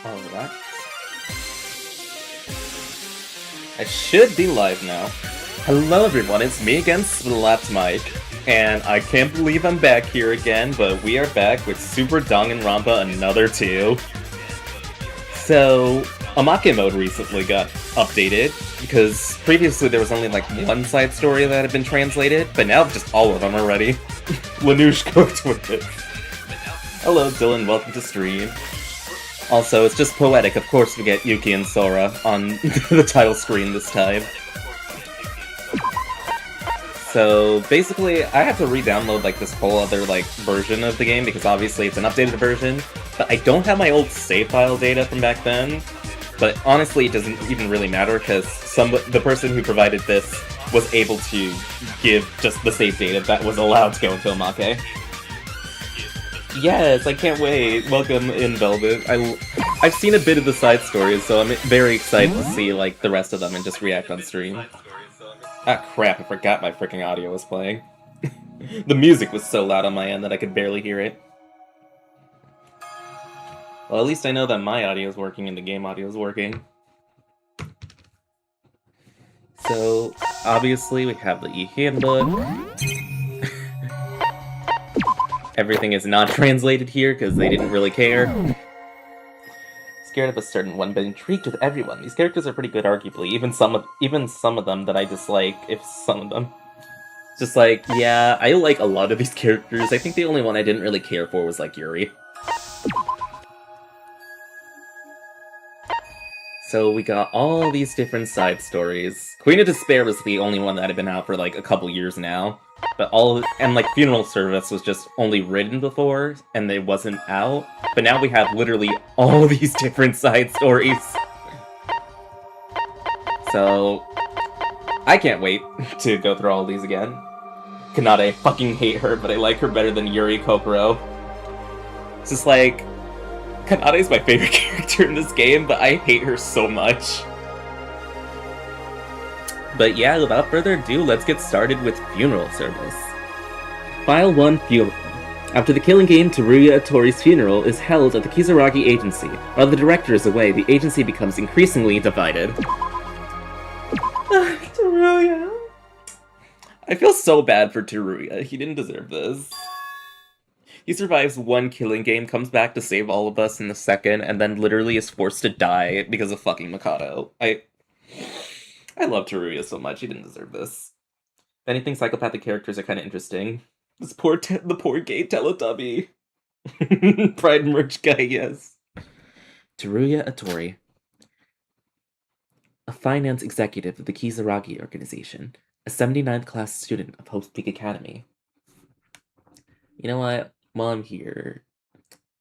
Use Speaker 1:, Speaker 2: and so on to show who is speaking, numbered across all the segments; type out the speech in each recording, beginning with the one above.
Speaker 1: Alright. I should be live now. Hello everyone, it's me again, Slapped Mike. And I can't believe I'm back here again, but we are back with Super Danganronpa Another 2. So, Omake Mode recently got updated, because previously there was only like one side story that had been translated, but now just all of them are ready. Lanouche cooked with it. Hello Dylan, welcome to stream. Also, it's just poetic, of course we get Yuki and Sora on the title screen this time. So, basically, I have to re-download like this whole other like version of the game, because obviously it's an updated version, but I don't have my old save file data from back then. But honestly, it doesn't even really matter, because the person who provided this was able to give just the save data that was allowed to go into Omake. Yes, I can't wait. Welcome in, Velvet. I've seen a bit of the side stories, so I'm very excited to see like the rest of them and just react on stream. Ah crap, I forgot my freaking audio was playing. The music was so loud on my end that I could barely hear it. Well, at least I know that my audio is working and the game audio is working. So, obviously we have the e-handbook. Everything is not translated here because they didn't really care. Scared of a certain one, but intrigued with everyone. These characters are pretty good, arguably. Even some of them that I dislike. If some of them, just like yeah, I like a lot of these characters. I think the only one I didn't really care for was like Yuri. So we got all these different side stories. Queen of Despair was the only one that had been out for like a couple years now. But like Funeral Service was just only written before, and it wasn't out. But now we have literally all these different side stories. So, I can't wait to go through all these again. Kanade, I fucking hate her, but I like her better than Yuri Kokoro. It's just like, Kanade's my favorite character in this game, but I hate her so much. But yeah, without further ado, let's get started with Funeral Service. File 1, Funeral. After the killing game, Teruya Otori's funeral is held at the Kizaragi Agency. While the director is away, the agency becomes increasingly divided. Teruya. I feel so bad for Teruya. He didn't deserve this. He survives one killing game, comes back to save all of us in the second, and then literally is forced to die because of fucking Mikado. I love Teruya so much, he didn't deserve this. If anything, psychopathic characters are kind of interesting. The poor gay Teletubby. Pride merch guy, yes. Teruya Otori. A finance executive of the Kizaragi organization. A 79th class student of Hope's Peak Academy. You know what? While I'm here,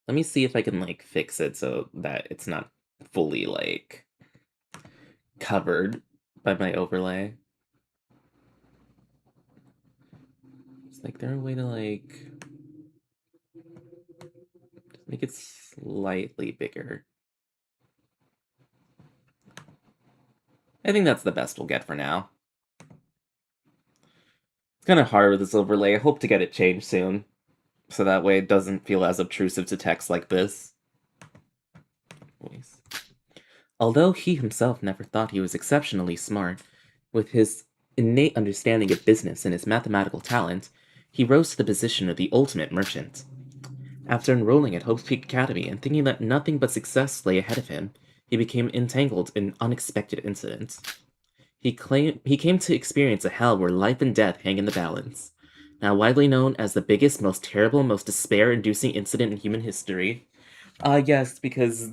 Speaker 1: let me see if I can, like, fix it so that it's not fully, like, covered by my overlay. Is like there a way to like just make it slightly bigger? I think that's the best we'll get for now. It's kind of hard with this overlay. I hope to get it changed soon, so that way it doesn't feel as obtrusive to text like this. Voice. Although he himself never thought he was exceptionally smart, with his innate understanding of business and his mathematical talent, he rose to the position of the ultimate merchant. After enrolling at Hope's Peak Academy and thinking that nothing but success lay ahead of him, he became entangled in unexpected incidents. He came to experience a hell where life and death hang in the balance. Now widely known as the biggest, most terrible, most despair-inducing incident in human history. Yes, because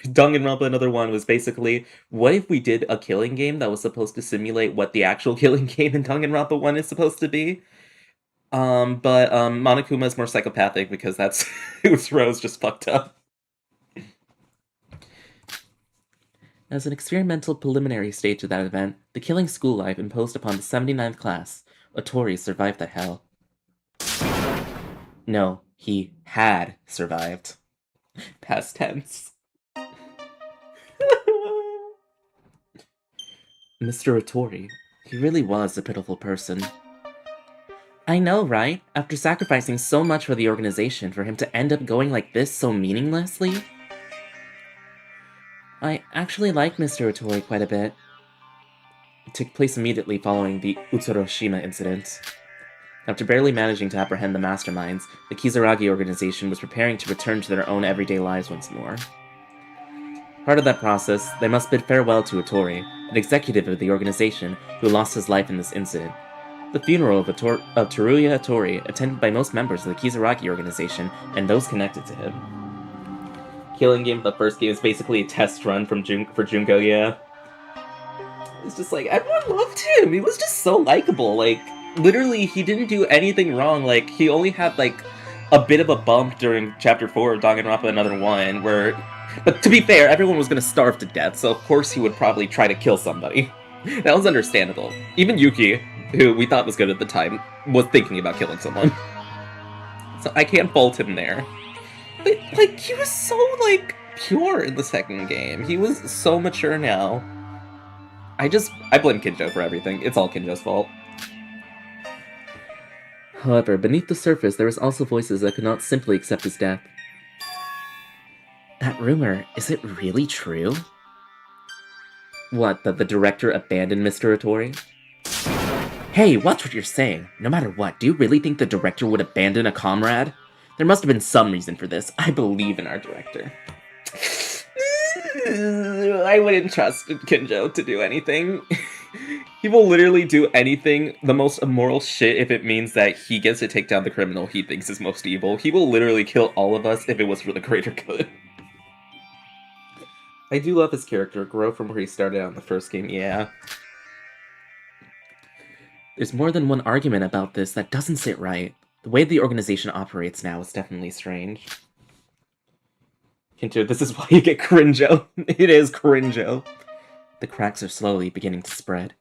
Speaker 1: Danganronpa Another One was basically, what if we did a killing game that was supposed to simulate what the actual killing game in Danganronpa 1 is supposed to be? But Monokuma is more psychopathic because that's Rose just fucked up. As an experimental preliminary stage of that event, the killing school life imposed upon the 79th class, Otori survived the hell. No, he had survived. Past tense. Mr. Otori, he really was a pitiful person. I know, right? After sacrificing so much for the organization, for him to end up going like this so meaninglessly? I actually like Mr. Otori quite a bit. It took place immediately following the Utsuroshima incident. After barely managing to apprehend the masterminds, the Kizaragi organization was preparing to return to their own everyday lives once more. Part of that process, they must bid farewell to Otori, an executive of the organization who lost his life in this incident. The funeral of Teruya Otori, attended by most members of the Kizaragi organization and those connected to him. Killing game of the first game is basically a test run for Junko, yeah. It's just like, everyone loved him! He was just so likable, like, literally, he didn't do anything wrong, like, he only had, like, a bit of a bump during Chapter 4 of Danganronpa Another One, where... But to be fair, everyone was gonna starve to death, so of course he would probably try to kill somebody. That was understandable. Even Yuki, who we thought was good at the time, was thinking about killing someone. So I can't fault him there. But, like, he was so, like, pure in the second game. He was so mature now. I blame Kinjo for everything. It's all Kinjo's fault. However, beneath the surface, there was also voices that could not simply accept his death. That rumor, is it really true? What, that the director abandoned Mr. Otori? Hey, watch what you're saying. No matter what, do you really think the director would abandon a comrade? There must have been some reason for this. I believe in our director. I wouldn't trust Kinjo to do anything. He will literally do anything, the most immoral shit, if it means that he gets to take down the criminal he thinks is most evil. He will literally kill all of us if it was for the greater good. I do love his character, grow from where he started out in the first game, yeah. There's more than one argument about this that doesn't sit right. The way the organization operates now is definitely strange. Kinjo, this is why you get crinjo. It is crinjo. The cracks are slowly beginning to spread.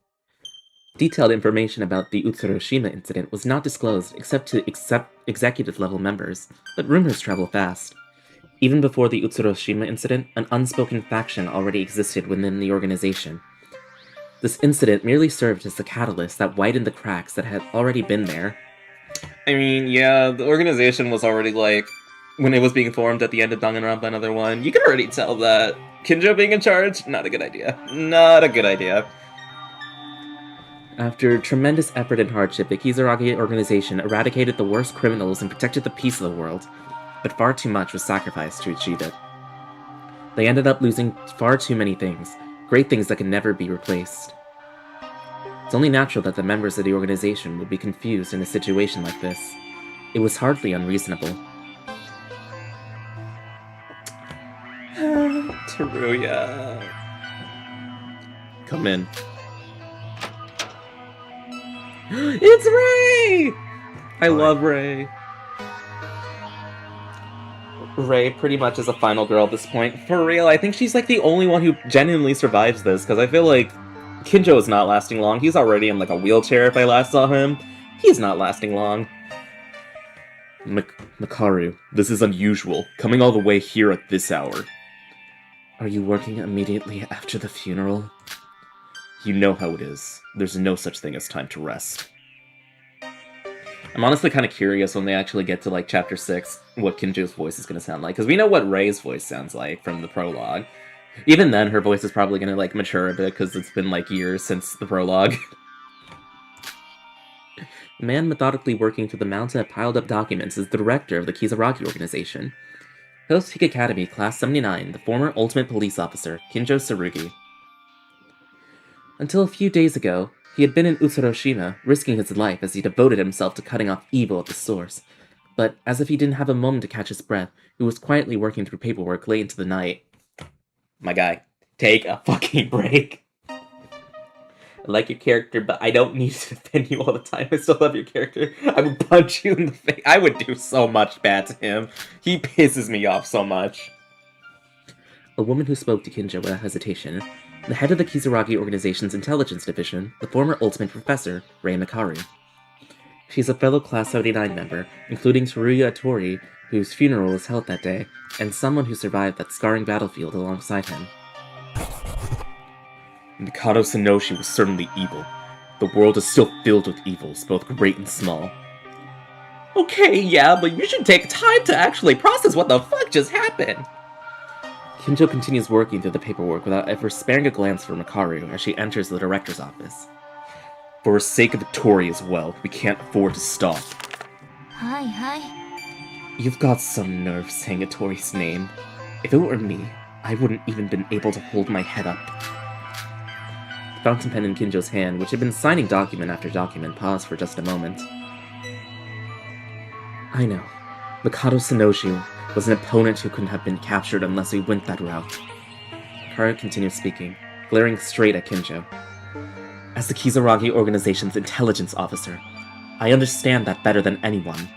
Speaker 1: Detailed information about the Utsuroshima incident was not disclosed except to executive-level members, but rumors travel fast. Even before the Utsuroshima incident, an unspoken faction already existed within the organization. This incident merely served as the catalyst that widened the cracks that had already been there. I mean, yeah, the organization was already, like, when it was being formed at the end of Danganronpa Another One, you could already tell that Kinjo being in charge, not a good idea. Not a good idea. After tremendous effort and hardship, the Kizaragi organization eradicated the worst criminals and protected the peace of the world, but far too much was sacrificed to achieve it. They ended up losing far too many things, great things that can never be replaced. It's only natural that the members of the organization would be confused in a situation like this. It was hardly unreasonable. Teruya. Come in. It's Ray! I love Ray. Ray pretty much is a final girl at this point. For real, I think she's like the only one who genuinely survives this, because I feel like Kinjo is not lasting long. He's already in like a wheelchair if I last saw him. He's not lasting long. Makaru, this is unusual, coming all the way here at this hour. Are you working immediately after the funeral? You know how it is. There's no such thing as time to rest. I'm honestly kind of curious when they actually get to, like, Chapter 6, what Kinjo's voice is going to sound like, because we know what Ray's voice sounds like from the prologue. Even then, her voice is probably going to, like, mature a bit, because it's been, like, years since the prologue. The man methodically working through the mountain of piled-up documents is the director of the Kizaragi organization. Post Peak Academy, Class 79, the former Ultimate Police Officer, Kinjo Tsurugi. Until a few days ago, he had been in Utsuroshima, risking his life as he devoted himself to cutting off evil at the source. But as if he didn't have a moment to catch his breath, he was quietly working through paperwork late into the night. My guy, take a fucking break. I like your character, but I don't need to defend you all the time. I still love your character. I would punch you in the face. I would do so much bad to him. He pisses me off so much. A woman who spoke to Kinjo without hesitation. The head of the Kizaragi organization's intelligence division, the former Ultimate Professor, Rei Makaru. She's a fellow Class 79 member, including Teruya Otori, whose funeral was held that day, and someone who survived that scarring battlefield alongside him. Mikado Sanoshi was certainly evil. The world is still filled with evils, both great and small. Okay, yeah, but you should take time to actually process what the fuck just happened. Kinjo continues working through the paperwork without ever sparing a glance for Makaru as she enters the director's office. For the sake of Tori as well, we can't afford to stop. You've got some nerve saying Tori's name. If it were me, I wouldn't even been able to hold my head up. The fountain pen in Kinjo's hand, which had been signing document after document, paused for just a moment. I know. Mikado Sonoshu was an opponent who couldn't have been captured unless we went that route. Makaru continued speaking, glaring straight at Kinjo. As the Kizaragi organization's intelligence officer, I understand that better than anyone.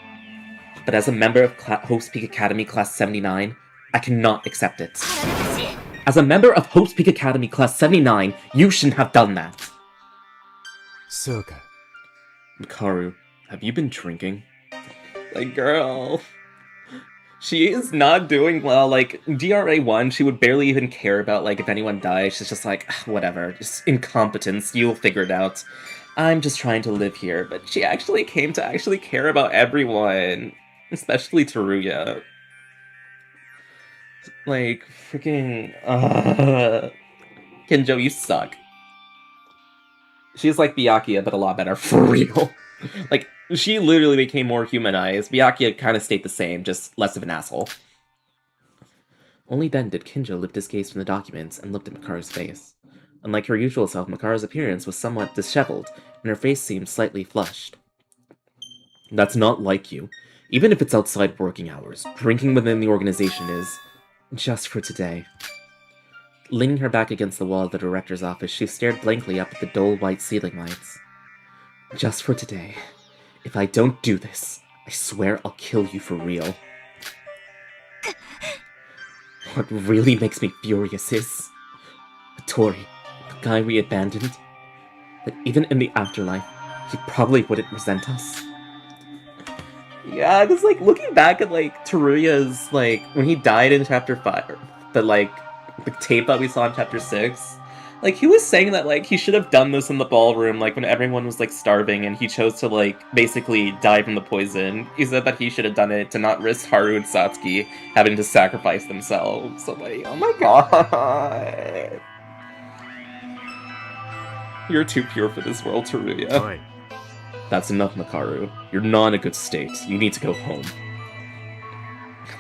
Speaker 1: But as a member of Hope's Peak Academy Class 79, I cannot accept it. As a member of Hope's Peak Academy Class 79, you shouldn't have done that.
Speaker 2: Soka.
Speaker 1: Makaru, have you been drinking? Like, girl... She is not doing well. Like, DRA1, she would barely even care about, like, if anyone dies. She's just like, whatever, just incompetence, you'll figure it out. I'm just trying to live here. But she actually came to actually care about everyone. Especially Teruya. Like, freaking, Kinjo, you suck. She's like Byakuya, but a lot better, for real. Like, she literally became more humanized. Byakuya kind of stayed the same, just less of an asshole. Only then did Kinjo lift his gaze from the documents and looked at Makaru's face. Unlike her usual self, Makaru's appearance was somewhat disheveled, and her face seemed slightly flushed. That's not like you. Even if it's outside working hours, drinking within the organization is... just for today. Leaning her back against the wall of the director's office, she stared blankly up at the dull white ceiling lights. Just for today. If I don't do this, I swear I'll kill you for real. What really makes me furious is... Tori, the guy we abandoned, that even in the afterlife, he probably wouldn't resent us. Yeah, because, like, looking back at, like, Teruya's, like, when he died in Chapter 5, but, like, the tape that we saw in Chapter 6, like, he was saying that, like, he should have done this in the ballroom, like, when everyone was, like, starving, and he chose to, like, basically die from the poison. He said that he should have done it to not risk Haru and Satsuki having to sacrifice themselves. So, like, oh my god. You're too pure for this world, Teruya.
Speaker 2: Oi.
Speaker 1: That's enough, Makaru. You're not in a good state. You need to go home.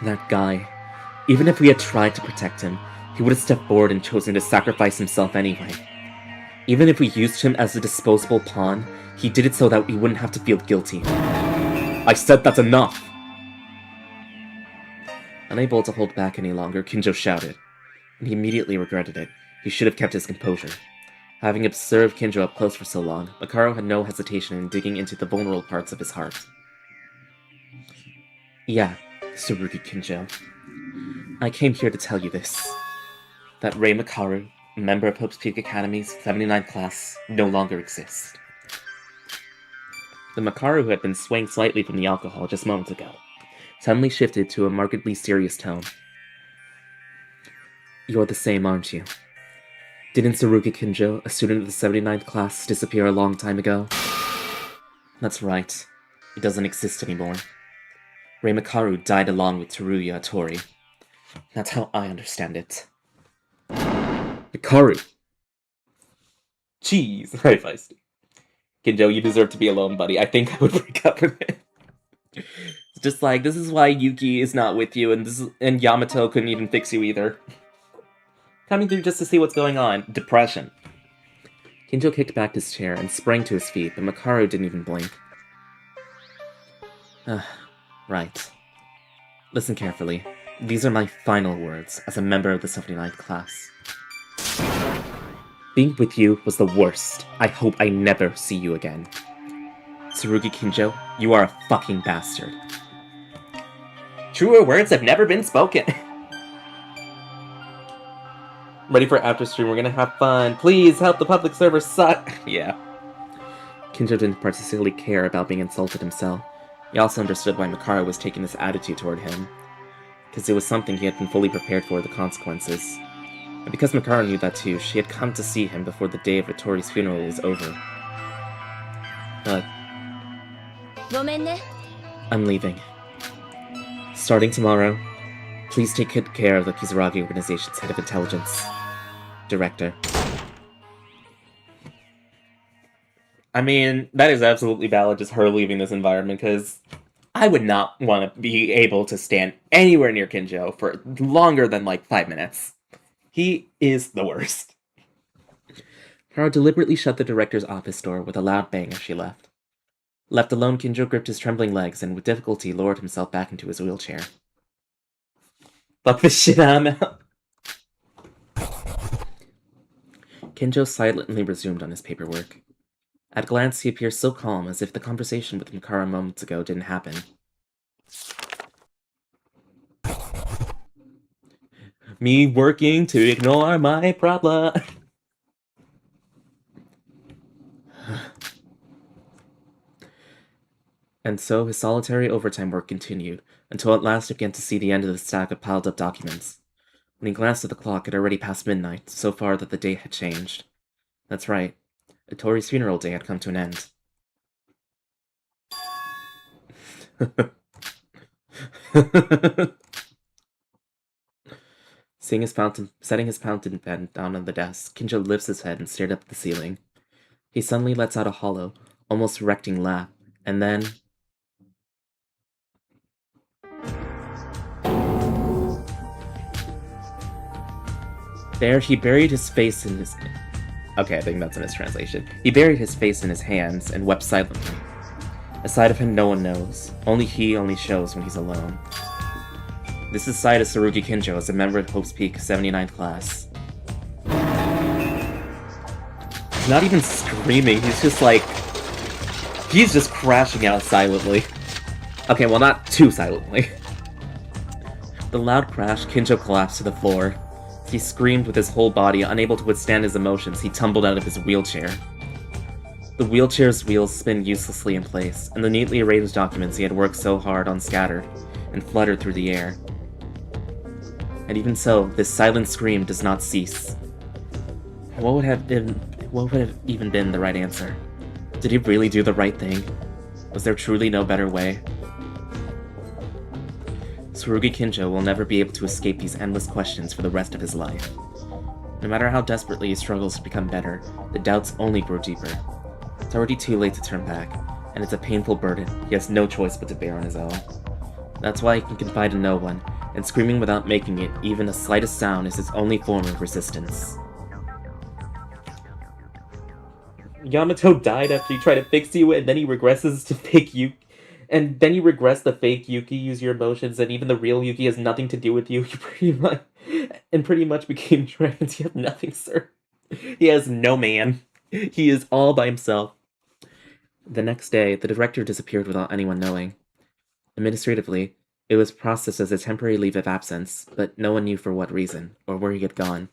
Speaker 1: That guy. Even if we had tried to protect him, he would have stepped forward and chosen to sacrifice himself anyway. Even if we used him as a disposable pawn, he did it so that we wouldn't have to feel guilty. I said that's enough! Unable to hold back any longer, Kinjo shouted. And he immediately regretted it. He should have kept his composure. Having observed Kinjo up close for so long, Makaru had no hesitation in digging into the vulnerable parts of his heart. Yeah, Tsurugi Kinjo. I came here to tell you this. That Rei Makaru, a member of Hope's Peak Academy's 79th class, no longer exists. The Makaru who had been swaying slightly from the alcohol just moments ago, suddenly shifted to a markedly serious tone. You're the same, aren't you? Didn't Tsurugi Kinjo, a student of the 79th class, disappear a long time ago? That's right. He doesn't exist anymore. Rei Makaru died along with Teruya Tori. That's how I understand it. Makaru! Jeez, very feisty. Kinjo, you deserve to be alone, buddy. I think I would break up with him. It's just like, this is why Yuki is not with you, and Yamato couldn't even fix you either. Coming through just to see what's going on. Depression. Kinjo kicked back his chair and sprang to his feet, but Makaru didn't even blink. Right. Listen carefully. These are my final words as a member of the 79th class. Being with you was the worst. I hope I never see you again. Tsurugi Kinjo, you are a fucking bastard. Truer words have never been spoken. Ready for after stream, we're gonna have fun. Please help the public server suck. Yeah. Kinjo didn't particularly care about being insulted himself. He also understood why Makaru was taking this attitude toward him. Because it was something he had been fully prepared for the consequences. And because Makaru knew that too, she had come to see him before the day of Tori's funeral was over. But... I'm leaving. Starting tomorrow, Please take good care of the Kizaragi organization's head of intelligence. Director. I mean, that is absolutely valid, just her leaving this environment, because I would not want to be able to stand anywhere near Kinjo for longer than, like, 5 minutes. He is the worst. Kara deliberately shut the director's office door with a loud bang as she left. Left alone, Kinjo gripped his trembling legs and with difficulty lowered himself back into his wheelchair. Fuck this shit, I'm out. Kinjo silently resumed on his paperwork. At a glance, he appeared so calm, as if the conversation with Mikara moments ago didn't happen. Me working to ignore my problem. And so his solitary overtime work continued, until at last he began to see the end of the stack of piled-up documents. When he glanced at the clock, it had already passed midnight, so far that the day had changed. That's right. Itori's funeral day had come to an end. Setting his fountain pen down on the desk, Kinjo lifts his head and stared up at the ceiling. He suddenly lets out a hollow, almost erecting laugh, and then... There, he buried his face in his... Okay, I think that's a mistranslation. He buried his face in his hands and wept silently. A side of him no one knows. Only he shows when he's alone. This is the side of Tsurugi Kinjo as a member of Hope's Peak 79th class. He's not even screaming, he's just like... He's just crashing out silently. Okay, well, not too silently. The loud crash, Kinjo collapsed to the floor. He screamed with his whole body, unable to withstand his emotions. He tumbled out of his wheelchair. The wheelchair's wheels spin uselessly in place, and the neatly arranged documents he had worked so hard on scattered and fluttered through the air. And even so, this silent scream does not cease. What would have even been the right answer? Did he really do the right thing? Was there truly no better way? Tsurugi Kinjo will never be able to escape these endless questions for the rest of his life. No matter how desperately he struggles to become better, the doubts only grow deeper. It's already too late to turn back, and it's a painful burden he has no choice but to bear on his own. That's why he can confide in no one, and screaming without making it even the slightest sound is his only form of resistance. Yamato died after he tried to fix you, and then he regresses to fake you. And then you regress the fake Yuki, use your emotions, and even the real Yuki has nothing to do with you. You pretty much became trans. You have nothing, sir. He has no man. He is all by himself. The next day, the director disappeared without anyone knowing. Administratively, it was processed as a temporary leave of absence, but no one knew for what reason, or where he had gone.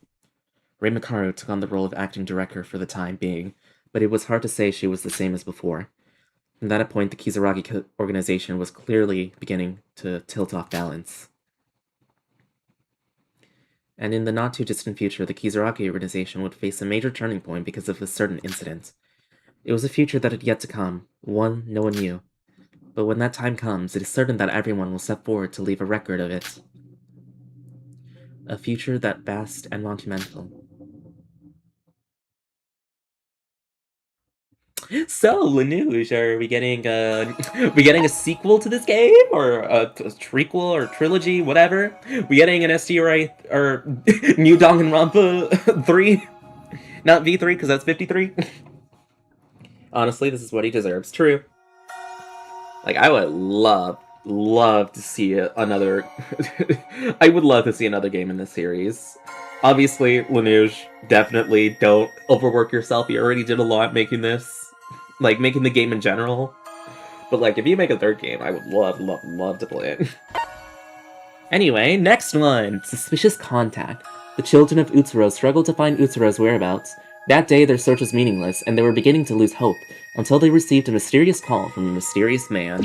Speaker 1: Rei Mikaru took on the role of acting director for the time being, but it was hard to say she was the same as before. From that point, the Kizaragi organization was clearly beginning to tilt off balance. And in the not-too-distant future, the Kizaragi organization would face a major turning point because of a certain incident. It was a future that had yet to come, one no one knew. But when that time comes, it is certain that everyone will step forward to leave a record of it. A future that vast and monumental. So, Lanuge, are we getting a sequel to this game, or a trequel, or trilogy, whatever? We getting an SDRA or new Danganronpa 3, not V3 because that's 53. Honestly, this is what he deserves. True. Like, I would love to see another. I would love to see another game in this series. Obviously, Lanuge, definitely don't overwork yourself. You already did a lot making this. Like, making the game in general. But, like, if you make a third game, I would love to play it. Anyway, next one! Suspicious Contact. The children of Utsuro struggled to find Utsuro's whereabouts. That day, their search was meaningless, and they were beginning to lose hope, until they received a mysterious call from a mysterious man.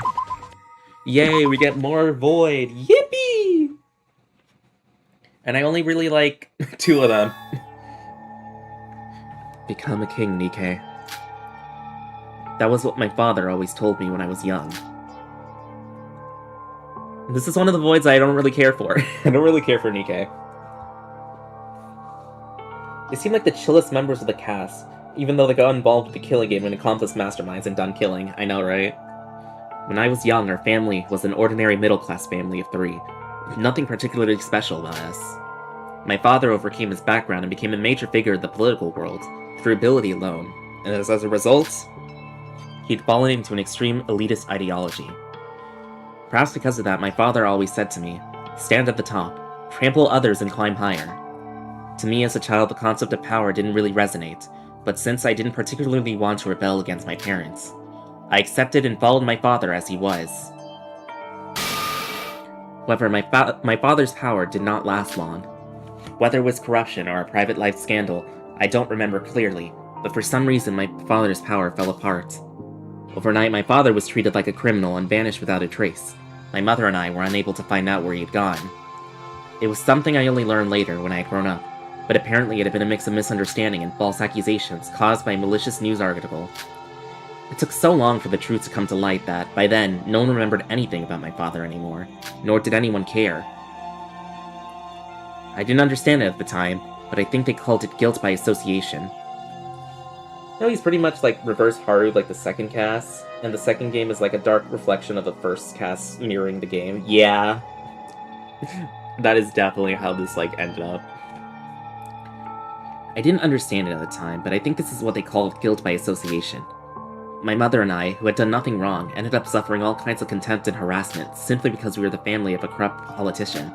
Speaker 1: Yay, we get more Void! Yippee! And I only really like 2 of them. Become a king, Nikkei. That was what my father always told me when I was young. This is one of the voids I don't really care for. I don't really care for Nikkei. They seem like the chillest members of the cast, even though they got involved with the killing game and accomplice masterminds and done killing. I know, right? When I was young, our family was an ordinary middle-class family of 3. Nothing particularly special about us. My father overcame his background and became a major figure in the political world, through ability alone, and as a result, he'd fallen into an extreme elitist ideology. Perhaps because of that, my father always said to me, "Stand at the top, trample others and climb higher." To me as a child, the concept of power didn't really resonate, but since I didn't particularly want to rebel against my parents, I accepted and followed my father as he was. However, my father's power did not last long. Whether it was corruption or a private life scandal, I don't remember clearly, but for some reason my father's power fell apart. Overnight, my father was treated like a criminal and vanished without a trace. My mother and I were unable to find out where he had gone. It was something I only learned later when I had grown up, but apparently it had been a mix of misunderstanding and false accusations caused by a malicious news article. It took so long for the truth to come to light that, by then, no one remembered anything about my father anymore, nor did anyone care. I didn't understand it at the time, but I think they called it guilt by association. No, he's pretty much like reverse Haru like the second cast, and the second game is like a dark reflection of the first cast mirroring the game. Yeah. That is definitely how this like ended up. I didn't understand it at the time, but I think this is what they call guilt by association. My mother and I, who had done nothing wrong, ended up suffering all kinds of contempt and harassment simply because we were the family of a corrupt politician.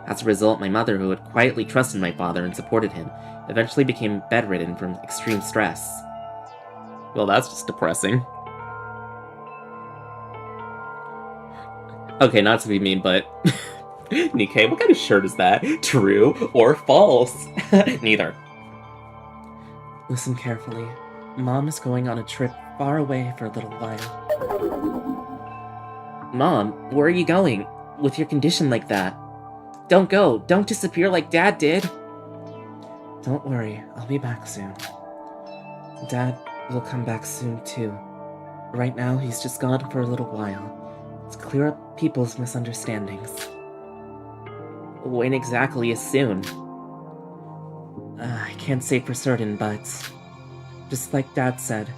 Speaker 1: As a result, my mother, who had quietly trusted my father and supported him, eventually became bedridden from extreme stress. Well, that's just depressing. Okay, not to be mean, but... Nikkei, what kind of shirt is that? True or false? Neither. Listen carefully. Mom is going on a trip far away for a little while. Mom, where are you going? With your condition like that? Don't go! Don't disappear like Dad did! Don't worry, I'll be back soon. Dad will come back soon too. Right now, he's just gone for a little while. To clear up people's misunderstandings. When exactly is soon? I can't say for certain, but... just like Dad said,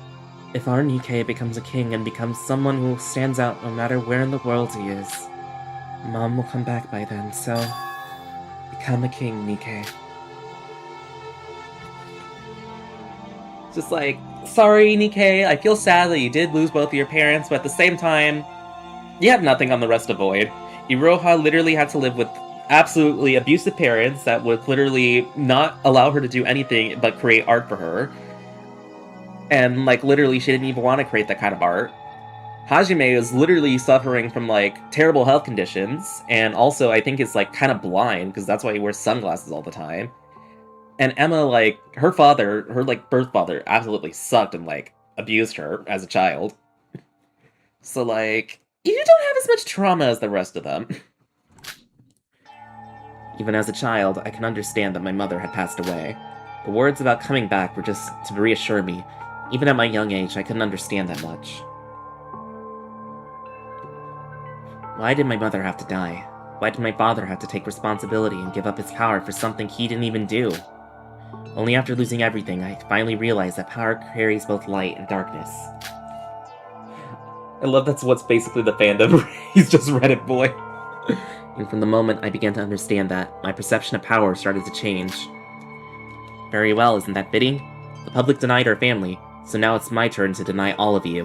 Speaker 1: if our Nikkei becomes a king and becomes someone who stands out no matter where in the world he is, Mom will come back by then, so... become a king, Nikkei. Just like, sorry, Nikkei, I feel sad that you did lose both of your parents, but at the same time, you have nothing on the rest of Void. Iroha literally had to live with absolutely abusive parents that would literally not allow her to do anything but create art for her. And, like, literally, she didn't even want to create that kind of art. Hajime is literally suffering from, like, terrible health conditions, and also, I think, is, like, kind of blind, because that's why he wears sunglasses all the time. And Emma, like, her father, her, like, birth father, absolutely sucked and, like, abused her as a child. So, like, you don't have as much trauma as the rest of them. Even as a child, I can understand that my mother had passed away. The words about coming back were just to reassure me. Even at my young age, I couldn't understand that much. Why did my mother have to die? Why did my father have to take responsibility and give up his power for something he didn't even do? Only after losing everything, I finally realized that power carries both light and darkness. I love that's what's basically the fandom. He's just Reddit boy. And from the moment I began to understand that, my perception of power started to change. Very well, isn't that fitting? The public denied our family, so now it's my turn to deny all of you.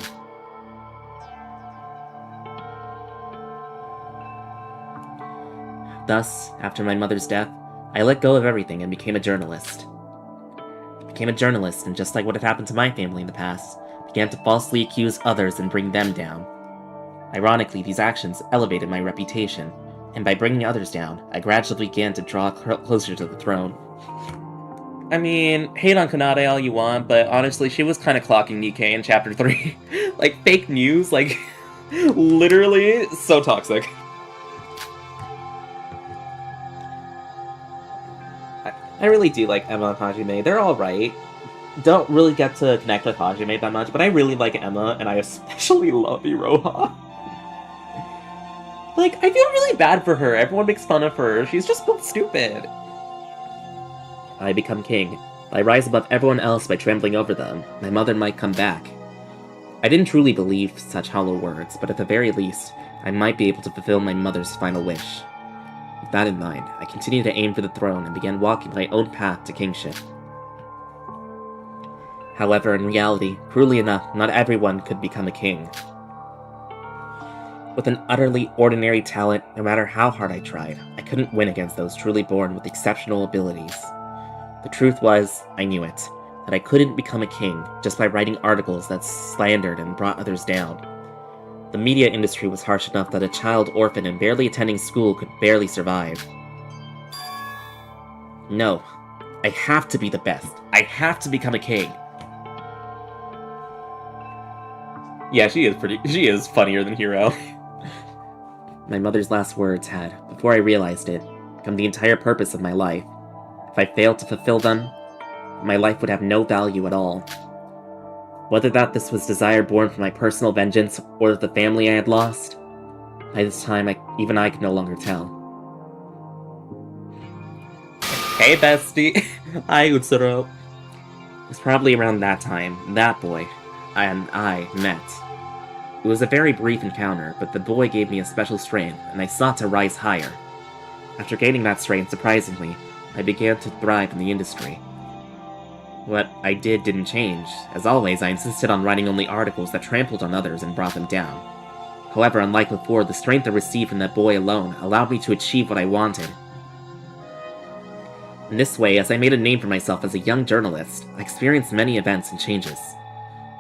Speaker 1: Thus, after my mother's death, I let go of everything and became a journalist. And just like what had happened to my family in the past, began to falsely accuse others and bring them down. Ironically, these actions elevated my reputation, and by bringing others down, I gradually began to draw closer to the throne. I mean, hate on Kanade all you want, but honestly, she was kind of clocking Nikkei in Chapter 3. Like, fake news, like, literally so toxic. I really do like Emma and Hajime. They're alright. Don't really get to connect with Hajime that much, but I really like Emma, and I especially love Iroha. Like, I feel really bad for her. Everyone makes fun of her. She's just built stupid. I become king. I rise above everyone else by trampling over them. My mother might come back. I didn't truly believe such hollow words, but at the very least, I might be able to fulfill my mother's final wish. With that in mind, I continued to aim for the throne and began walking my own path to kingship. However, in reality, cruelly enough, not everyone could become a king. With an utterly ordinary talent, no matter how hard I tried, I couldn't win against those truly born with exceptional abilities. The truth was, I knew it, that I couldn't become a king just by writing articles that slandered and brought others down. The media industry was harsh enough that a child orphan and barely attending school could barely survive. No, I have to be the best. I have to become a king. Yeah, she is funnier than Hero. My mother's last words had, before I realized it, become the entire purpose of my life. If I failed to fulfill them, my life would have no value at all. Whether this was desire born from my personal vengeance or the family I had lost, by this time even I could no longer tell. Hey bestie! Hi Utsuro! It was probably around that time, that boy and I met. It was a very brief encounter, but the boy gave me a special strength, and I sought to rise higher. After gaining that strength, surprisingly, I began to thrive in the industry. What I did didn't change. As always, I insisted on writing only articles that trampled on others and brought them down. However, unlike before, the strength I received from that boy alone allowed me to achieve what I wanted. In this way, as I made a name for myself as a young journalist, I experienced many events and changes.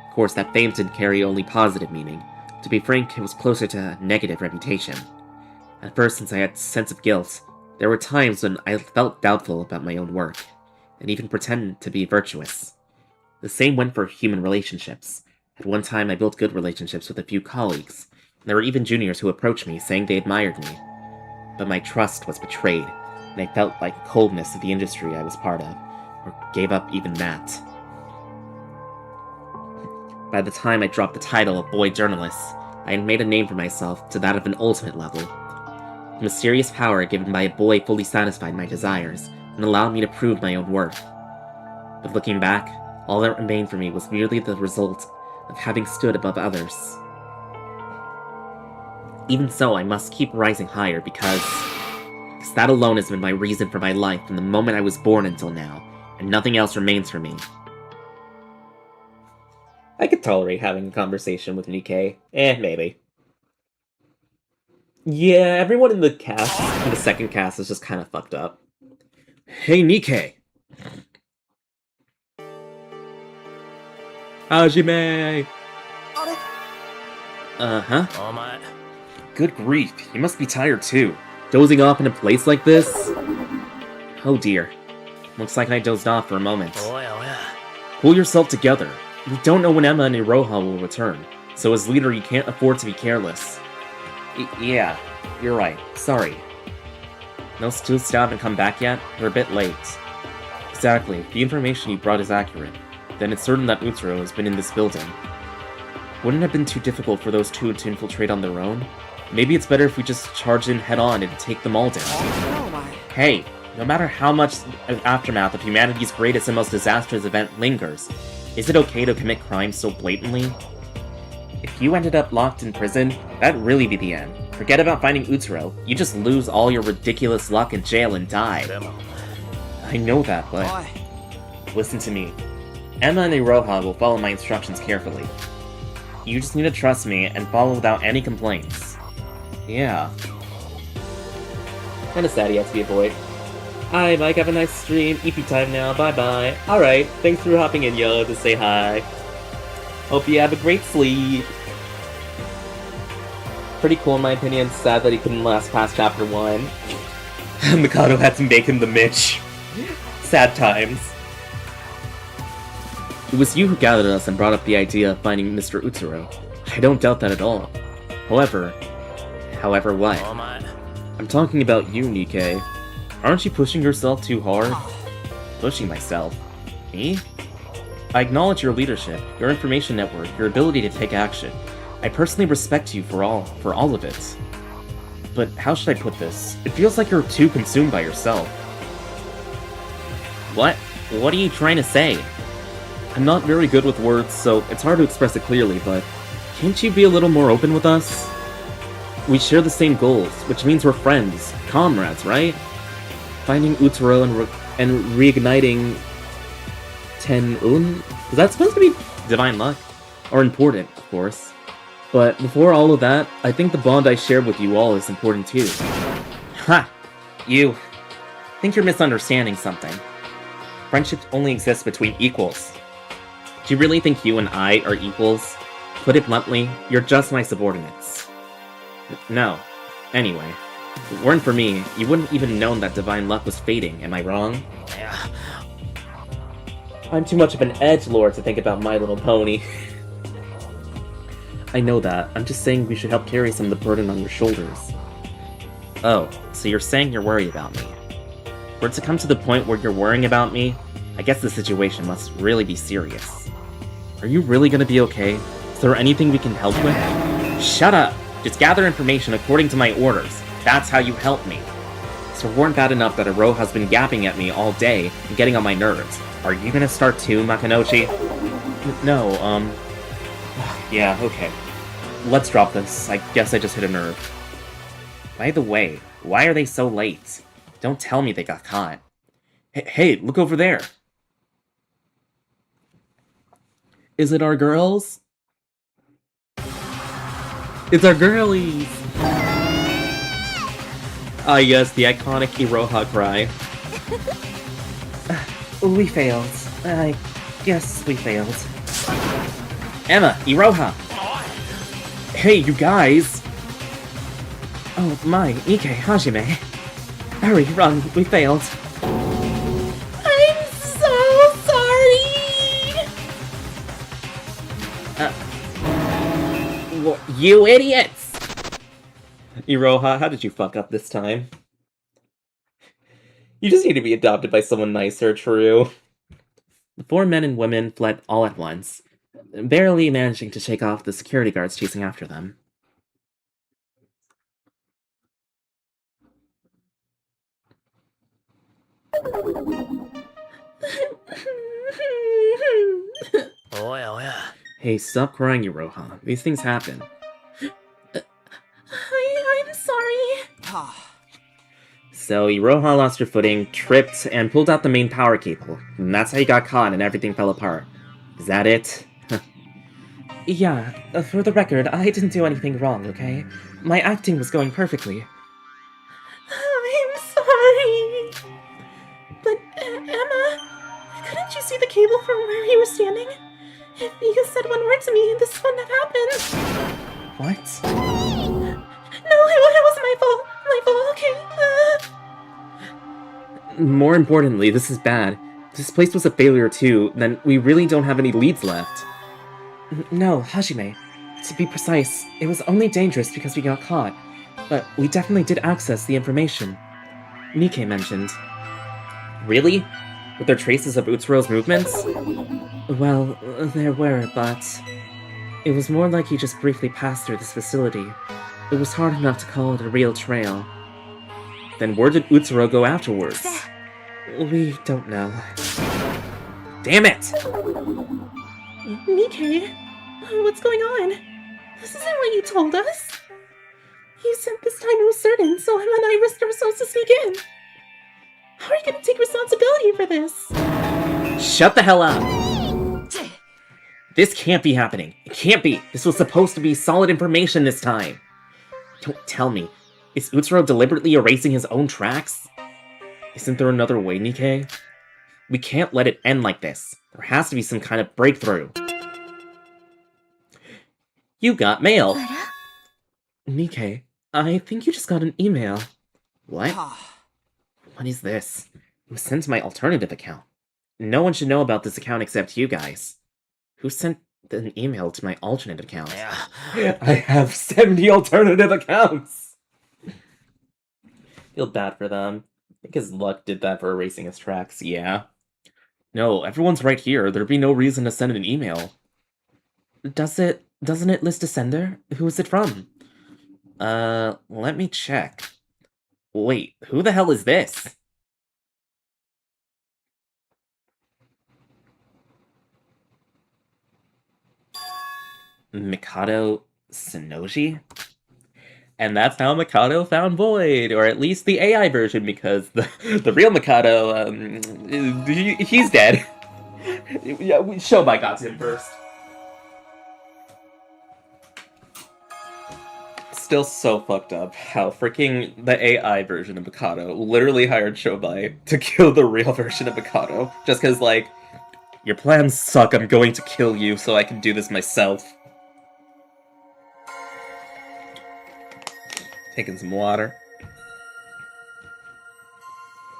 Speaker 1: Of course, that fame didn't carry only positive meaning. To be frank, it was closer to a negative reputation. At first, since I had a sense of guilt, there were times when I felt doubtful about my own work, and even pretended to be virtuous. The same went for human relationships. At one time, I built good relationships with a few colleagues, and there were even juniors who approached me saying they admired me. But my trust was betrayed, and I felt like coldness to the industry I was part of, or gave up even that. By the time I dropped the title of boy journalist, I had made a name for myself to that of an ultimate level. The mysterious power given by a boy fully satisfied my desires, and allowed me to prove my own worth. But looking back, all that remained for me was merely the result of having stood above others. Even so, I must keep rising higher because that alone has been my reason for my life from the moment I was born until now, and nothing else remains for me. I could tolerate having a conversation with Nikkei. Maybe. Yeah, everyone in the cast, in the second cast, is just kind of fucked up. Hey, Nikkei! Hajime! Uh-huh. Good grief, you must be tired too. Dozing off in a place like this? Oh dear. Looks like I dozed off for a moment. Pull yourself together. We don't know when Emma and Iroha will return, so as leader you can't afford to be careless. Yeah, you're right. Sorry. No still haven't come back yet? We're a bit late. Exactly. If the information you brought is accurate, then it's certain that Utsuro has been in this building. Wouldn't it have been too difficult for those two to infiltrate on their own? Maybe it's better if we just charge in head-on and take them all down. Hey, no matter how much aftermath of humanity's greatest and most disastrous event lingers, is it okay to commit crimes so blatantly? If you ended up locked in prison, that'd really be the end. Forget about finding Utsuro, you just lose all your ridiculous luck in jail and die. I know that, but... Listen to me. Emma and Iroha will follow my instructions carefully. You just need to trust me and follow without any complaints. Yeah. Kinda sad he has to be a boy. Hi, Mike, have a nice stream. EP time now, bye-bye. Alright, thanks for hopping in, yo, to say hi. Hope you have a great sleep. Pretty cool in my opinion, sad that he couldn't last past chapter 1. Mikado had to make him the Mitch. Sad times. It was you who gathered us and brought up the idea of finding Mr. Utsuro. I don't doubt that at all. However what? I'm talking about you, Nikkei. Aren't you pushing yourself too hard? Pushing myself? Me? I acknowledge your leadership, your information network, your ability to take action. I personally respect you for all of it. But how should I put this? It feels like you're too consumed by yourself. What? What are you trying to say? I'm not very good with words, so it's hard to express it clearly, but can't you be a little more open with us? We share the same goals, which means we're friends, comrades, right? Finding Utsuro and reigniting Ten-Un? Is that supposed to be divine luck? Are important, of course. But before all of that, I think the bond I share with you all is important too. Ha! You think you're misunderstanding something. Friendship only exists between equals. Do you really think you and I are equals? Put it bluntly, you're just my subordinates. No. Anyway, if it weren't for me, you wouldn't even known that divine luck was fading, am I wrong? I'm too much of an edgelord to think about My Little Pony. I know that. I'm just saying we should help carry some of the burden on your shoulders. Oh, so you're saying you're worried about me. For it to come to the point where you're worrying about me, I guess the situation must really be serious. Are you really gonna be okay? Is there anything we can help with? Shut up! Just gather information according to my orders. That's how you help me. So it weren't bad enough that Iroha's been yapping at me all day and getting on my nerves. Are you gonna start too, Makinochi? No, yeah, okay. Let's drop this. I guess I just hit a nerve. By the way, why are they so late? Don't tell me they got caught. Hey, look over there! Is it our girls? It's our girlies! Ah yes, the iconic Iroha cry. We failed. I guess we failed. Emma, Iroha! Hey, you guys! Oh my, Ike, Hajime. Hurry, run, we failed. I'm so sorry! You idiots! Iroha, how did you fuck up this time? You just need to be adopted by someone nicer, true. The four men and women fled all at once, barely managing to shake off the security guards chasing after them. Hey, stop crying, Iroha. These things happen. I'm sorry. So, Iroha lost her footing, tripped, and pulled out the main power cable. And that's how you got caught and everything fell apart. Is that it? Yeah, for the record, I didn't do anything wrong, okay? My acting was going perfectly. I'm sorry. But, Emma, couldn't you see the cable from where you were standing? If you said one word to me, this wouldn't have happened. What? No, it wasn't my fault. My fault, okay? More importantly, this is bad. If this place was a failure too, then we really don't have any leads left. No, Hajime. To be precise, it was only dangerous because we got caught. But we definitely did access the information Mike mentioned. Really? Were there traces of Utsuro's movements? Well, there were, but it was more like he just briefly passed through this facility. It was hard enough to call it a real trail. Then where did Utsuro go afterwards? We don't know. Damn it! Mike, what's going on? This isn't what you told us. You said this time it was certain, so Emma and I risked ourselves to sneak in. How are you gonna take responsibility for this? Shut the hell up! This can't be happening. It can't be. This was supposed to be solid information this time. Don't tell me. Is Utsuro deliberately erasing his own tracks? Isn't there another way, Nikkei? We can't let it end like this. There has to be some kind of breakthrough. You got mail. Nikkei, I think you just got an email. What? What is this? It was sent to my alternative account. No one should know about this account except you guys. Who sent an email to my alternate account? I have 70 alternative accounts! Feel bad for them. I think his luck did that for erasing his tracks, yeah. No, everyone's right here. There'd be no reason to send an email. Doesn't it list a sender? Who is it from? Let me check. Wait, who the hell is this? Mikado Sonoji? And that's how Mikado found Void, or at least the AI version, because the real Mikado, he's dead. Yeah, Shobai got him first. Still so fucked up how freaking the AI version of Mikado literally hired Shobai to kill the real version of Mikado, just because, like, your plans suck, I'm going to kill you so I can do this myself. Taking some water.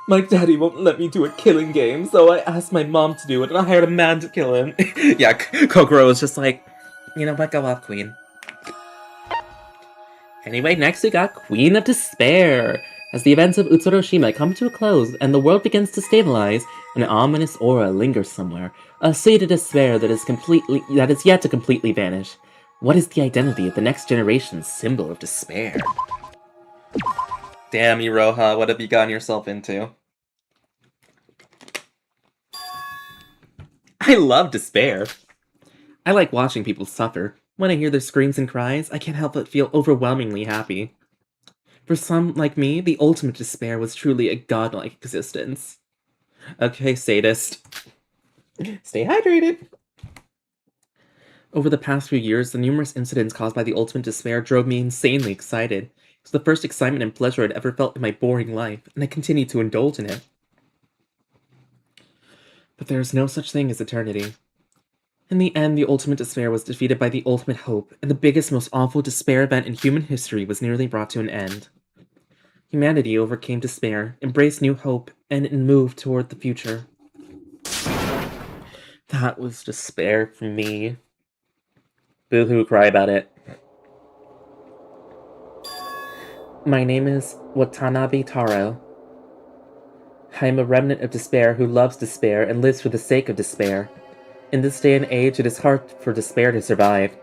Speaker 1: My daddy won't let me do a killing game, so I asked my mom to do it, and I hired a man to kill him. Yeah, Kokoro was just like, you know what, go off, Queen. Anyway, next we got Queen of Despair. As the events of Utsuroshima come to a close and the world begins to stabilize, an ominous aura lingers somewhere, a seed of despair that is yet to completely vanish. What is the identity of the next generation's symbol of despair? Damn, Iroha, what have you gotten yourself into? I love despair. I like watching people suffer. When I hear their screams and cries, I can't help but feel overwhelmingly happy. For some, like me, the ultimate despair was truly a godlike existence. Okay, sadist. Stay hydrated! Over the past few years, the numerous incidents caused by the ultimate despair drove me insanely excited. It was the first excitement and pleasure I'd ever felt in my boring life, and I continue to indulge in it. But there is no such thing as eternity. In the end, the ultimate despair was defeated by the ultimate hope, and the biggest, most awful despair event in human history was nearly brought to an end. Humanity overcame despair, embraced new hope, and moved toward the future. That was despair for me. Boo-hoo, cry about it. My name is Watanabe Taro. I am a remnant of despair who loves despair and lives for the sake of despair. In this day and age, it is hard for despair to survive.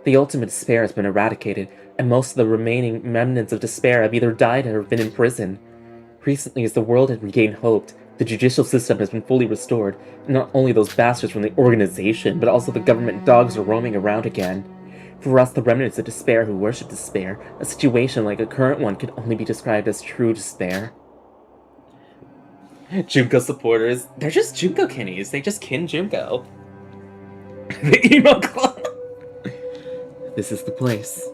Speaker 1: The ultimate despair has been eradicated, and most of the remaining remnants of despair have either died or have been imprisoned. Recently, as the world had regained hope, the judicial system has been fully restored, and not only those bastards from the organization, but also the government dogs are roaming around again. For us, the remnants of despair who worship despair, a situation like a current one could only be described as true despair. Junko supporters, they're just Junko kinnies, they just kin Junko. The emo club! This is the place.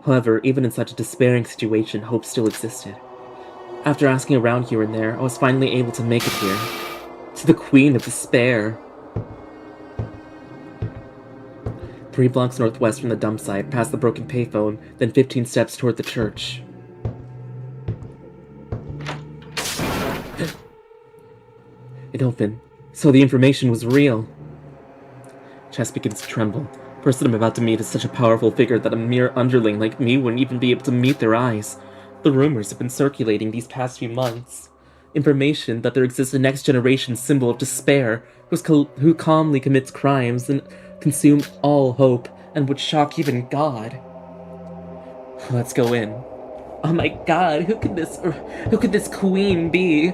Speaker 1: However, even in such a despairing situation, hope still existed. After asking around here and there, I was finally able to make it here. To the Queen of Despair. 3 blocks northwest from the dump site, past the broken payphone, then 15 steps toward the church. It opened, so the information was real. Chest begins to tremble. The person I'm about to meet is such a powerful figure that a mere underling like me wouldn't even be able to meet their eyes. The rumors have been circulating these past few months. Information that there exists a next generation symbol of despair, who calmly commits crimes and consume all hope, and would shock even God. Let's go in. Oh my god, who could this queen be?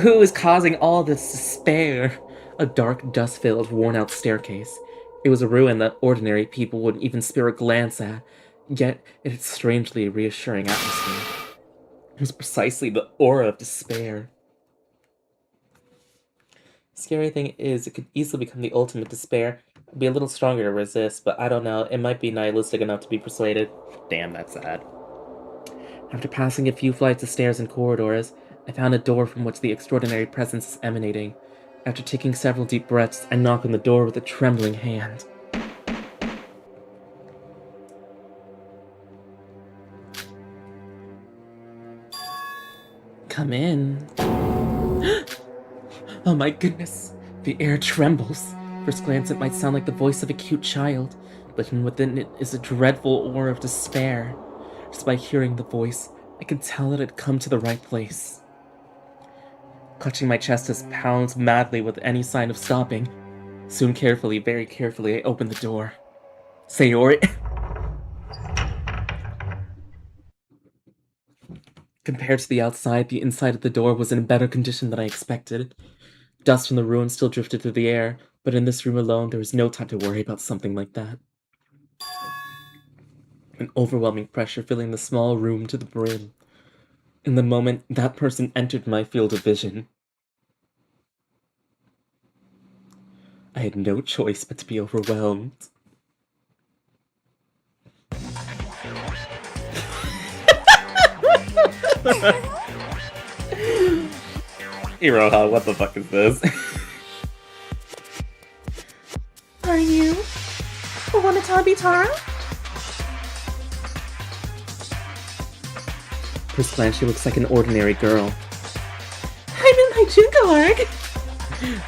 Speaker 1: Who is causing all this despair? A dark, dust-filled, worn-out staircase. It was a ruin that ordinary people wouldn't even spare a glance at, yet it had strangely reassuring atmosphere. It was precisely the aura of despair. Scary thing is, it could easily become the ultimate despair. It'd be a little stronger to resist, but I don't know, it might be nihilistic enough to be persuaded. Damn, that's sad. After passing a few flights of stairs and corridors, I found a door from which the extraordinary presence is emanating. After taking several deep breaths, I knock on the door with a trembling hand. Come in. Oh my goodness, the air trembles. First glance it might sound like the voice of a cute child, but within it is a dreadful aura of despair. Just by hearing the voice, I can tell that it had come to the right place. Clutching my chest as pounds madly with any sign of stopping. Soon carefully, very carefully, I open the door. Sayori... Compared to the outside, the inside of the door was in better condition than I expected. Dust from the ruins still drifted through the air, but in this room alone, there was no time to worry about something like that. An overwhelming pressure filling the small room to the brim. In the moment that person entered my field of vision, I had no choice but to be overwhelmed. Iroha, what the fuck is this?
Speaker 3: Are you Wanatabi Tara?
Speaker 1: First glance, she looks like an ordinary girl.
Speaker 3: I'm in my Junko arc!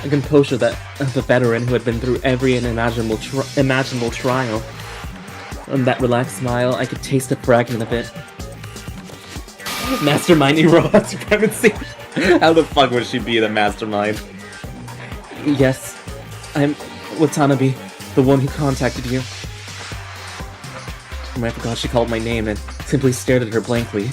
Speaker 1: A composure that of a veteran who had been through every imaginable trial. On that relaxed smile, I could taste a fragment of it. Mastermind Iroha supremacy! How the fuck would she be the mastermind? Yes, I'm Watanabe, the one who contacted you. I forgot she called my name and simply stared at her blankly.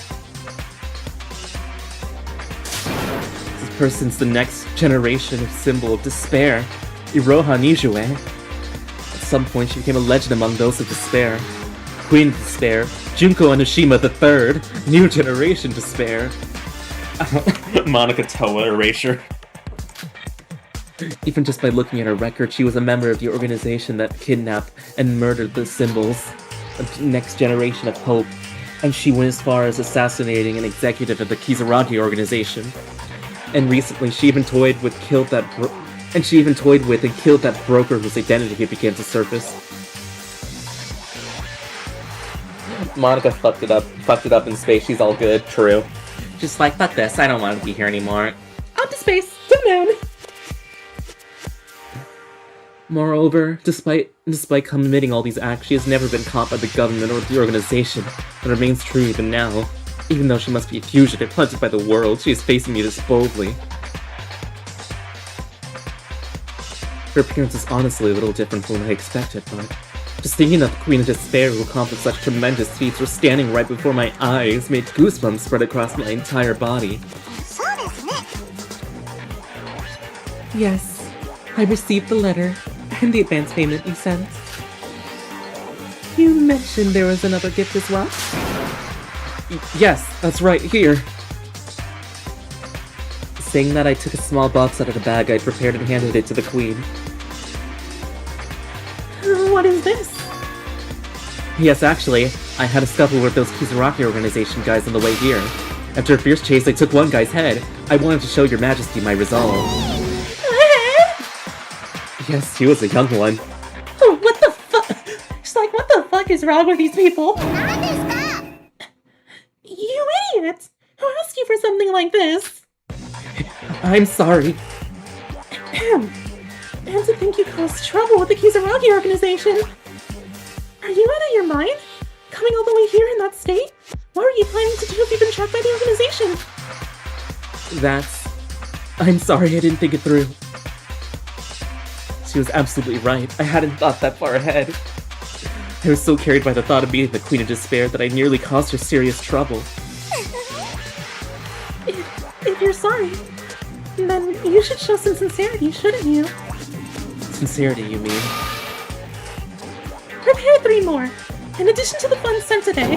Speaker 1: This person's the next generation of symbol of despair, Iroha Nijue. At some point, she became a legend among those of despair. Queen of Despair, Junko Enoshima III, New Generation Despair. Monica Toa Erasure. Even just by looking at her record, she was a member of the organization that kidnapped and murdered the symbols, the next generation of hope, and she went as far as assassinating an executive of the Kizaragi organization. And recently, she even toyed with and killed that broker whose identity began to surface. Monica fucked it up in space. She's all good. True. Just like, fuck this. I don't want to be here anymore.
Speaker 3: Out to space, to the moon!
Speaker 1: Moreover, despite committing all these acts, she has never been caught by the government or the organization. That remains true even now. Even though she must be a fugitive hunted by the world, she is facing me this boldly. Her appearance is honestly a little different from what I expected, but just thinking that the Queen of Despair who accomplished such tremendous feats was standing right before my eyes made goosebumps spread across my entire body. Yes, I received the letter and the advance payment you sent. You mentioned there was another gift as well? Yes, that's right, here. Saying that, I took a small box out of the bag I'd prepared and handed it to the Queen.
Speaker 3: What is this?
Speaker 1: Yes, actually, I had a scuffle with those Kizaraki organization guys on the way here. After a fierce chase, I took one guy's head. I wanted to show your majesty my resolve. Yes, he was a young one.
Speaker 3: Oh, what the fuck? She's like, what the fuck is wrong with these people? You idiot! Who asked you for something like this?
Speaker 1: I'm sorry.
Speaker 3: And to think you caused trouble with the Kizaragi organization. Are you out of your mind? Coming all the way here in that state? What were you planning to do if you've been tracked by the organization?
Speaker 1: I'm sorry, I didn't think it through. She was absolutely right. I hadn't thought that far ahead. I was so carried by the thought of being the Queen of Despair that I nearly caused her serious trouble.
Speaker 3: If you're sorry, then you should show some sincerity, shouldn't you?
Speaker 1: Sincerity, you mean?
Speaker 3: Prepare 3 more, in addition to the funds sent today.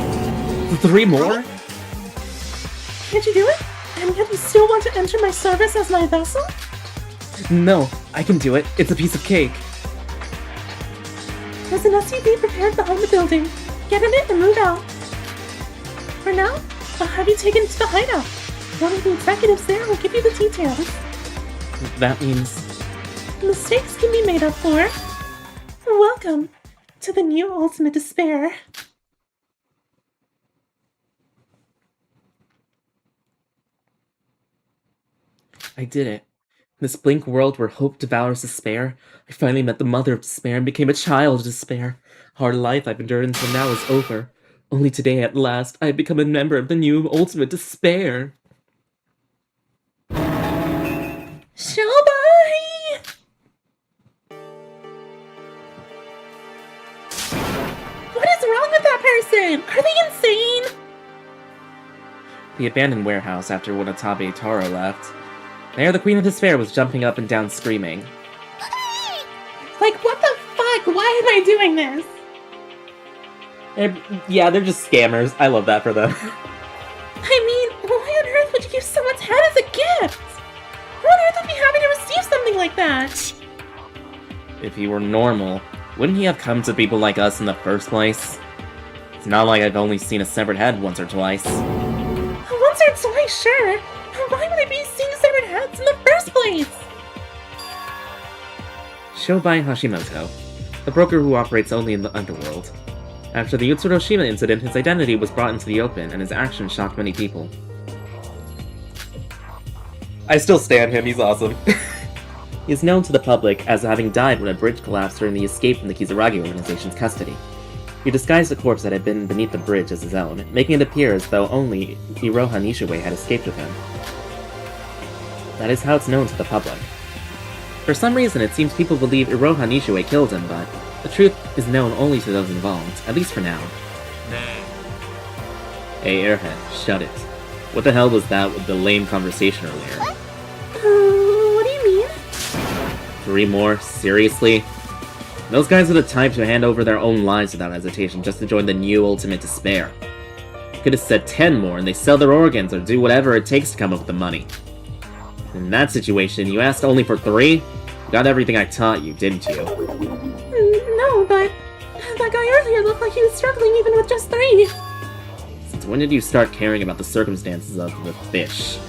Speaker 1: 3 more?
Speaker 3: Can't you do it? And yet you still want to enter my service as my vessel?
Speaker 1: No, I can do it. It's a piece of cake.
Speaker 3: There's an SUV prepared behind the building. Get in it and move out. For now, I'll have you taken to the hideout. One of the executives there will give you the details.
Speaker 1: That means...
Speaker 3: Mistakes can be made up for. Welcome to the new Ultimate Despair.
Speaker 1: I did it. In this blink world where hope devours despair, I finally met the mother of despair and became a child of despair. Hard life I've endured until now is over. Only today, at last, I have become a member of the new Ultimate Despair.
Speaker 3: Shobai! What is wrong with that person? Are they insane?
Speaker 1: The abandoned warehouse after Watanabe Taro left. There, the Queen of Despair was jumping up and down screaming.
Speaker 3: Like, what the fuck? Why am I doing this?
Speaker 1: Yeah, they're just scammers. I love that for them.
Speaker 3: I mean, why on earth would you give someone's head as a gift? Who on earth would be happy to receive something like that?
Speaker 1: If he were normal, wouldn't he have come to people like us in the first place? It's not like I've only seen a severed head once or twice.
Speaker 3: Once or twice, sure. Why would I be seeing severed heads in the first place?
Speaker 1: Shobai Hashimoto, the broker who operates only in the underworld. After the Utsuroshima incident, his identity was brought into the open, and his actions shocked many people. I still stand him, he's awesome. He is known to the public as having died when a bridge collapsed during the escape from the Kizaragi organization's custody. He disguised a corpse that had been beneath the bridge as his own, making it appear as though only Iroha Nishiway had escaped with him. That is how it's known to the public. For some reason, it seems people believe Iroha Nishiway killed him, but the truth is known only to those involved, at least for now. Hey, Airhead, shut it. What the hell was that with the lame conversation earlier?
Speaker 3: What do you mean?
Speaker 1: 3 more? Seriously? Those guys are the type to hand over their own lives without hesitation just to join the new Ultimate Despair. You could have said 10 more and they sell their organs or do whatever it takes to come up with the money. In that situation, you asked only for 3? You got everything I taught you, didn't you?
Speaker 3: No, but that guy earlier looked like he was struggling even with just 3.
Speaker 1: Since when did you start caring about the circumstances of the fish?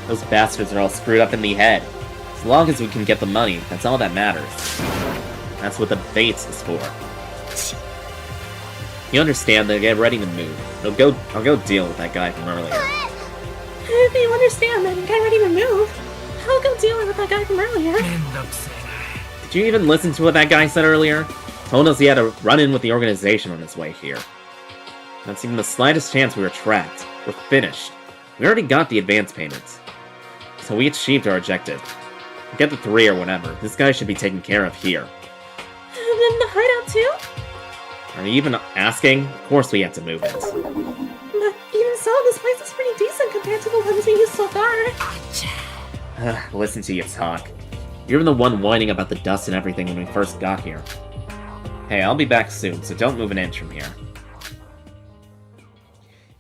Speaker 1: Those bastards are all screwed up in the head. As long as we can get the money, that's all that matters. That's what the bait is for. You understand, then get ready to move. I'll go deal with that guy from earlier.
Speaker 3: If you understand, then get ready to move. I'll go deal with that guy from earlier.
Speaker 1: Did you even listen to what that guy said earlier? Told us he had a run-in with the organization on his way here. Not even the slightest chance we were tracked. We're finished. We already got the advance payments. So we achieved our objective. Get the 3 or whatever. This guy should be taken care of here.
Speaker 3: And then the hideout too?
Speaker 1: Are you even asking? Of course we have to move it.
Speaker 3: But even so, this place is pretty decent compared to the ones we used so far.
Speaker 1: Listen to you talk. You're the one whining about the dust and everything when we first got here. Hey, I'll be back soon, so don't move an inch from here.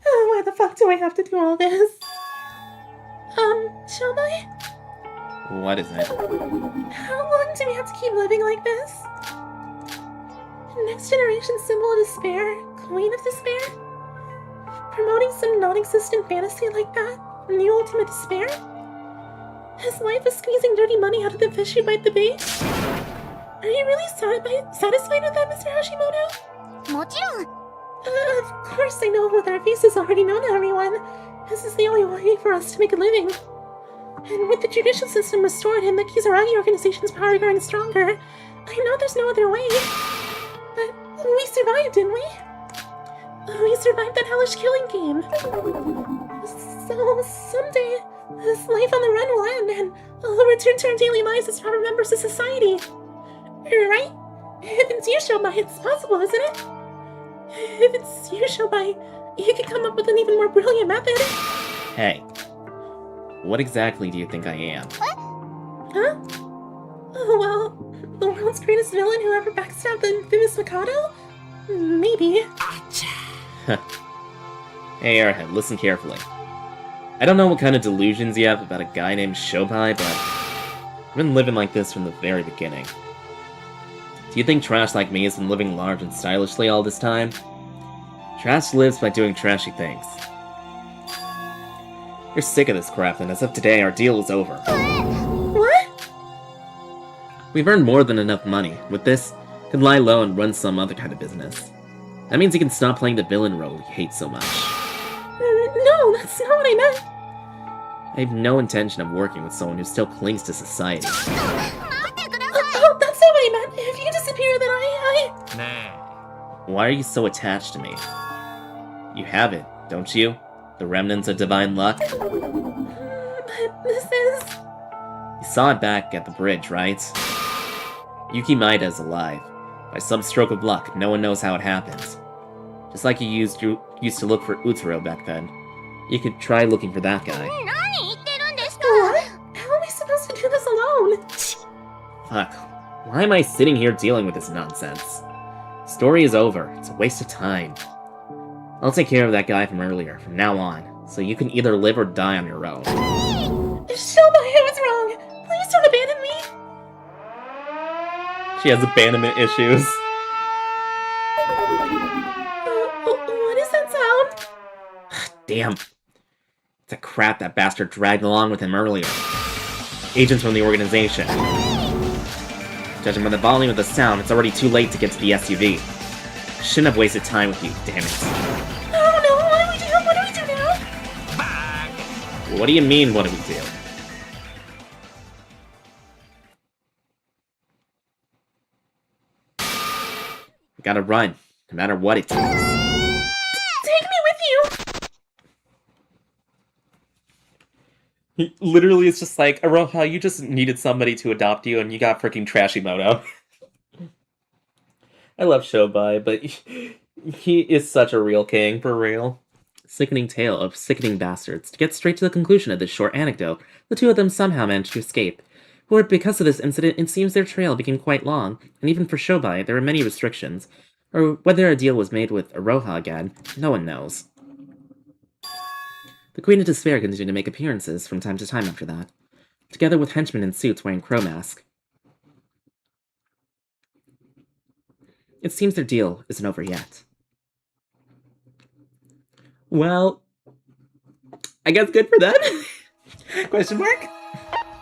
Speaker 3: Why the fuck do I have to do all this? Shobai?
Speaker 1: What is it?
Speaker 3: How long do we have to keep living like this? Next generation symbol of despair? Queen of despair? Promoting some non-existent fantasy like that? New ultimate despair? His life is squeezing dirty money out of the fish who bite the bait? Are you really satisfied with that, Mr. Hashimoto?
Speaker 4: もちろん
Speaker 3: Of course I know that our face is already known to everyone. This is the only way for us to make a living. And with the judicial system restored and the Kizaragi organization's power growing stronger, I know there's no other way. But we survived, didn't we? We survived that hellish killing game. So someday, this life on the run will end and we'll return to our daily lives as proper members of society. Right? If it's you, Shobai, it's possible, isn't it? If it's you, Shobai, you could come up with an even more brilliant method.
Speaker 1: Hey. What exactly do you think I am?
Speaker 3: Huh? Oh, well, the world's greatest villain who ever backstabbed the infamous Mikado? Maybe.
Speaker 1: Hey, Airhead, listen carefully. I don't know what kind of delusions you have about a guy named Shobai, but I've been living like this from the very beginning. Do you think trash like me has been living large and stylishly all this time? Trash lives by doing trashy things. You're sick of this crap, and as of today, our deal is over.
Speaker 3: What?
Speaker 1: We've earned more than enough money. With this, could lie low and run some other kind of business. That means you can stop playing the villain role you hate so much.
Speaker 3: No, that's not what I meant.
Speaker 1: I have no intention of working with someone who still clings to society.
Speaker 4: 待ってください
Speaker 3: Oh, that's not what I meant. If you disappear, then
Speaker 1: Why are you so attached to me? You have it, don't you? The remnants of divine luck?
Speaker 3: But this is...
Speaker 1: You saw it back at the bridge, right? Yuki Maeda is alive. By some stroke of luck, no one knows how it happened. Just like you used to look for Utsuro back then. You could try looking for that guy.
Speaker 4: 何言ってるんですか
Speaker 3: What? How am I supposed to do this alone?
Speaker 1: Fuck. Why am I sitting here dealing with this nonsense? Story is over. It's a waste of time. I'll take care of that guy from earlier, from now on, so you can either live or die on your own.
Speaker 3: Shobai, I was wrong. Please don't abandon me.
Speaker 1: She has abandonment issues.
Speaker 3: What is that sound?
Speaker 1: Damn. It's a crap that bastard dragged along with him earlier. Agents from the organization. Judging by the volume of the sound, it's already too late to get to the SUV. Shouldn't have wasted time with you, damn it.
Speaker 3: Oh no, what do we do? What do we do now?
Speaker 1: What do you mean, what do we do? We gotta run, no matter what it takes.
Speaker 3: Take me with you.
Speaker 1: Literally, it's just like, Aroha, you just needed somebody to adopt you, and you got freaking Trashimoto. I love Shobai, but he is such a real king, for real. Sickening tale of sickening bastards. To get straight to the conclusion of this short anecdote, the two of them somehow managed to escape. However, because of this incident, it seems their trail became quite long, and even for Shobai, there were many restrictions. Or whether a deal was made with Aroha again, no one knows. The Queen of Despair continued to make appearances from time to time after that, together with henchmen in suits wearing crow masks. It seems their deal isn't over yet. Well, I guess good for them? Question mark?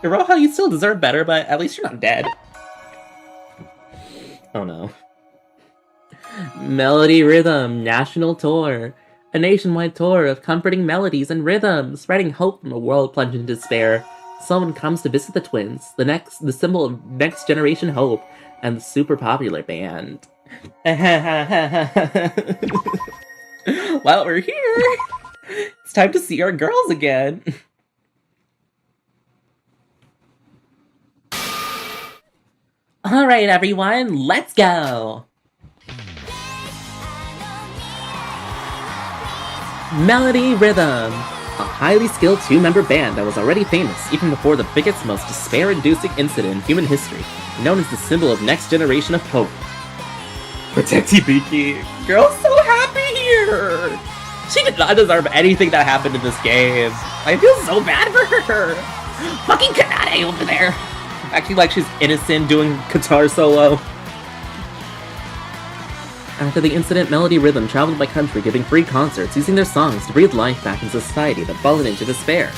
Speaker 1: Aroha, you still deserve better, but at least you're not dead. Oh no. Melody Rhythm National Tour. A nationwide tour of comforting melodies and rhythms, spreading hope from a world plunged in despair. Someone comes to visit the twins, the symbol of next generation hope, and the super popular band. Well, we're here! It's time to see our girls again! Alright, everyone, let's go! Melody Rhythm! A highly skilled two-member band that was already famous even before the biggest, most despair-inducing incident in human history, known as the symbol of next generation of hope. Protect Hibiki! Girl's so happy here! She did not deserve anything that happened in this game. I feel so bad for her! Fucking Kanade over there! Acting like she's innocent doing guitar solo. After the incident, Melody Rhythm traveled by country giving free concerts, using their songs to breathe life back into society that fallen into despair.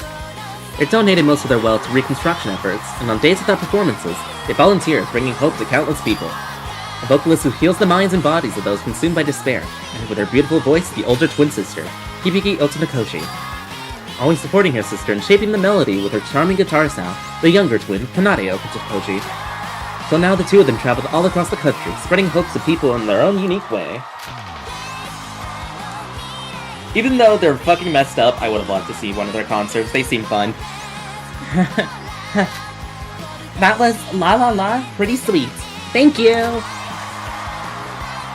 Speaker 1: They donated most of their wealth to reconstruction efforts, and on days without performances, they volunteered, bringing hope to countless people. A vocalist who heals the minds and bodies of those consumed by despair, and with her beautiful voice, the older twin sister, Hibiki Otonakoshi. Always supporting her sister and shaping the melody with her charming guitar sound, the younger twin, Kanade Otonakoshi. So now the two of them traveled all across the country, spreading hope to people in their own unique way. Even though they're fucking messed up, I would have loved to see one of their concerts. They seem fun. That was La La La, pretty sweet. Thank you!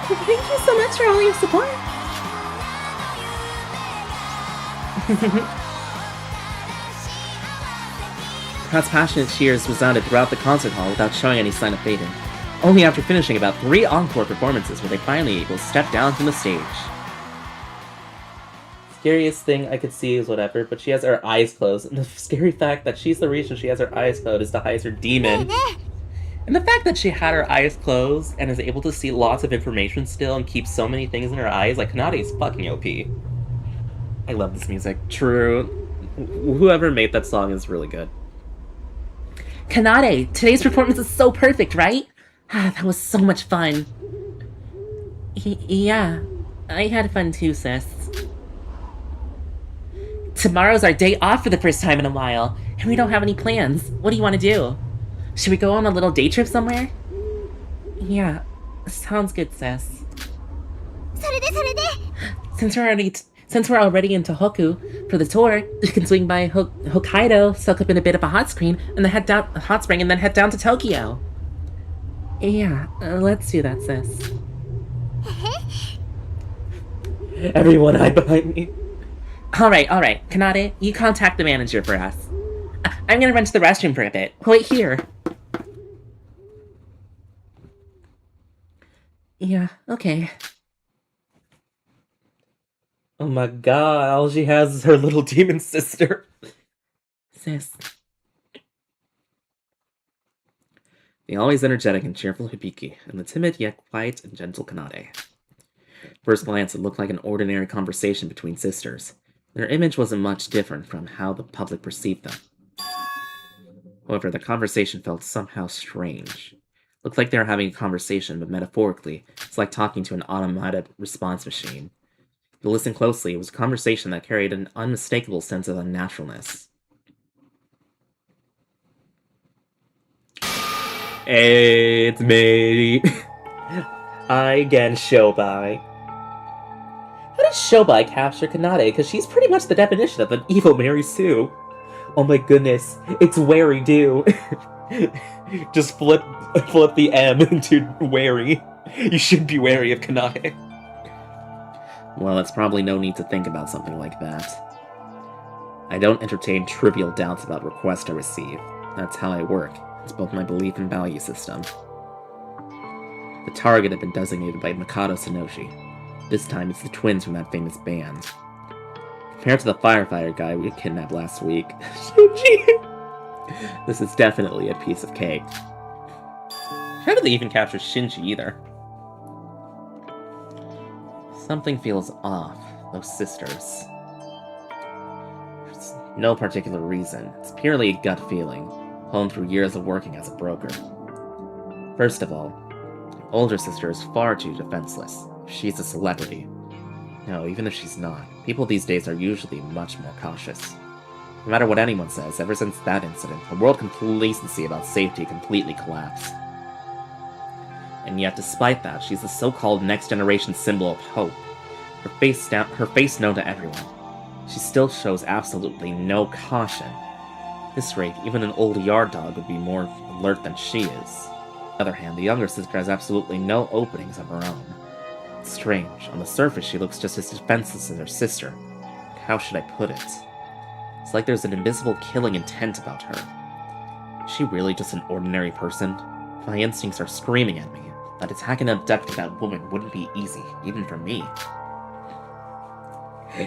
Speaker 3: Thank you so much for all your support.
Speaker 1: Crowd's passionate cheers resounded throughout the concert hall without showing any sign of fading. Only after finishing about 3 encore performances were they finally able to step down from the stage. Scariest thing I could see is whatever, but she has her eyes closed, and the scary fact that she's the reason she has her eyes closed is to hide her demon. And the fact that she had her eyes closed and is able to see lots of information still and keep so many things in her eyes, like, Kanade is fucking OP. I love this music. True. Whoever made that song is really good.
Speaker 3: Kanade, today's performance is so perfect, right? That was so much fun. Yeah, I had fun too, sis. Tomorrow's our day off for the first time in a while, and we don't have any plans. What do you want to do? Should we go on a little day trip somewhere? Yeah, sounds good, sis.
Speaker 4: それで
Speaker 3: Since we're already in Tohoku for the tour, we can swing by Hokkaido, soak up in a bit of a hot spring, and then head down to Tokyo. Yeah, let's do that, sis.
Speaker 1: Everyone hide behind me.
Speaker 3: Alright, Kanade, you contact the manager for us. I'm gonna run to the restroom for a bit. Wait here. Yeah, okay.
Speaker 1: Oh my god, all she has is her little demon sister.
Speaker 3: Sis.
Speaker 1: The always energetic and cheerful Hibiki, and the timid yet quiet and gentle Kanade. First glance, it looked like an ordinary conversation between sisters. Their image wasn't much different from how the public perceived them. However, the conversation felt somehow strange. Looked like they were having a conversation, but metaphorically, it's like talking to an automated response machine. If you listen closely, it was a conversation that carried an unmistakable sense of unnaturalness. Hey, it's me. I again, Shobai. How does Shobai capture Kanade? Because she's pretty much the definition of an evil Mary Sue. Oh my goodness, it's wary do. Just flip the M into wary. You should be wary of Kanade. Well, it's probably no need to think about something like that. I don't entertain trivial doubts about requests I receive. That's how I work. It's both my belief and value system. The target had been designated by Mikado Sonoshi. This time it's the twins from that famous band. Compared to the firefighter guy we kidnapped last week, Shinji! This is definitely a piece of cake. How did they even capture Shinji either? Something feels off, those sisters. There's no particular reason. It's purely a gut feeling, honed through years of working as a broker. First of all, the older sister is far too defenseless. She's a celebrity. No, even if she's not, people these days are usually much more cautious. No matter what anyone says, ever since that incident, the world complacency about safety completely collapsed. And yet, despite that, she's the so-called next-generation symbol of hope. Her face known to everyone. She still shows absolutely no caution. At this rate, even an old yard dog would be more alert than she is. On the other hand, the younger sister has absolutely no openings of her own. It's strange. On the surface, she looks just as defenseless as her sister. How should I put it? It's like there's an invisible killing intent about her. Is she really just an ordinary person? My instincts are screaming at me. That attack and abducting that woman wouldn't be easy, even for me.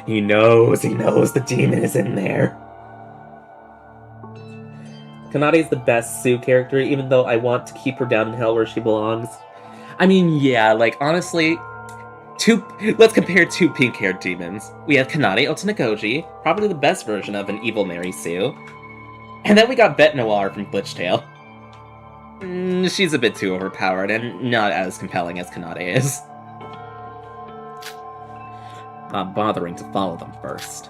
Speaker 1: He knows the demon is in there. Kanade is the best Sue character, even though I want to keep her down in hell where she belongs. I mean, yeah, like, honestly, let's compare two pink-haired demons. We have Kanade Otonagoji, probably the best version of an evil Mary Sue. And then we got Bette Noir from Glitchtail. She's a bit too overpowered and not as compelling as Kanade is. Not bothering to follow them first.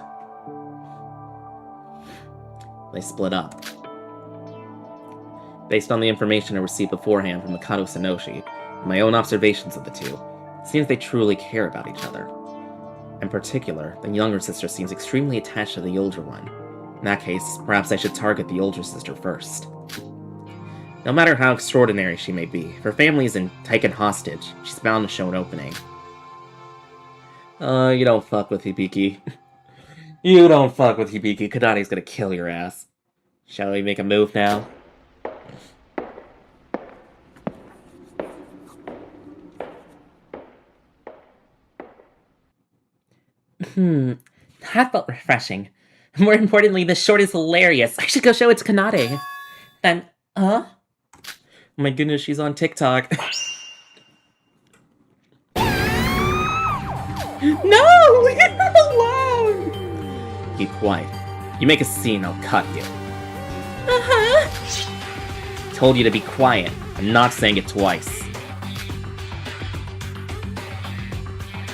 Speaker 1: They split up. Based on the information I received beforehand from Mikado Sonoshi, and my own observations of the two, it seems they truly care about each other. In particular, the younger sister seems extremely attached to the older one. In that case, perhaps I should target the older sister first. No matter how extraordinary she may be, if her family isn't taken hostage, she's bound to show an opening. You don't fuck with Hibiki. You don't fuck with Hibiki. Kanade's gonna kill your ass. Shall we make a move now?
Speaker 3: That felt refreshing. More importantly, this short is hilarious. I should go show it to Kanade. Then,
Speaker 1: Oh my goodness, she's on TikTok.
Speaker 3: no! Leave her alone!
Speaker 1: Keep quiet. You make a scene, I'll cut you. Told you to be quiet. I'm not saying it twice.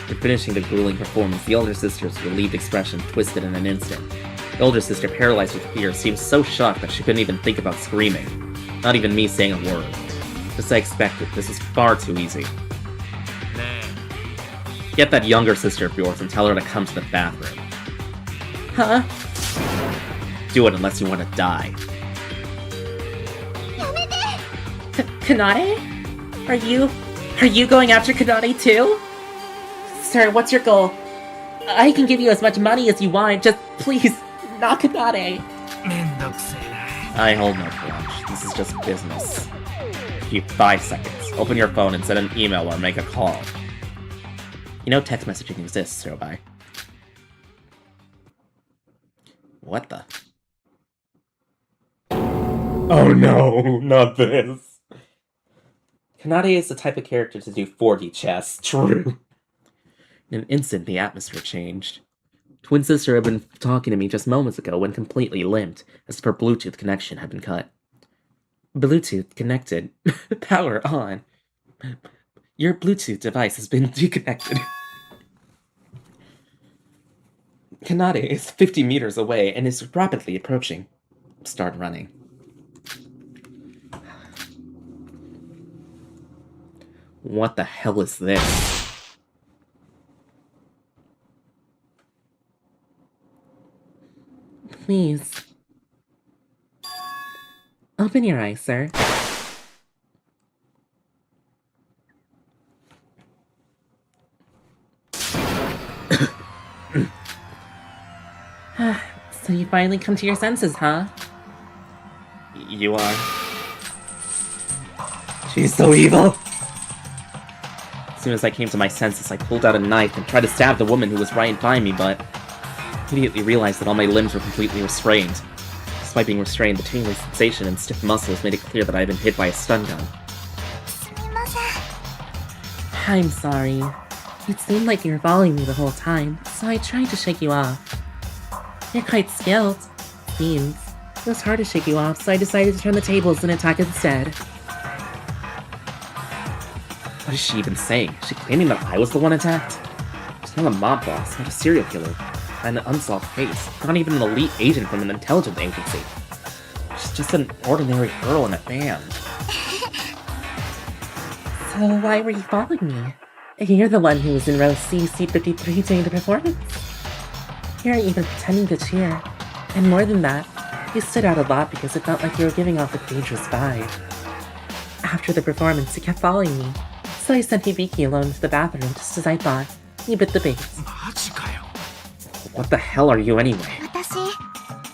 Speaker 1: After finishing the grueling performance, the older sister's relieved expression twisted in an instant. The older sister, paralyzed with fear, seemed so shocked that she couldn't even think about screaming. Not even me saying a word. Just as I expected, this is far too easy. Get that younger sister of yours and tell her to come to the bathroom.
Speaker 3: Huh?
Speaker 1: Do it unless you want to die.
Speaker 3: Kanade? Are you going after Kanade too? Sir, what's your goal? I can give you as much money as you want, just please, not Kanade.
Speaker 1: I hold no grudge. This is just business. Give you 5 seconds. Open your phone and send an email or make a call. You know text messaging exists, Robai. What the? Oh no, not this. Kanade is the type of character to do 4D chess. True. In an instant, the atmosphere changed. Twin sister had been talking to me just moments ago when completely limped, as if her Bluetooth connection had been cut. Bluetooth connected. Power on. Your Bluetooth device has been deconnected. Kanade is 50 meters away and is rapidly approaching. Start running. What the hell is this?
Speaker 3: Please. Open your eyes, sir. So you finally come to your senses, huh?
Speaker 1: You are. She's so evil! As soon as I came to my senses, I pulled out a knife and tried to stab the woman who was right by me, but immediately realized that all my limbs were completely restrained. Despite being restrained, the tingling sensation and stiff muscles made it clear that I had been hit by a stun gun.
Speaker 3: I'm sorry. It seemed like you were following me the whole time, so I tried to shake you off. You're quite skilled, seems. It was hard to shake you off, so I decided to turn the tables and attack instead.
Speaker 1: What is she even saying? Is she claiming that I was the one attacked? She's not a mob boss, not a serial killer, not an unsolved case, not even an elite agent from an intelligence agency. She's just an ordinary girl in a band.
Speaker 3: So why were you following me? You're the one who was in row C, seat 53 during the performance. You weren't even pretending to cheer. And more than that, you stood out a lot because it felt like you were giving off a dangerous vibe. After the performance, you kept following me, so I sent Hibiki alone to the bathroom just as I thought. You bit the bait.
Speaker 1: What the hell are you anyway?
Speaker 4: 私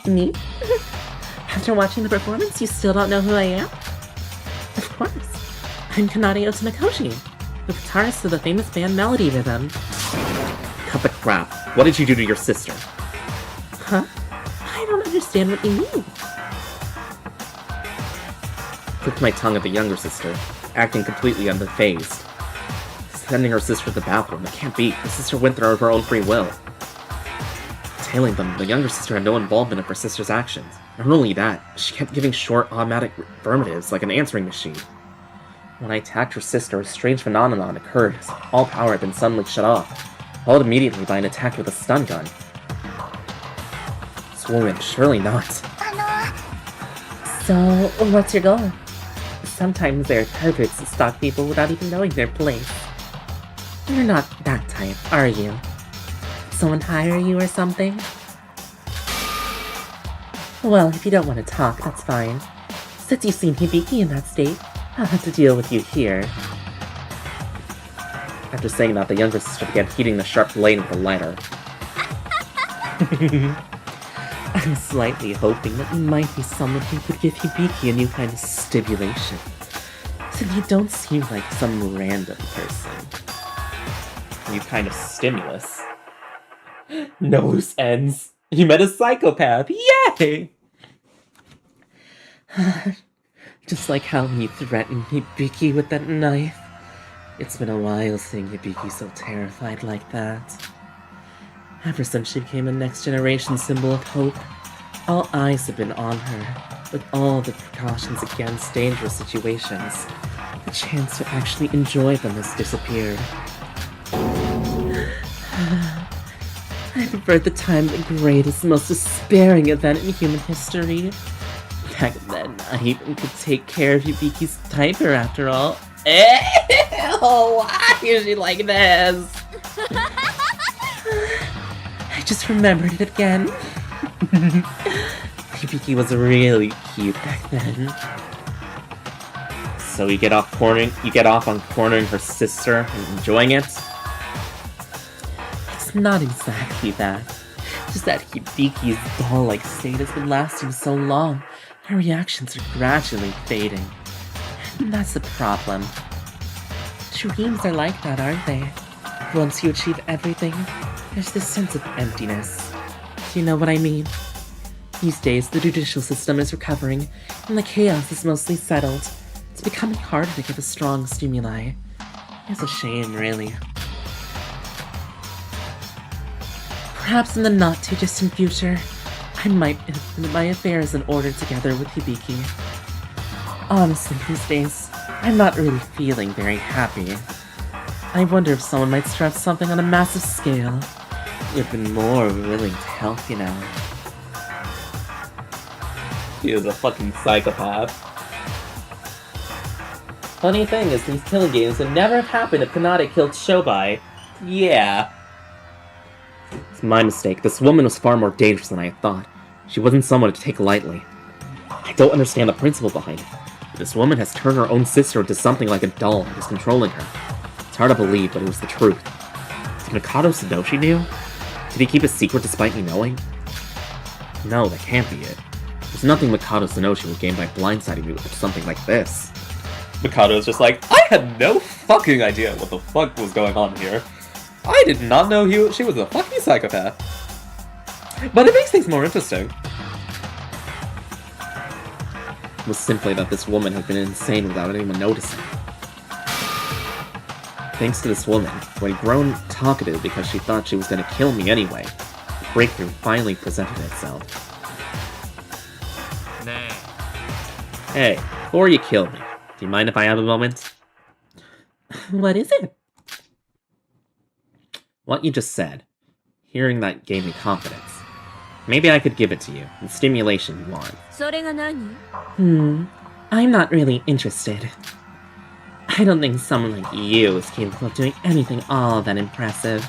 Speaker 3: Me? After watching the performance, you still don't know who I am? Of course. I'm Kanade Otonakoshi, the guitarist of the famous band Melody Rhythm.
Speaker 1: Cut the crap. What did you do to your sister?
Speaker 3: Huh? I don't understand what you mean.
Speaker 1: Clicked my tongue at the younger sister, acting completely unfazed. Sending her sister to the bathroom. It can't be. The sister went there of her own free will. Tailing them, the younger sister had no involvement in her sister's actions. Not only that, she kept giving short, automatic affirmatives like an answering machine. When I attacked her sister, a strange phenomenon occurred as all power had been suddenly shut off, followed immediately by an attack with a stun gun. This woman, surely not.
Speaker 4: あ
Speaker 3: So, what's your goal? Sometimes there are perverts that stalk people without even knowing their place. You're not that type, are you? Someone hire you or something? Well, if you don't want to talk, that's fine. Since you've seen Hibiki in that state, I'll have to deal with you here.
Speaker 1: After saying that, the younger sister began heating the sharp blade with a lighter.
Speaker 3: I'm slightly hoping that you might be someone who could give Hibiki a new kind of stimulation. Since you don't seem like some random person.
Speaker 1: New kind of stimulus. No loose ends. You met a psychopath. Yay!
Speaker 3: Just like how you threatened Hibiki with that knife. It's been a while seeing Hibiki so terrified like that. Ever since she became a next-generation symbol of hope, all eyes have been on her, with all the precautions against dangerous situations. The chance to actually enjoy them has disappeared. I preferred the time of the greatest, most despairing event in human history. Back then, I even could take care of Yubiki's diaper after all. Ew, why is she like this? I just remembered it again. Yubiki was really cute back then.
Speaker 1: So you get off on cornering her sister and enjoying it?
Speaker 3: It's It's not exactly that. Just that Hibiki's doll-like state has been lasting so long, her reactions are gradually fading. And that's the problem. Dreams are like that, aren't they? Once you achieve everything, there's this sense of emptiness. Do you know what I mean? These days, the judicial system is recovering, and the chaos is mostly settled. It's becoming harder to give a strong stimuli. It's a shame, really. Perhaps in the not-too-distant future, I might put my affairs in order together with Hibiki. Honestly, these days, I'm not really feeling very happy. I wonder if someone might start something on a massive scale. Would be more willing to help, you know.
Speaker 1: He is a fucking psychopath. Funny thing is, these killing games would never have happened if Kanade killed Shobai. Yeah. It's my mistake. This woman was far more dangerous than I had thought. She wasn't someone to take lightly. I don't understand the principle behind it. This woman has turned her own sister into something like a doll and is controlling her. It's hard to believe, but it was the truth. Did Mikado Sadoshi knew? Did he keep a secret despite me knowing? No, that can't be it. There's nothing Mikado Sonoshi would gain by blindsiding me with something like this. Mikado's just like, I had no fucking idea what the fuck was going on here. I did not know she was a fucking psychopath. But it makes things more interesting. It was simply that this woman had been insane without anyone noticing. Thanks to this woman, who had grown talkative because she thought she was going to kill me anyway, the breakthrough finally presented itself. Hey, before you kill me, do you mind if I have a moment?
Speaker 3: What is it?
Speaker 1: What you just said. Hearing that gave me confidence. Maybe I could give it to you, the stimulation you want.
Speaker 4: それが何?
Speaker 3: I'm not really interested. I don't think someone like you is capable of doing anything all that impressive.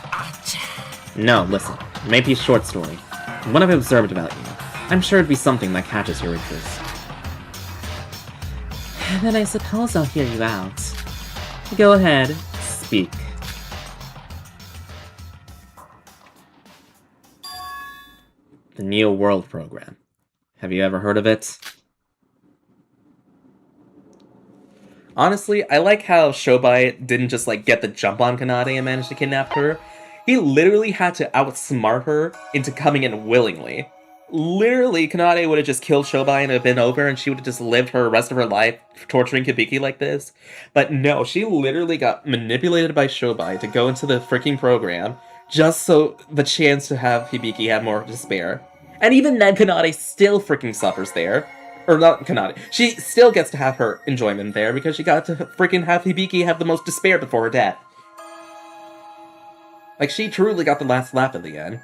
Speaker 1: No, listen. It may be a short story. From what I've observed about you, I'm sure it'd be something that catches your interest.
Speaker 3: Then I suppose I'll hear you out. Go ahead.
Speaker 1: Speak. The Neo World Program. Have you ever heard of it? Honestly, I like how Shobai didn't just get the jump on Kanade and manage to kidnap her. He literally had to outsmart her into coming in willingly. Literally, Kanade would have just killed Shobai and it would have been over, and she would have just lived her rest of her life torturing Hibiki like this. But no, she literally got manipulated by Shobai to go into the freaking program, just so the chance to have Hibiki have more despair. And even then, Kanade still freaking suffers there. Or not Kanade. She still gets to have her enjoyment there because she got to freaking have Hibiki have the most despair before her death. Like, she truly got the last laugh at the end.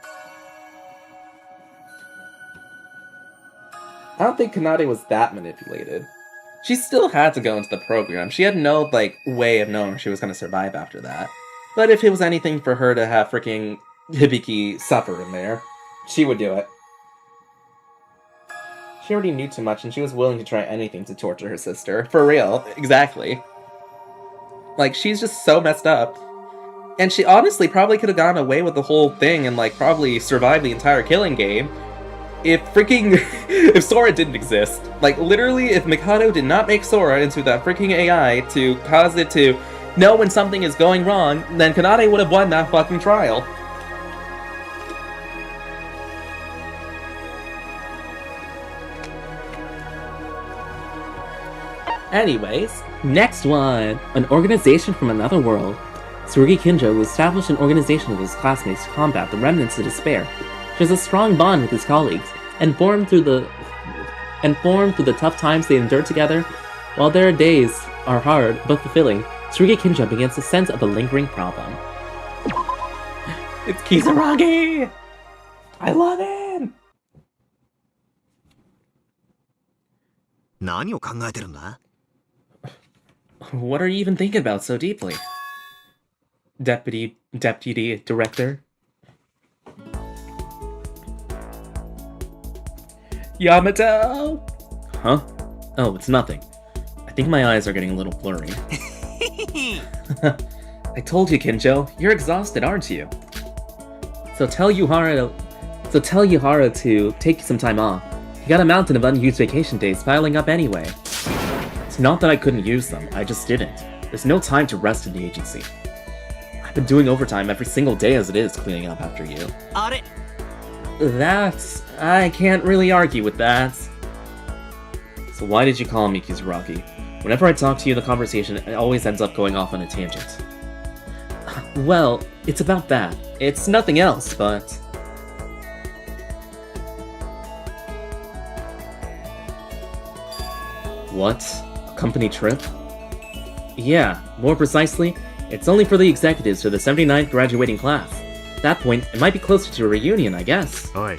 Speaker 1: I don't think Kanade was that manipulated. She still had to go into the program. She had no, way of knowing she was going to survive after that. But if it was anything for her to have freaking Hibiki suffer in there, she would do it. She already knew too much, and she was willing to try anything to torture her sister. For real, exactly. She's just so messed up. And she honestly probably could have gotten away with the whole thing and, probably survived the entire killing game if if Sora didn't exist. Literally, if Mikado did not make Sora into that freaking AI to cause it to know when something is going wrong, then Kanade would have won that fucking trial. Anyways, next one! An organization from another world. Tsurugi Kinjo will establish an organization with his classmates to combat the remnants of despair. She has a strong bond with his colleagues, and formed through the tough times they endured together. While their days are hard but fulfilling, Tsurugi Kinjo begins to sense of a lingering problem. It's Kisaragi! I love him!
Speaker 2: 何を考えてるんだ?
Speaker 1: What are you even thinking about so deeply? Deputy Director? Yamato! Huh? Oh, it's nothing. I think my eyes are getting a little blurry. I told you, Kinjo. You're exhausted, aren't you? So tell Yuhara to take some time off. He got a mountain of unused vacation days piling up anyway. It's not that I couldn't use them, I just didn't. There's no time to rest in the agency. I've been doing overtime every single day as it is cleaning up after you. I can't really argue with that. So why did you call me Kizuraki? Whenever I talk to you, the conversation always ends up going off on a tangent. Well, it's about that. It's nothing else, but... What? A company trip? Yeah, more precisely, it's only for the executives for the 79th graduating class. At that point, it might be closer to a reunion, I guess.
Speaker 2: Oi.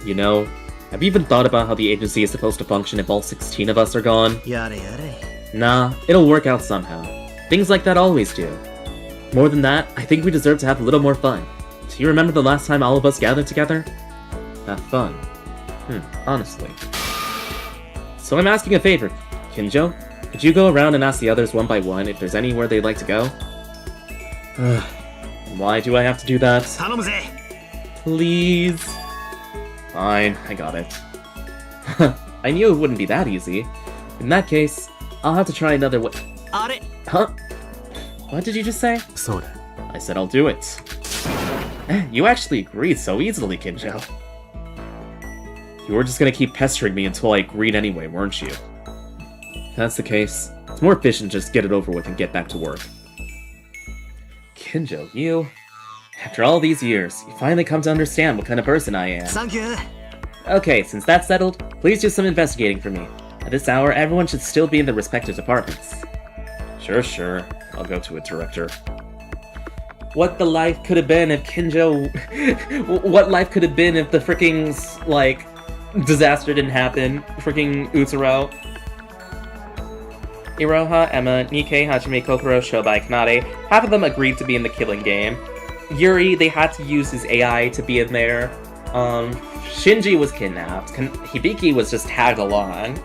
Speaker 1: You know, have you even thought about how the agency is supposed to function if all 16 of us are gone? Nah, it'll work out somehow. Things like that always do. More than that, I think we deserve to have a little more fun. Do you remember the last time all of us gathered together? Have fun. Honestly. So I'm asking a favor, Kinjo. Could you go around and ask the others one by one if there's anywhere they'd like to go? Why do I have to do that? Please? Fine, I got it. I knew it wouldn't be that easy. In that case, I'll have to try another way. Huh? What did you just say?
Speaker 2: So
Speaker 1: I said I'll do it. You actually agreed so easily, Kinjo. You were just gonna keep pestering me until I agreed anyway, weren't you? If that's the case, it's more efficient to just get it over with and get back to work. Kinjo, you... After all these years, you finally come to understand what kind of person I am.
Speaker 4: Thank you.
Speaker 1: Okay, since that's settled, please do some investigating for me. At this hour, everyone should still be in their respective departments. Sure. I'll go to it, Director. What the life could have been if Kinjo... What life could have been if the freaking, like, disaster didn't happen? Freaking Utsuro. Iroha, Emma, Nikkei, Hajime, Kokoro, Shobai, Kanade, half of them agreed to be in the killing game. Yuri, they had to use his AI to be in there. Shinji was kidnapped. Hibiki was just tagged along.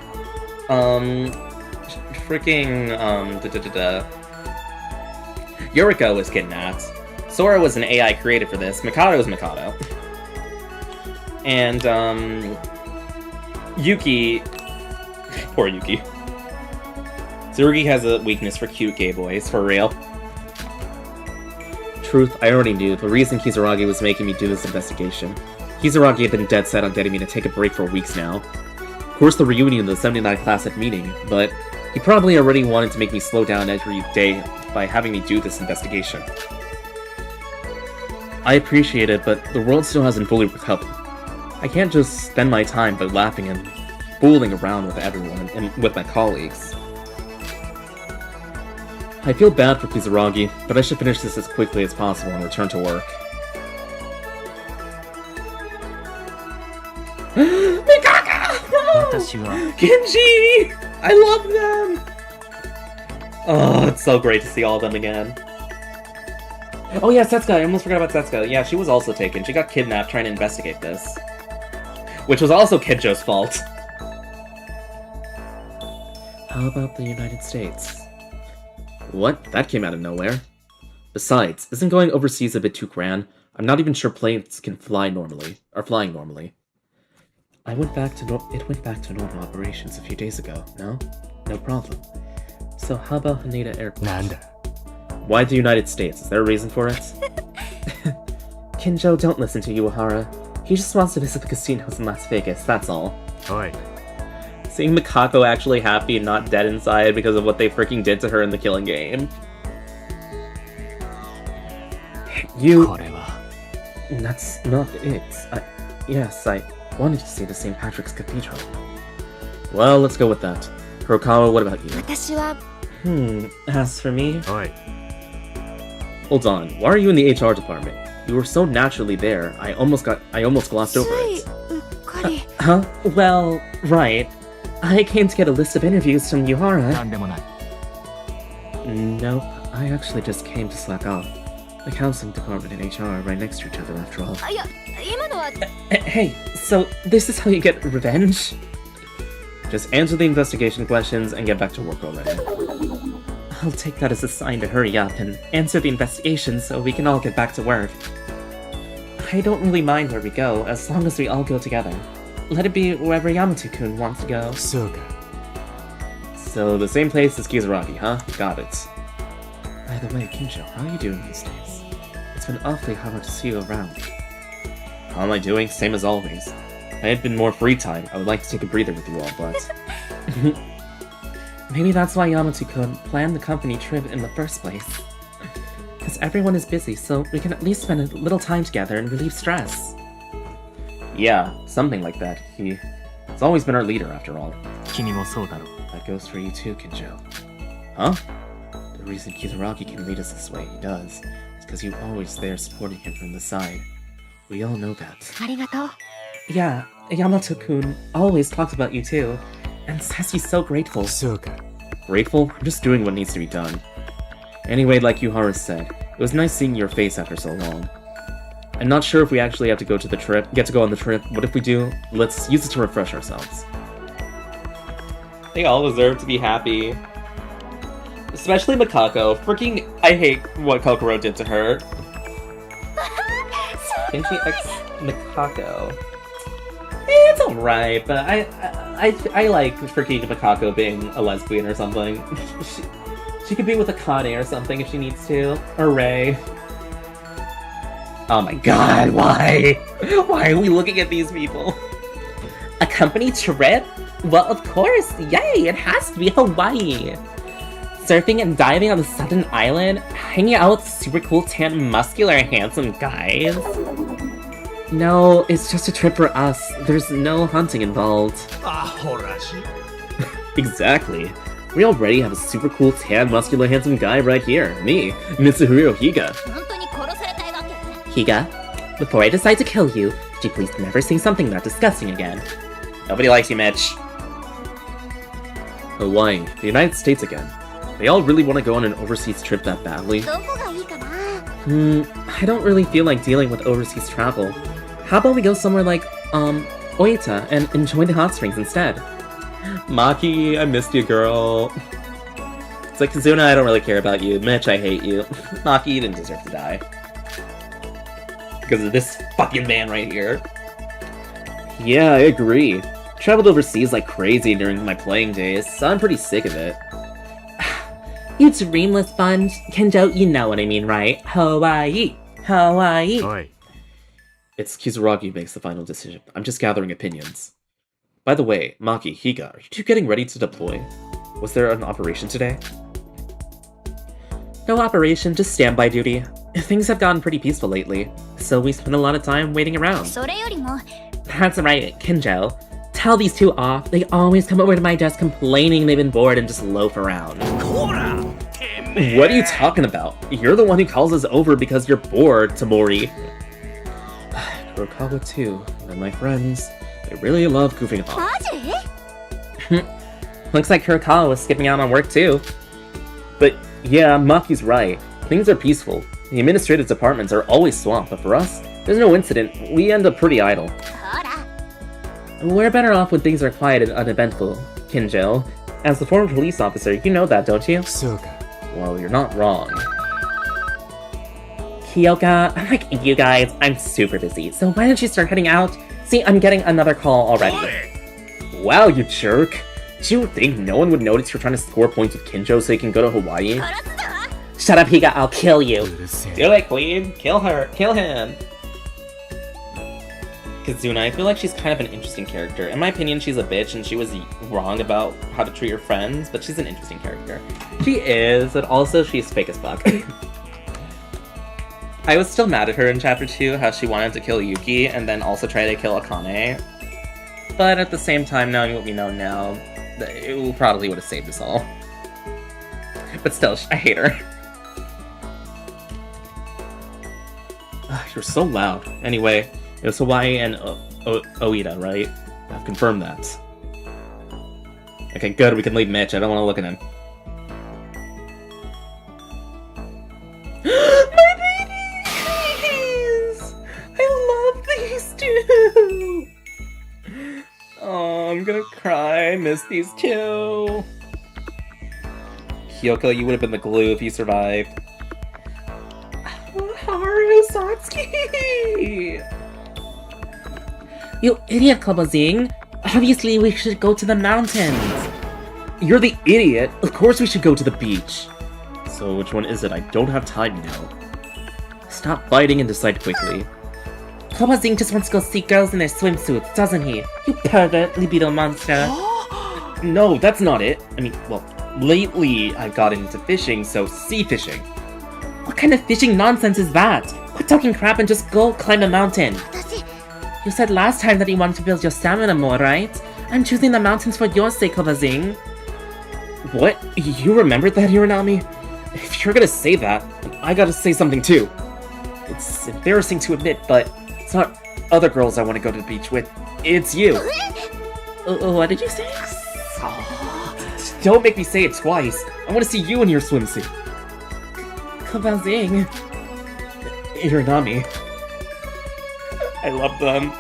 Speaker 1: Yuriko was kidnapped. Sora was an AI created for this. Mikado was Mikado. And, Yuki... Poor Yuki. Tsurugi has a weakness for cute gay boys, for real. Truth, I already knew the reason Kizuragi was making me do this investigation. Kizuragi had been dead set on getting me to take a break for weeks now. Of course, the reunion of the 79 class had meeting, but he probably already wanted to make me slow down every day by having me do this investigation. I appreciate it, but the world still hasn't fully recovered. I can't just spend my time by laughing and fooling around with everyone and with my colleagues. I feel bad for Kizuragi, but I should finish this as quickly as possible and return to work. Mikaka! Genji! I love them! Oh, it's so great to see all of them again. Oh yeah, Setsuka, I almost forgot about Setsuka. Yeah, she was also taken. She got kidnapped trying to investigate this. Which was also Kinjo's fault. How about the United States? What? That came out of nowhere. Besides, isn't going overseas a bit too grand? I'm not even sure planes can fly normally, or flying normally. It went back to normal operations a few days ago, no? No problem. So how about Haneda Airport?
Speaker 2: Nanda.
Speaker 1: Why the United States? Is there a reason for it? Kinjo, don't listen to Uehara. He just wants to visit the casinos in Las Vegas, that's all.
Speaker 2: Oi.
Speaker 1: Seeing Mikako actually happy and not dead inside because of what they freaking did to her in the killing game. That's not it. Yes, I wanted to see the St. Patrick's Cathedral. Well, let's go with that. Kurokawa, what about you?
Speaker 4: 私は
Speaker 1: As for me...
Speaker 2: Oi.
Speaker 1: Hold on, why are you in the HR department? You were so naturally there, I almost glossed over
Speaker 4: つい
Speaker 1: it.
Speaker 4: うっかり
Speaker 1: Huh? Well, right. I came to get a list of interviews from Yuhara.
Speaker 2: なんでもない。
Speaker 1: Nope, I actually just came to slack off. The counseling department and HR are right next to each other after all.
Speaker 4: あいや今のは
Speaker 1: Hey, so this is how you get revenge? Just answer the investigation questions and get back to work already. I'll take that as a sign to hurry up and answer the investigation so we can all get back to work.
Speaker 3: I don't really mind where we go, as long as we all go together. Let it be wherever Yamato-kun wants to go.
Speaker 2: そうか。
Speaker 1: So the same place as Kizaragi, huh? Got it.
Speaker 3: By the way, Kinjo, how are you doing these days? It's been awfully hard to see you around.
Speaker 1: How am I doing? Same as always. If I had been more free time, I would like to take a breather with you all, but...
Speaker 3: Maybe that's why Yamato-kun planned the company trip in the first place. Because everyone is busy, so we can at least spend a little time together and relieve stress.
Speaker 1: Yeah, something like that. He's always been our leader, after all.
Speaker 2: 君もそうだろう。
Speaker 1: That goes for you too, Kinjo. Huh? The reason Kizaragi can lead us this way, he does, is because you're always there supporting him from the side. We all know that.
Speaker 4: ありがとう。
Speaker 3: Yeah, Yamato-kun always talks about you too, and says he's so grateful.
Speaker 2: そうか。
Speaker 1: Grateful? I'm just doing what needs to be done. Anyway, like Yuhara said, it was nice seeing your face after so long. I'm not sure if we actually have to get to go on the trip, but if we do, let's use it to refresh ourselves. They all deserve to be happy. Especially Makako. Freaking, I hate what Kokoro did to her. Kenshi X Makako. It's alright, but I like freaking Makako being a lesbian or something. She could be with Akane or something if she needs to. Or Rei. Oh my god, why? Why are we looking at these people? A company trip? Well, of course, yay, it has to be Hawaii. Surfing and diving on the southern island, hanging out with super cool, tan, muscular, handsome guys. No, it's just a trip for us. There's no hunting involved. Exactly. We already have a super cool, tan, muscular, handsome guy right here. Me, Mitsuhiro Higa.
Speaker 4: 本当に殺されたいわけ？
Speaker 3: Higa, before I decide to kill you, would you please never say something that disgusting again?
Speaker 1: Nobody likes you, Mitch. Hawaii, the United States again. They all really want to go on an overseas trip that badly.
Speaker 4: どこがいいかな？
Speaker 3: I don't really feel like dealing with overseas travel. How about we go somewhere like, Oita and enjoy the hot springs instead?
Speaker 1: Maki, I missed you, girl. It's like, Kazuna, I don't really care about you. Mitch, I hate you. Maki, you didn't deserve to die. Because of this fucking man right here. Yeah, I agree. Traveled overseas like crazy during my playing days, so I'm pretty sick of it.
Speaker 3: You dreamless sponge. Kenjo, you know what I mean, right? Hawaii. Hawaii.
Speaker 2: おい。
Speaker 1: It's Kizaragi who makes the final decision. I'm just gathering opinions. By the way, Maki, Higa, are you two getting ready to deploy? Was there an operation today?
Speaker 3: No operation, just standby duty. Things have gotten pretty peaceful lately, so we spend a lot of time waiting around.
Speaker 4: それよりも、
Speaker 3: That's right, Kinjo. Tell these two off. They always come over to my desk complaining they've been bored and just loaf around.
Speaker 1: What are you talking about? You're the one who calls us over because you're bored, Tamori. Kurokawa too, and my friends. They really love goofing off.
Speaker 4: マジ？
Speaker 3: Looks like Kurokawa was skipping out on work too.
Speaker 1: But yeah, Maki's right. Things are peaceful. The administrative departments are always swamped, but for us, there's no incident. We end up pretty idle.
Speaker 4: ほら。
Speaker 3: We're better off when things are quiet and uneventful, Kinjo. As the former police officer, you know that, don't you?
Speaker 2: そうか。
Speaker 1: Well, you're not wrong.
Speaker 3: Kyoka, unlike you guys, I'm super busy, so why don't you start heading out? See, I'm getting another call already.
Speaker 1: Wow, you jerk. Did you think no one would notice you're trying to score points with Kinjo so you can go to Hawaii?
Speaker 4: 殺すぞ！
Speaker 3: Shut up, Higa, I'll kill you.
Speaker 2: うるせえ。
Speaker 1: Do it, queen! Kill her! Kill him!
Speaker 3: Kazuna, I feel like she's kind of an interesting character. In my opinion, she's a bitch and she was wrong about how to treat her friends, but she's an interesting character. She is, but also she's fake as fuck. I was still mad at her in Chapter 2, how she wanted to kill Yuki and then also try to kill Akane. But at the same time, knowing what we know now, it probably would have saved us all. But still, I hate her.
Speaker 1: You're so loud. Anyway, it was Hawaii and Oita, right? I've confirmed that. Okay, good, we can leave Mitch. I don't want to look at him.
Speaker 3: My babies! I love these two! Oh, I'm gonna cry. I miss these two.
Speaker 1: Kyoko, you would have been the glue if you survived.
Speaker 3: Haru, Satsu, Ski! You idiot, Kabazing! Obviously, we should go to the mountains!
Speaker 1: You're the idiot! Of course we should go to the beach! So which one is it? I don't have time now. Stop fighting and decide quickly.
Speaker 3: Kabazing just wants to go see girls in their swimsuits, doesn't he? You pervert, libido monster!
Speaker 1: No, that's not it. I mean, well, lately I've gotten into fishing, so sea fishing.
Speaker 3: What kind of fishing nonsense is that? Quit talking crap and just go climb a mountain!
Speaker 4: 私
Speaker 3: You said last time that you wanted to build your stamina more, right? I'm choosing the mountains for your sake, Kabazing.
Speaker 1: What? You remembered that, Hironami? If you're gonna say that, I gotta say something too. It's embarrassing to admit, but it's not other girls I want to go to the beach with. It's you.
Speaker 3: What did you say?
Speaker 1: Don't make me say it twice. I want to see you in your swimsuit.
Speaker 3: Kabazing.
Speaker 1: Hironami. I love them.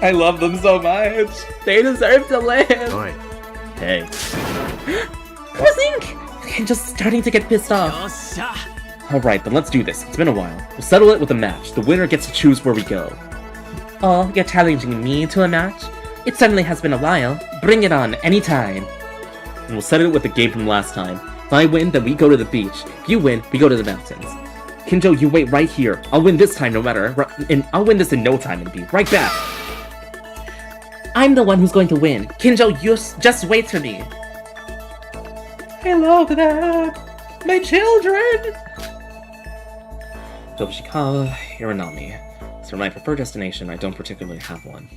Speaker 1: I love them so much.
Speaker 3: They deserve to live!
Speaker 2: Oi.
Speaker 1: Hey.
Speaker 3: Kabazing! I'm just starting to get pissed off.
Speaker 1: Alright, then let's do this. It's been a while. We'll settle it with a match. The winner gets to choose where we go.
Speaker 3: Oh, you're challenging me to a match? It certainly has been a while. Bring it on, anytime.
Speaker 1: And we'll settle it with the game from last time. If I win, then we go to the beach. If you win, we go to the mountains. Kinjo, you wait right here. I'll win this time no matter. And I'll win this in no time and be right back.
Speaker 3: I'm the one who's going to win. Kinjo, you just wait for me.
Speaker 1: I love that. My children. Toshikawa Hironami. As for my preferred destination, I don't particularly have one.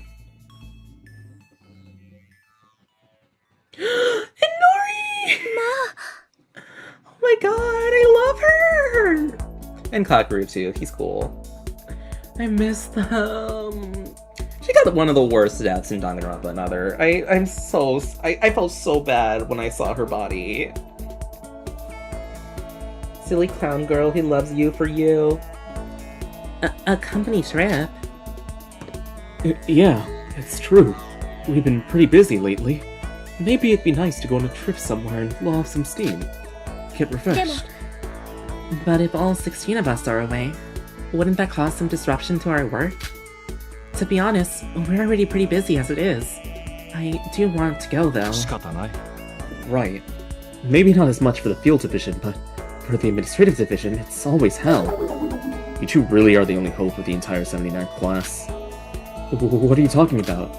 Speaker 3: Nori! Oh my god, I love her!
Speaker 1: And Kakeru too, he's cool.
Speaker 3: I miss them.
Speaker 1: She got one of the worst deaths in Danganronpa another. I felt so bad when I saw her body.
Speaker 3: Silly clown girl, he loves you for you. A company trip?
Speaker 1: Yeah, it's true. We've been pretty busy lately. Maybe it'd be nice to go on a trip somewhere and blow off some steam. Get refreshed.
Speaker 3: But if all 16 of us are away, wouldn't that cause some disruption to our work? To be honest, we're already pretty busy as it is. I do want to go though.
Speaker 2: 仕方ない
Speaker 1: Right. Maybe not as much for the field division, but for the administrative division, it's always hell. You two really are the only hope of the entire 79th class. What are you talking about?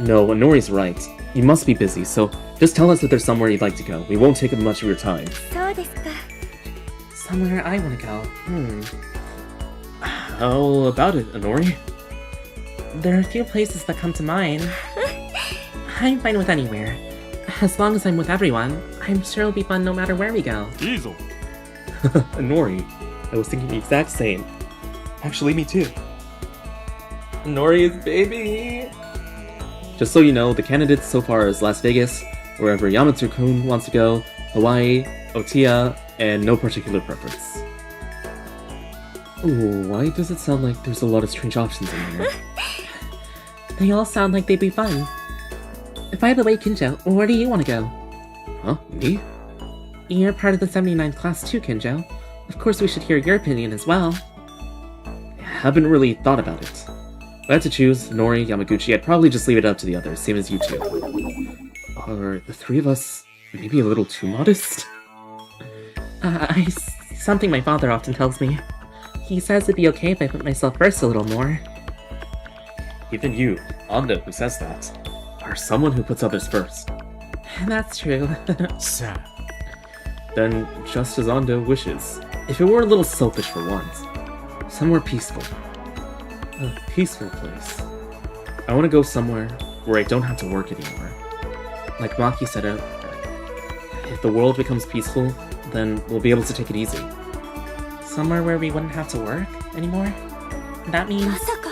Speaker 1: No, Nori's right. You must be busy, so just tell us if there's somewhere you'd like to go. We won't take up much of your time.
Speaker 4: そうですか
Speaker 3: Somewhere I want to go.
Speaker 1: How about it, Anori?
Speaker 3: There are a few places that come to mind. I'm fine with anywhere. As long as I'm with everyone, I'm sure it'll be fun no matter where we go.
Speaker 2: いいぞ
Speaker 1: Nori, I was thinking the exact same. Actually, me too. Nori's baby! Just so you know, the candidates so far is Las Vegas, wherever Yamato-kun wants to go, Hawaii, Otia, and no particular preference. Ooh, why does it sound like there's a lot of strange options in here?
Speaker 3: They all sound like they'd be fun. By the way, Kinjo, where do you want to go?
Speaker 1: Huh? Me?
Speaker 3: You're part of the 79th class too, Kinjo. Of course we should hear your opinion as well.
Speaker 1: Haven't really thought about it. If I had to choose Nori, Yamaguchi, I'd probably just leave it up to the others, same as you two. Are the three of us maybe a little too modest?
Speaker 3: Something my father often tells me. He says it'd be okay if I put myself first a little more.
Speaker 1: Even you, Ando, who says that, are someone who puts others first.
Speaker 3: That's true.
Speaker 2: さあ
Speaker 1: Then, just as Ando wishes, if it were a little selfish for once, somewhere peaceful. A peaceful place. I want to go somewhere where I don't have to work anymore. Like Maki said earlier, if the world becomes peaceful, then we'll be able to take it easy.
Speaker 3: Somewhere where we wouldn't have to work anymore? That means...
Speaker 4: まさか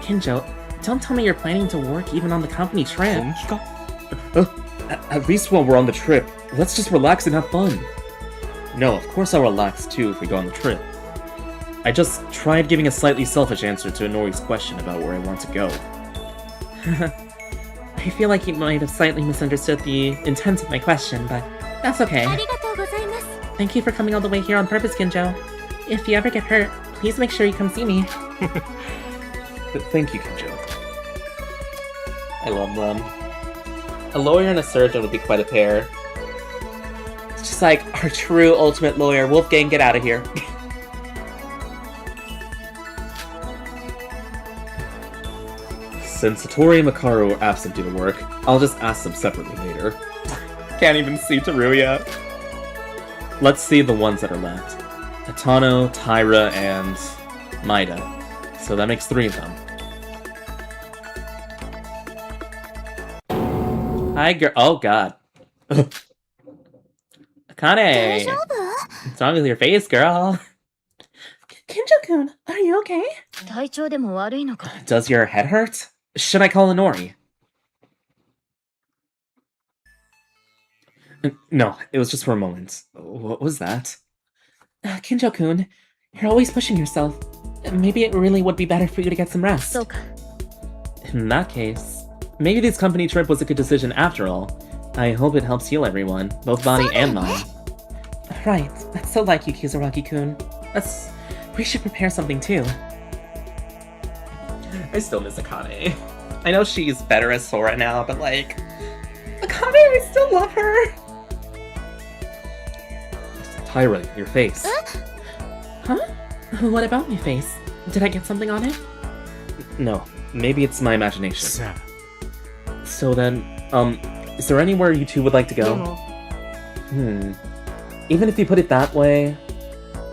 Speaker 3: Kinjo, don't tell me you're planning to work even on the company trip.
Speaker 2: 本気か
Speaker 1: At least while we're on the trip, let's just relax and have fun. No, of course I'll relax too if we go on the trip. I just tried giving a slightly selfish answer to Inori's question about where I want to go.
Speaker 3: I feel like you might have slightly misunderstood the intent of my question, but that's okay.
Speaker 4: ありがとうございます
Speaker 3: Thank you for coming all the way here on purpose, Kinjo. If you ever get hurt, please make sure you come see me.
Speaker 1: Thank you, Kinjo. I love them. A lawyer and a surgeon would be quite a pair. It's just like our true ultimate lawyer. Wolfgang, get out of here. Since Satori and Makaru are absent due to work, I'll just ask them separately later. Can't even see Teruya. Let's see the ones that are left. Atano, Tyra, and Maida. So that makes 3 of them. Hi, girl. Oh, God. Akane!
Speaker 4: 大丈夫？
Speaker 1: What's wrong with your face, girl?
Speaker 3: Kinjo-kun, are you okay?
Speaker 4: 体調でも悪いのか？
Speaker 1: Does your head hurt? Should I call Inori? No, it was just for a moment. What was that?
Speaker 3: Kinjo-kun, you're always pushing yourself. Maybe it really would be better for you to get some rest.
Speaker 4: そうか。
Speaker 1: In that case, maybe this company trip was a good decision after all. I hope it helps heal everyone, both body and mind.
Speaker 3: Right, that's so like you, Kizuragi-kun. We should prepare something too.
Speaker 1: I still miss Akane. I know she's better as Sora now, but like... Akane, I still love her! Tyra, your face.
Speaker 3: Huh? What about my face? Did I get something on it?
Speaker 1: No, maybe it's my imagination.
Speaker 2: さ
Speaker 1: So then, is there anywhere you two would like to
Speaker 4: で
Speaker 1: go?
Speaker 4: も
Speaker 1: Even if you put it that way...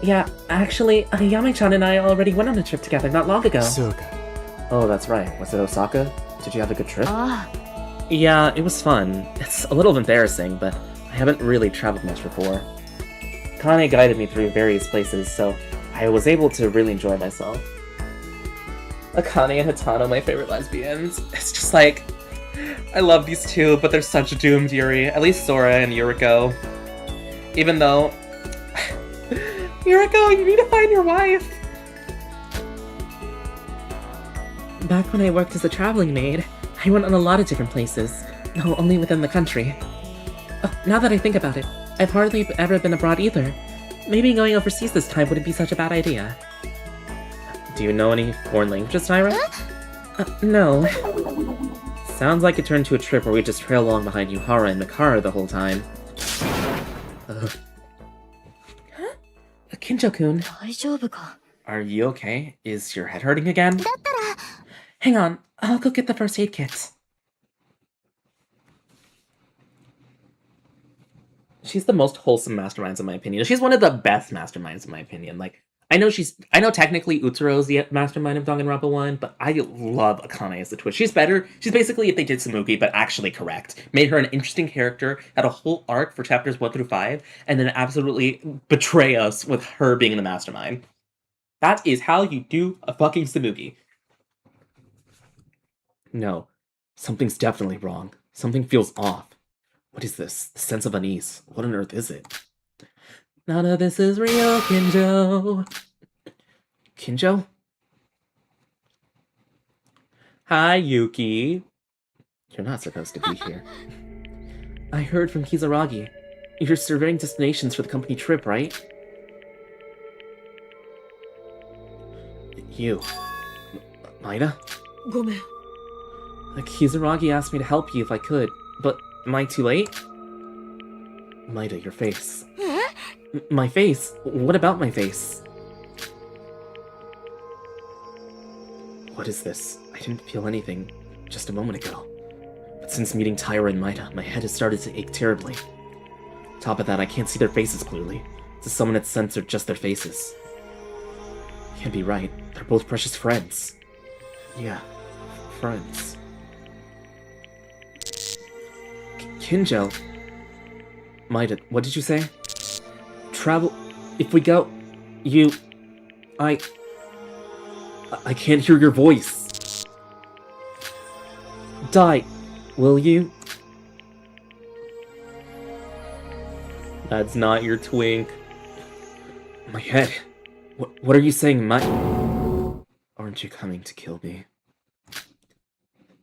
Speaker 3: Yeah, actually, Yame-chan and I already went on a trip together not long ago.
Speaker 2: あそうか
Speaker 1: Oh, that's right. Was it Osaka? Did you have a good trip?
Speaker 4: あ
Speaker 1: Yeah, it was fun. It's a little embarrassing, but I haven't really traveled much before. Kane guided me through various places, so I was able to really enjoy myself. Akane and Hatano, my favorite lesbians. It's just like... I love these two, but they're such doomed Yuri. At least Sora and Yuriko. Even though... Yuriko, you need to find your wife!
Speaker 3: Back when I worked as a traveling maid, I went on a lot of different places. No, only within the country. Oh, now that I think about it, I've hardly ever been abroad either. Maybe going overseas this time wouldn't be such a bad idea.
Speaker 1: Do you know any foreign languages, Tyra?
Speaker 3: No.
Speaker 1: Sounds like it turned to a trip where we just trail along behind Yuhara and Mikara the whole time.
Speaker 3: Kinjo-kun,
Speaker 4: 大丈夫か？
Speaker 1: Are you okay? Is your head hurting again?
Speaker 4: だったら
Speaker 3: hang on. I'll go get the first aid kit.
Speaker 1: She's the most wholesome masterminds in my opinion. She's one of the best masterminds in my opinion. Like, I know technically Utsuro's the mastermind of Danganronpa 1, but I love Akane as the twist. She's better. She's basically if they did Samuki, but actually correct. Made her an interesting character, had a whole arc for chapters 1 through 5, and then absolutely betray us with her being the mastermind. That is how you do a fucking Samuki. No, something's definitely wrong. Something feels off. What is this? The sense of unease. What on earth is it?
Speaker 3: None of this is real, Kinjo.
Speaker 1: Kinjo? Hi, Yuki. You're not supposed to be here.
Speaker 3: I heard from Kizuragi. You're surveying destinations for the company trip, right?
Speaker 1: You. Maida?
Speaker 4: ごめん。
Speaker 1: Kizuragi asked me to help you if I could, but am I too late? Maida, your face.
Speaker 4: え？
Speaker 1: My face? What about my face? What is this? I didn't feel anything just a moment ago. But since meeting Tyra and Maida, my head has started to ache terribly. Top of that, I can't see their faces clearly. To someone had censored just their faces. Can't be right. They're both precious friends. Yeah, friends. Kinjo. Maida, what did you say? Travel... If we go... You... I can't hear your voice. Die, will you? That's not your twink. My head. What are you saying, Aren't you coming to kill me?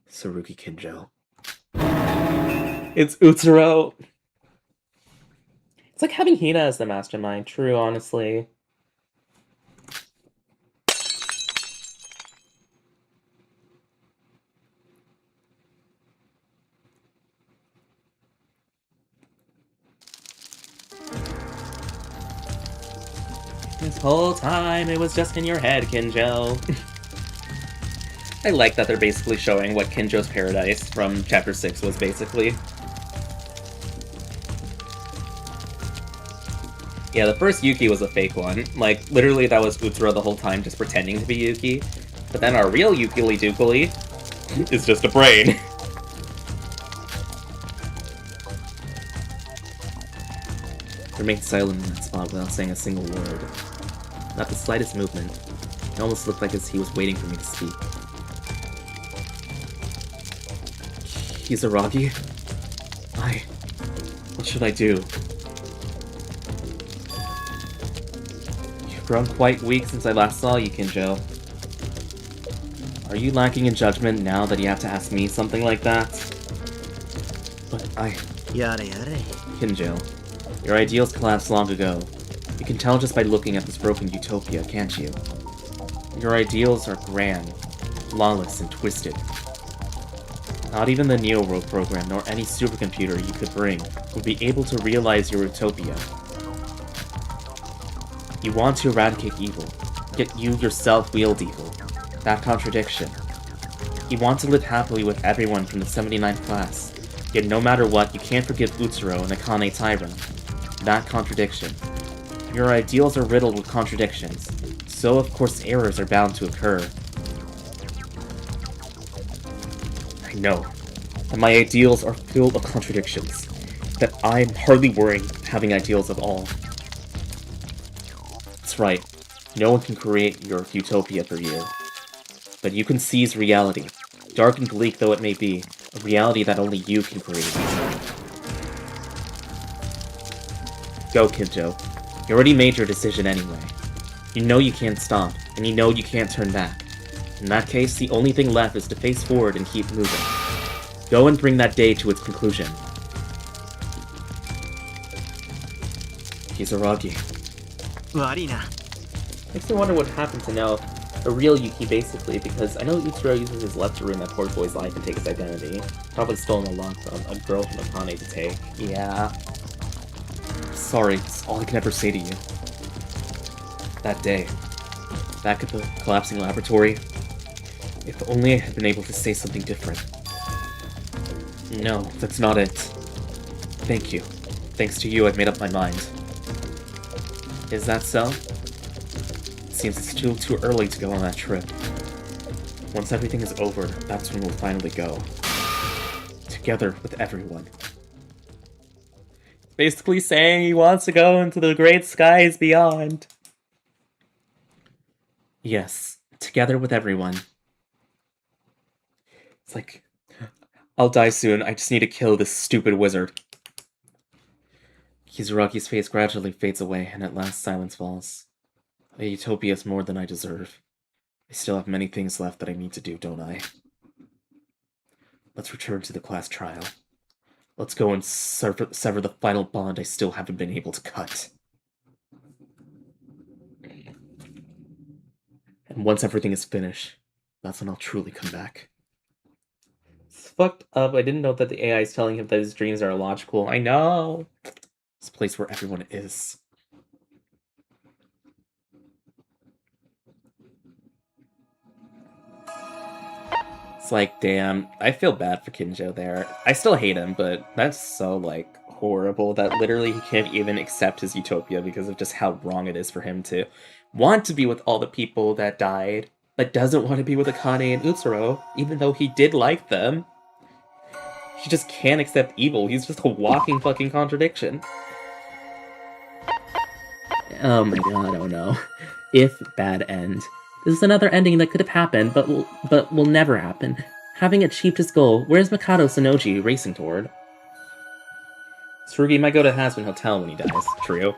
Speaker 1: Saruki Kinjo. It's Utsuro! It's like having Hina as the mastermind, true, honestly. This whole time it was just in your head, Kinjo. I like that they're basically showing what Kinjo's paradise from Chapter 6 was, basically. Yeah, the first Yuki was a fake one. Like, literally that was Utsuro the whole time, just pretending to be Yuki. But then our real Yukili Dukili is just a brain. Remained silent in that spot without saying a single word. Not the slightest movement. It almost looked like as he was waiting for me to speak. Kizaragi? What should I do? You've grown quite weak since I last saw you, Kinjo. Are you lacking in judgment now that you have to ask me something like that? But
Speaker 5: Yare yare.
Speaker 1: Kinjo, your ideals collapsed long ago. You can tell just by looking at this broken utopia, can't you? Your ideals are grand, flawless, and twisted. Not even the Neo World program, nor any supercomputer you could bring, would be able to realize your utopia. You want to eradicate evil, yet you yourself wield evil. That contradiction. You want to live happily with everyone from the 79th class, yet no matter what, you can't forgive Utsuro and Akane Taira. That contradiction. Your ideals are riddled with contradictions, so of course errors are bound to occur. I know that my ideals are filled with contradictions, that I'm hardly worrying having ideals at all. That's right, no one can create your utopia for you. But you can seize reality, dark and bleak though it may be, a reality that only you can create. Go, Kinjo. You already made your decision anyway. You know you can't stop, and you know you can't turn back. In that case, the only thing left is to face forward and keep moving. Go and bring that day to its conclusion. Kizaragi.
Speaker 5: Warina.
Speaker 1: Makes me wonder what happened to now a real Yuki, basically, because I know Utsuro uses his left to ruin that poor boy's life and take his identity. Probably stolen a lot from a girl from Akane to take. Yeah. Sorry, it's all I can ever say to you. That day, back at the collapsing laboratory, if only I had been able to say something different. No, that's not it. Thank you. Thanks to you, I've made up my mind. Is that so? It seems it's still too early to go on that trip. Once everything is over, that's when we'll finally go. Together with everyone. Basically saying he wants to go into the great skies beyond. Yes, together with everyone. It's like, I'll die soon, I just need to kill this stupid wizard. Kizaragi's face gradually fades away, and at last silence falls. A utopia is more than I deserve. I still have many things left that I need to do, don't I? Let's return to the class trial. Let's go and sever the final bond I still haven't been able to cut. And once everything is finished, that's when I'll truly come back. It's fucked up. I didn't know that the AI is telling him that his dreams are illogical. I know! This place where everyone is. It's like, damn, I feel bad for Kinjo there. I still hate him, but that's so, like, horrible that literally he can't even accept his utopia because of just how wrong it is for him to want to be with all the people that died, but doesn't want to be with Akane and Utsuro, even though he did like them. He just can't accept evil. He's just a walking fucking contradiction. Oh my god, oh no. If bad end. This is another ending that could have happened, but will never happen. Having achieved his goal, where's Mikado Sonoji racing toward? Tsurugi might go to Hazbin Hotel when he dies. True.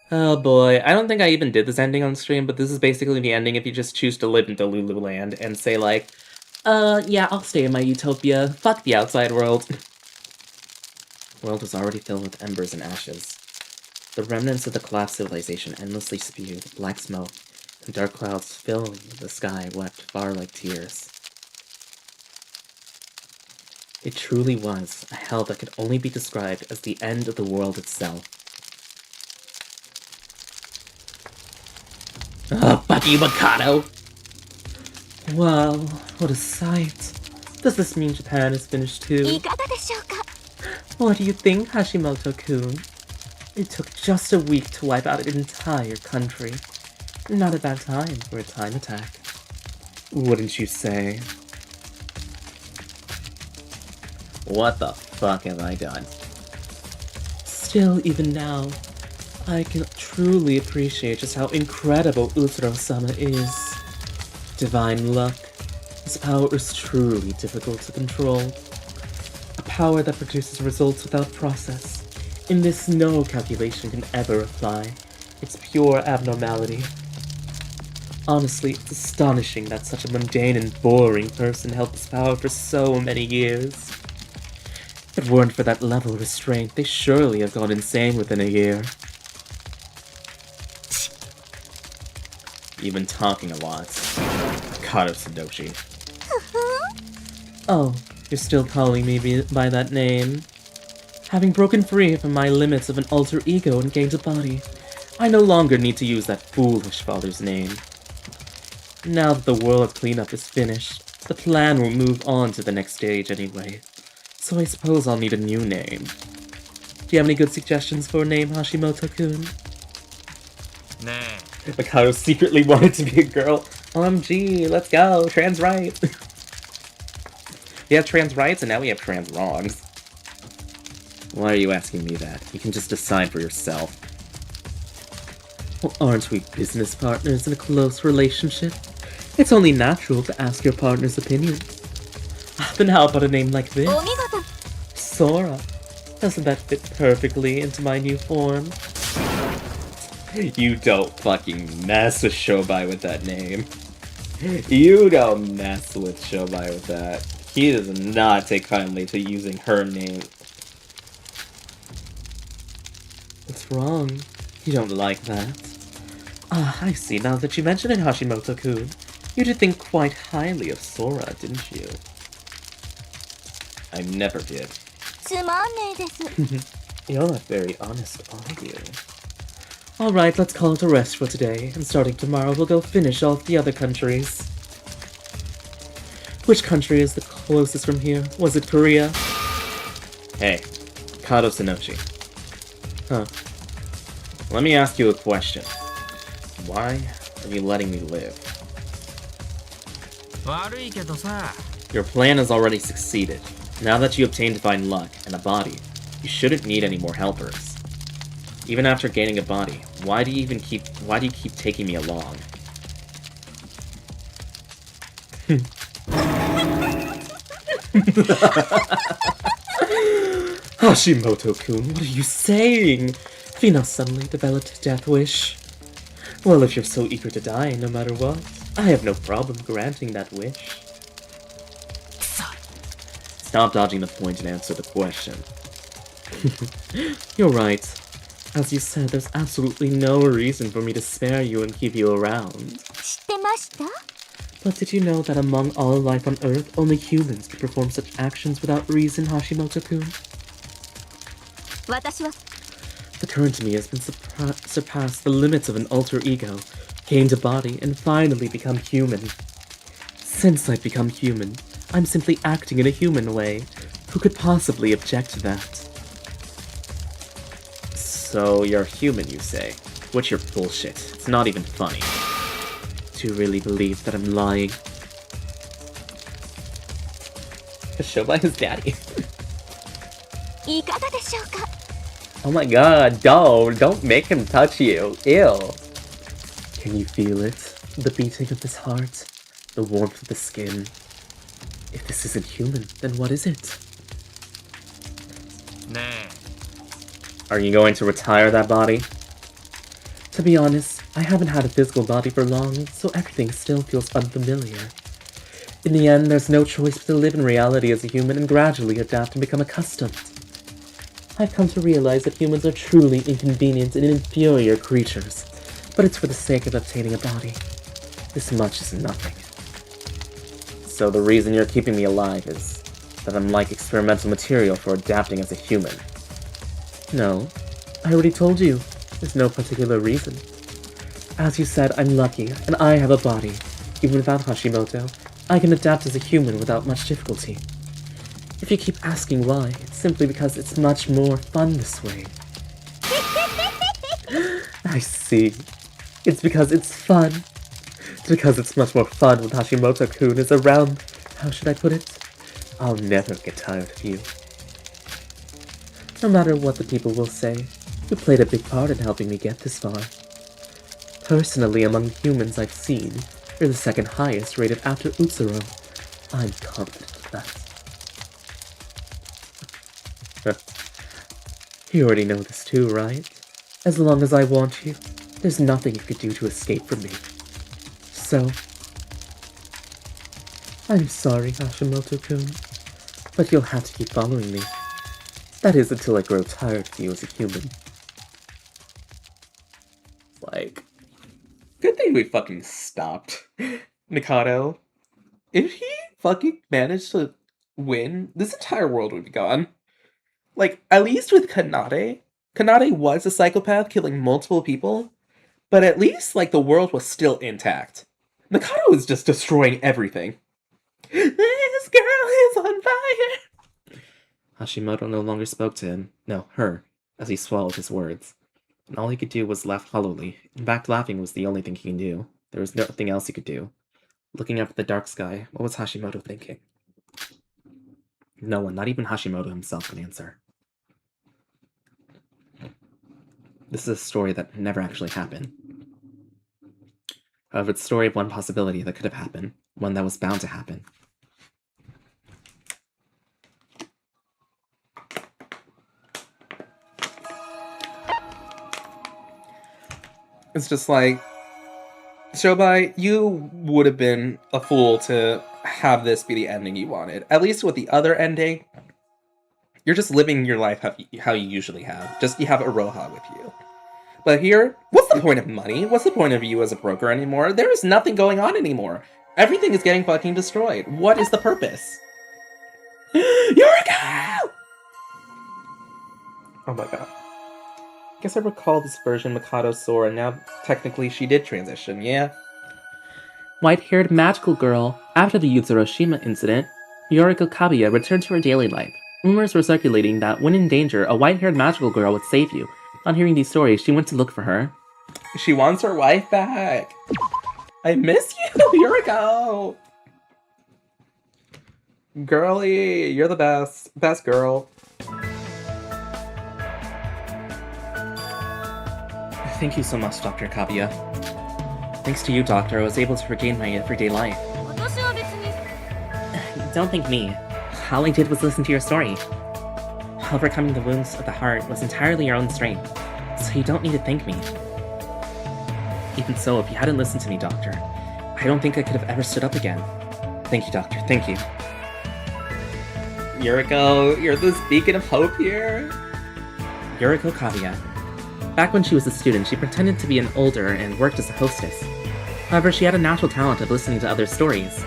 Speaker 1: Oh boy, I don't think I even did this ending on stream, but this is basically the ending if you just choose to live in Delulu Land and say like, yeah, I'll stay in my utopia. Fuck the outside world. The world was already filled with embers and ashes. The remnants of the collapsed civilization endlessly spewed black smoke, and dark clouds filling the sky wept far like tears. It truly was a hell that could only be described as the end of the world itself. Fuck you, Mikado!
Speaker 3: Wow, what a sight. Does this mean Japan is finished too?
Speaker 4: いかがでしょうか
Speaker 3: What do you think, Hashimoto-kun? It took just a week to wipe out an entire country. Not a bad time for a time attack.
Speaker 1: Wouldn't you say? What the fuck have I done?
Speaker 3: Still, even now, I can truly appreciate just how incredible Utaro-sama is. Divine luck. His power is truly difficult to control. A power that produces results without process. In this, no calculation can ever apply. It's pure abnormality. Honestly, it's astonishing that such a mundane and boring person held this power for so many years. If it weren't for that level of restraint, they surely have gone insane within a year.
Speaker 1: You've been talking a lot. Mikado Sadoshi.
Speaker 3: Oh, you're still calling me by that name? Having broken free from my limits of an alter ego and gained a body, I no longer need to use that foolish father's name. Now that the world cleanup is finished, the plan will move on to the next stage anyway. So I suppose I'll need a new name. Do you have any good suggestions for a name, Hashimoto-kun?
Speaker 5: Nah.
Speaker 1: Mikado secretly wanted to be a girl. OMG, let's go, trans rights. We have trans rights and now we have trans wrongs. Why are you asking me that? You can just decide for yourself.
Speaker 3: Well, aren't we business partners in a close relationship? It's only natural to ask your partner's opinion. Then how about a name like this?
Speaker 4: お見事
Speaker 3: Sora. Doesn't that fit perfectly into my new form?
Speaker 1: You don't fucking mess with Shobai with that name. You don't mess with Shobai with that. He does not take kindly to using her name.
Speaker 3: What's wrong?
Speaker 1: You don't like that?
Speaker 3: Ah, I see now that you mention it, Hashimoto-kun. You did think quite highly of Sora, didn't you?
Speaker 1: I never did.
Speaker 4: つまんねえです
Speaker 3: You're not very honest, are you? Alright, let's call it a rest for today, and starting tomorrow we'll go finish off the other countries. Which country is the closest from here? Was it Korea?
Speaker 1: Hey, Kato Sonochi.
Speaker 3: Huh.
Speaker 1: Let me ask you a question. Why are you letting me live?
Speaker 5: 悪いけどさ
Speaker 1: Your plan has already succeeded. Now that you obtained divine luck and a body, you shouldn't need any more helpers. Even after gaining a body, why do you keep taking me along?
Speaker 3: Hashimoto-kun, what are you saying? Fina suddenly developed a death wish. Well, if you're so eager to die, no matter what, I have no problem granting that wish.
Speaker 1: Stop dodging the point and answer the question.
Speaker 3: You're right. As you said, there's absolutely no reason for me to spare you and keep you around.
Speaker 4: 知ってました
Speaker 3: But did you know that among all life on Earth, only humans can perform such actions without reason, Hashimoto-kun?
Speaker 4: 私は
Speaker 3: The current me has been surpassed the limits of an alter ego, gained a body, and finally become human. Since I've become human, I'm simply acting in a human way. Who could possibly object to that?
Speaker 1: So you're human, you say? What's your bullshit? It's not even funny.
Speaker 3: Do you really believe that I'm lying?
Speaker 1: Shobai his daddy.
Speaker 4: いかがでしょうか
Speaker 1: Oh my god, don't make him touch you. Ew.
Speaker 3: Can you feel it? The beating of his heart? The warmth of the skin? If this isn't human, then what is it?
Speaker 5: Nah.
Speaker 1: Are you going to retire that body?
Speaker 3: To be honest, I haven't had a physical body for long, so everything still feels unfamiliar. In the end, there's no choice but to live in reality as a human and gradually adapt and become accustomed. I've come to realize that humans are truly inconvenient and inferior creatures, but it's for the sake of obtaining a body. This much is nothing.
Speaker 1: So the reason you're keeping me alive is that I'm like experimental material for adapting as a human.
Speaker 3: No, I already told you. There's no particular reason. As you said, I'm lucky, and I have a body. Even without Hashimoto, I can adapt as a human without much difficulty. If you keep asking why, it's simply because it's much more fun this way. I see. It's because it's fun. It's because it's much more fun when Hashimoto-kun is around. How should I put it? I'll never get tired of you. No matter what the people will say, you played a big part in helping me get this far. Personally, among humans I've seen, you're the second highest rated after Utsuro. I'm confident of that. You already know this too, right? As long as I want you, there's nothing you could do to escape from me. So, I'm sorry, Hashimoto-kun, but you'll have to keep following me. That is until I grow tired of you as a human.
Speaker 1: Like, good thing we fucking stopped. Mikado. If he fucking managed to win, this entire world would be gone. Like, at least with Kanade was a psychopath killing multiple people, but at least, like, the world was still intact. Mikado was just destroying everything. This girl is on fire! Hashimoto no longer spoke to him, no, her, as he swallowed his words. And all he could do was laugh hollowly. In fact, laughing was the only thing he could do. There was nothing else he could do. Looking up at the dark sky, what was Hashimoto thinking? No one, not even Hashimoto himself, could answer. This is a story that never actually happened. However, it's a story of one possibility that could have happened, one that was bound to happen. It's just like, Shobai, you would have been a fool to have this be the ending you wanted. At least with the other ending, you're just living your life how you usually have. Just you have Iroha with you. But here, what's the point of money? What's the point of you as a broker anymore? There is nothing going on anymore. Everything is getting fucking destroyed. What is the purpose? Eureka! Oh my god. I guess I recall this version Mikado saw, and now technically she did transition, yeah? White-haired magical girl. After the Yutsuroshima incident, Yoriko Kabuya returned to her daily life. Rumors were circulating that when in danger, a white-haired magical girl would save you. On hearing these stories, she went to look for her. She wants her wife back. I miss you, Yoriko! Girlie, you're the best. Best girl. Thank you so much, Dr. Kabuya. Thanks to you, Doctor, I was able to regain my everyday life. Don't thank me. All I did was listen to your story. Overcoming the wounds of the heart was entirely your own strength, so you don't need to thank me. Even so, if you hadn't listened to me, Doctor, I don't think I could have ever stood up again. Thank you, Doctor, thank you. Yuriko, you're the beacon of hope here. Yuriko Kabuya. Back when she was a student, she pretended to be an older and worked as a hostess. However, she had a natural talent of listening to other stories.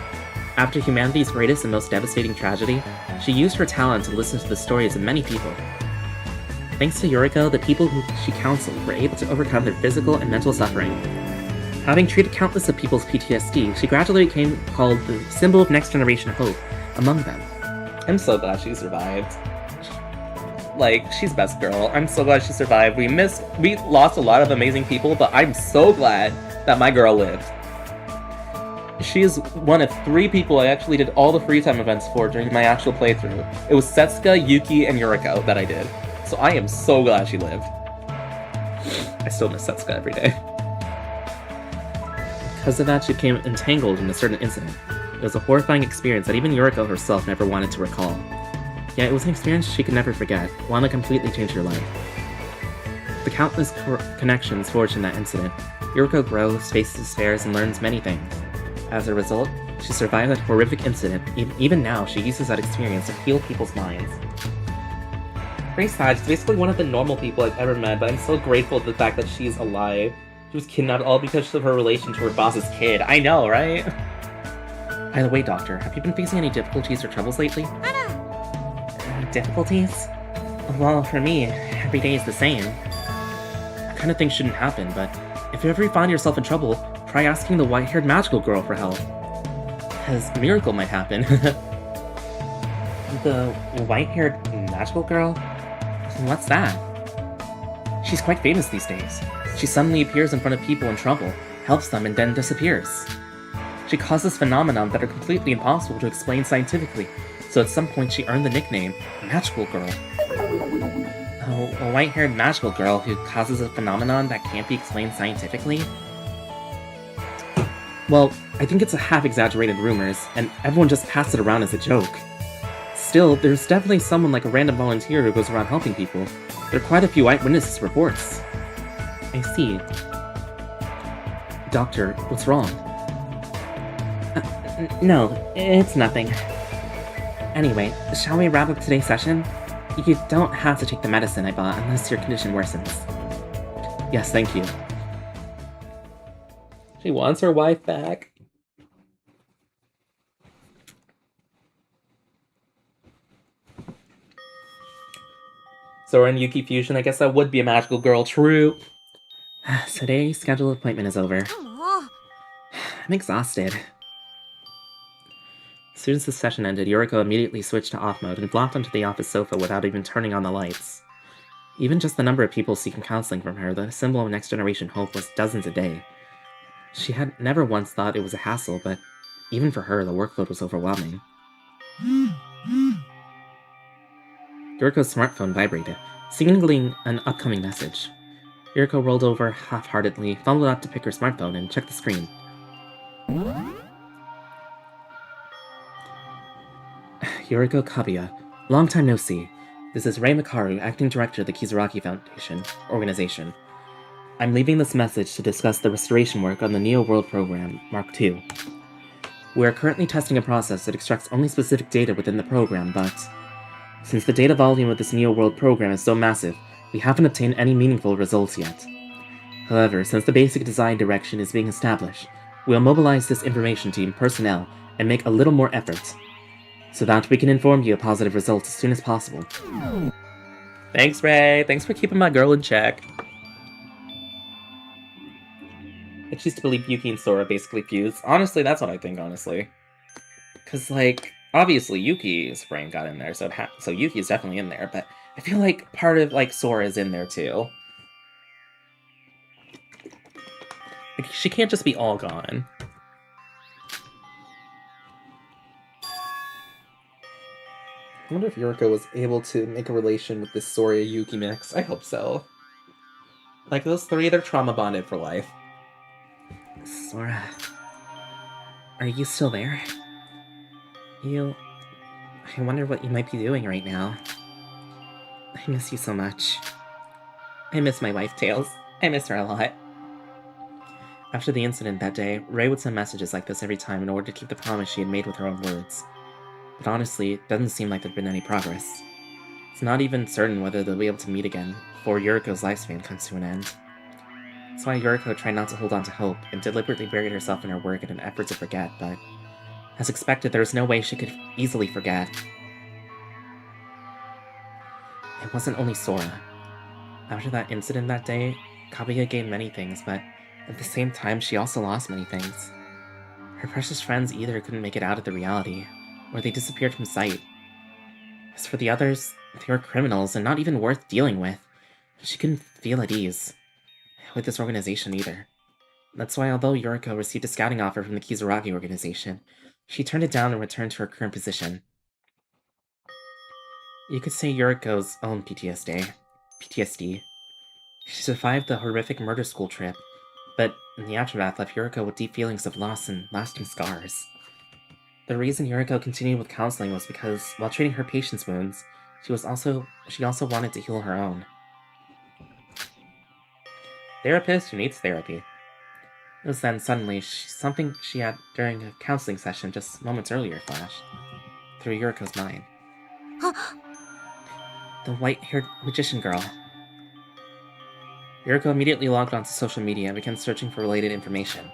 Speaker 1: After humanity's greatest and most devastating tragedy, she used her talent to listen to the stories of many people. Thanks to Yuriko, the people who she counseled were able to overcome their physical and mental suffering. Having treated countless of people's PTSD, she gradually became called the symbol of next generation hope among them. I'm so glad she survived. Like, she's best girl. I'm so glad she survived. We lost a lot of amazing people, but I'm so glad that my girl lived. She is one of 3 people I actually did all the free time events for during my actual playthrough. It was Setsuka, Yuki, and Yuriko that I did. So I am so glad she lived. I still miss Setsuka every day. Because of that, she became entangled in a certain incident. It was a horrifying experience that even Yuriko herself never wanted to recall. Yet it was an experience she could never forget, one that completely changed her life. The countless connections forged in that incident, Yuriko grows, faces despairs, and learns many things. As a result, she survived that horrific incident. Even now, she uses that experience to heal people's minds. Very sad. She's basically one of the normal people I've ever met, but I'm so grateful for the fact that she's alive. She was kidnapped all because of her relation to her boss's kid. I know, right? By the way, Doctor, have you been facing any difficulties or troubles lately? Difficulties? Well, for me, every day is the same. That kind of thing shouldn't happen, but If you ever find yourself in trouble, try asking the white-haired magical girl for help. Because a miracle might happen. The white-haired magical girl? What's that? She's quite famous these days. She suddenly appears in front of people in trouble, helps them, and then disappears. She causes phenomena that are completely impossible to explain scientifically, so at some point she earned the nickname Magical Girl. Oh, a white-haired magical girl who causes a phenomenon that can't be explained scientifically? Well, I think it's a half-exaggerated rumors, and everyone just passed it around as a joke. Still, there's definitely someone like a random volunteer who goes around helping people. There are quite a few eyewitness reports. I see. Doctor, what's wrong? No, it's nothing. Anyway, shall we wrap up today's session? You don't have to take the medicine I bought unless your condition worsens. Yes, thank you. She wants her wife back. Sora and Yuki fusion, I guess that would be a magical girl, true. Today's scheduled appointment is over. I'm exhausted. As soon as the session ended, Yuriko immediately switched to off mode and flopped onto the office sofa without even turning on the lights. Even just the number of people seeking counseling from her, the symbol of next generation hope, was dozens a day. She had never once thought it was a hassle, but even for her, the workload was overwhelming. Yuriko's smartphone vibrated, signaling an upcoming message. Yuriko rolled over half-heartedly, fumbled out to pick her smartphone, and checked the screen. Yuriko Kabuya, long time no see. This is Rei Makaru, acting director of the Kizuraki Foundation organization. I'm leaving this message to discuss the restoration work on the Neo World Program, Mark II. We are currently testing a process that extracts only specific data within the program, but since the data volume of this Neo World program is so massive, we haven't obtained any meaningful results yet. However, since the basic design direction is being established, we'll mobilize this information team personnel and make a little more effort, so that we can inform you of positive results as soon as possible. Thanks, Ray. Thanks for keeping my girl in check. I choose to believe Yuki and Sora basically fused. Honestly, that's what I think, honestly. Because, like, obviously Yuki's brain got in there, so Yuki's definitely in there, but I feel like part of, like, Sora is in there, too. Like, she can't just be all gone. I wonder if Yuriko was able to make a relation with this Sora-Yuki mix. I hope so. Like, those three, they're trauma bonded for life. Sora, are you still there? I wonder what you might be doing right now. I miss you so much. I miss my wife, Tails. I miss her a lot. After the incident that day, Rei would send messages like this every time in order to keep the promise she had made with her own words. But honestly, it doesn't seem like there'd been any progress. It's not even certain whether they'll be able to meet again before Yuriko's lifespan comes to an end. That's why Yuriko tried not to hold on to hope and deliberately buried herself in her work in an effort to forget, but as expected, there was no way she could easily forget. It wasn't only Sora. After that incident that day, Kabuya gained many things, but at the same time, she also lost many things. Her precious friends either couldn't make it out of the reality, or they disappeared from sight. As for the others, they were criminals and not even worth dealing with. She couldn't feel at ease with this organization either. That's why although Yuriko received a scouting offer from the Kizuraki organization, she turned it down and returned to her current position. You could say Yuriko's own PTSD. She survived the horrific murder school trip, but in the aftermath left Yuriko with deep feelings of loss and lasting scars. The reason Yuriko continued with counseling was because, while treating her patient's wounds, she also wanted to heal her own. Therapist who needs therapy. It was then suddenly something she had during a counseling session just moments earlier flashed through Yuriko's mind. The white-haired magician girl. Yuriko immediately logged onto social media and began searching for related information.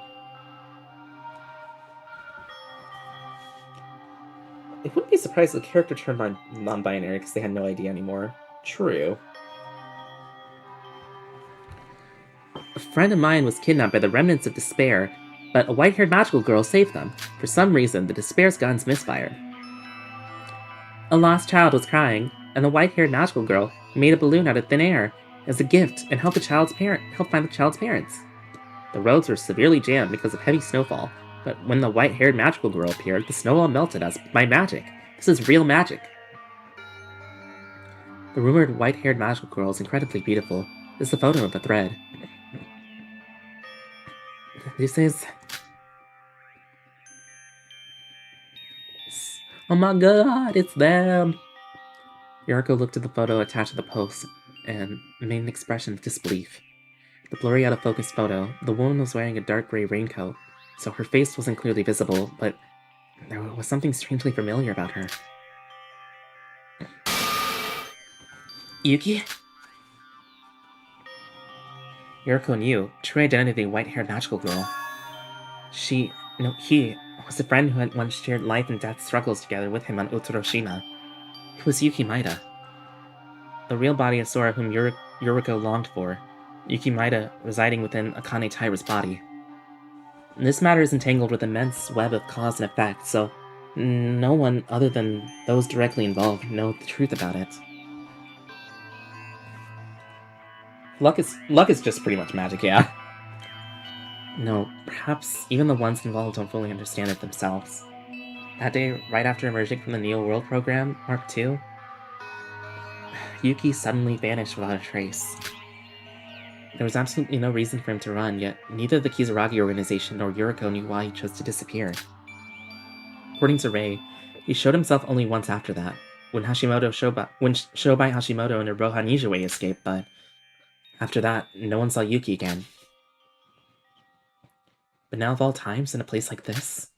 Speaker 1: I wouldn't be surprised if the character turned non-binary because they had no idea anymore. True.
Speaker 3: A friend of mine was kidnapped by the remnants of despair, but a white-haired magical girl saved them. For some reason, the despair's guns misfired. A lost child was crying, and the white-haired magical girl made a balloon out of thin air as a gift and helped find the child's parents. The roads were severely jammed because of heavy snowfall, but when the white-haired magical girl appeared, the snow all melted as by magic. This is real magic. The rumored white-haired magical girl is incredibly beautiful. This is a photo of the thread. This is... Oh my god, it's them! Yuriko looked at the photo attached to the post and made an expression of disbelief. The blurry out-of-focus photo, the woman was wearing a dark gray raincoat, so her face wasn't clearly visible, but there was something strangely familiar about her. Yuki? Yuriko knew, true identity white-haired magical girl. He was a friend who had once shared life and death struggles together with him on Utsuroshima. It was Yuki Maeda. The real body of Sora whom Yuriko longed for, Yuki Maeda residing within Akane Taira's body. This matter is entangled with an immense web of cause and effect, so no one other than those directly involved know the truth about it. Luck is just pretty much magic, yeah. No, perhaps even the ones involved don't fully understand it themselves. That day, right after emerging from the Neo World Program, Mark II, Yuki suddenly vanished without a trace. There was absolutely no reason for him to run, yet neither the Kizaragi organization nor Yuriko knew why he chose to disappear. According to Rei, he showed himself only once after that, when Shobai Hashimoto and Iroha Nijue escaped, but after that, no one saw Yuki again. But now of all times, in a place like this?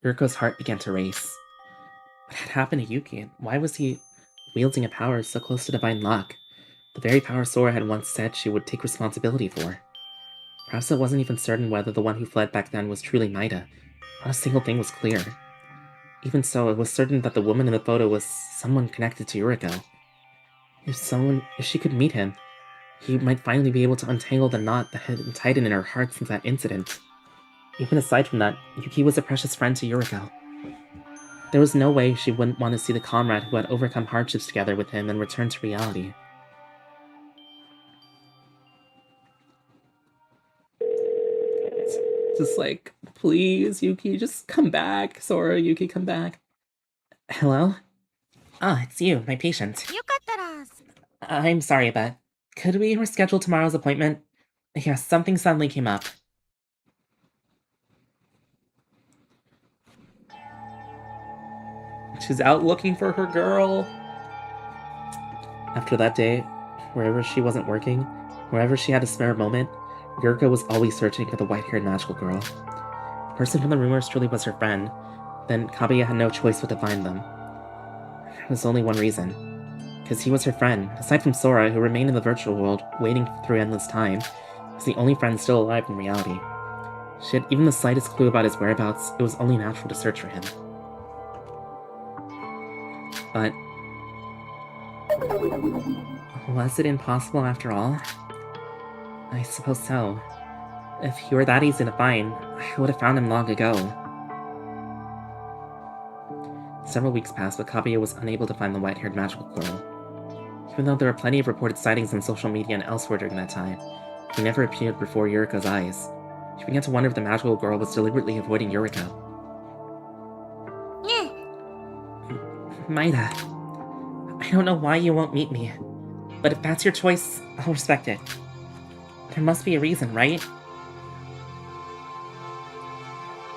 Speaker 3: Yuriko's heart began to race. What had happened to Yuki, and why was he wielding a power so close to divine luck? The very power Sora had once said she would take responsibility for. Perhaps it wasn't even certain whether the one who fled back then was truly Maeda. Not a single thing was clear. Even so, it was certain that the woman in the photo was someone connected to Yuriko. If she could meet him, he might finally be able to untangle the knot that had been tightened in her heart since that incident. Even aside from that, Yuki was a precious friend to Yuriko. There was no way she wouldn't want to see the comrade who had overcome hardships together with him and return to reality. It's just like, please, Yuki, just come back. Sora, Yuki, come back. Hello? Ah, it's you, my patient. I'm sorry, but could we reschedule tomorrow's appointment? Yes, something suddenly came up. She's out looking for her girl. After that day, wherever she wasn't working, wherever she had a spare moment, Yuriko was always searching for the white-haired magical girl. The person from the rumors truly was her friend, then Kaguya had no choice but to find them. There was only one reason. Because he was her friend, aside from Sora, who remained in the virtual world, waiting through endless time, was the only friend still alive in reality. She had even the slightest clue about his whereabouts, it was only natural to search for him. But... was it impossible after all? I suppose so. If he were that easy to find, I would have found him long ago. Several weeks passed, but Kaguya was unable to find the white-haired magical girl. Even though there were plenty of reported sightings on social media and elsewhere during that time, he never appeared before Yuriko's eyes. She began to wonder if the magical girl was deliberately avoiding Yuriko. Maeda, I don't know why you won't meet me, but if that's your choice, I'll respect it. There must be a reason, right?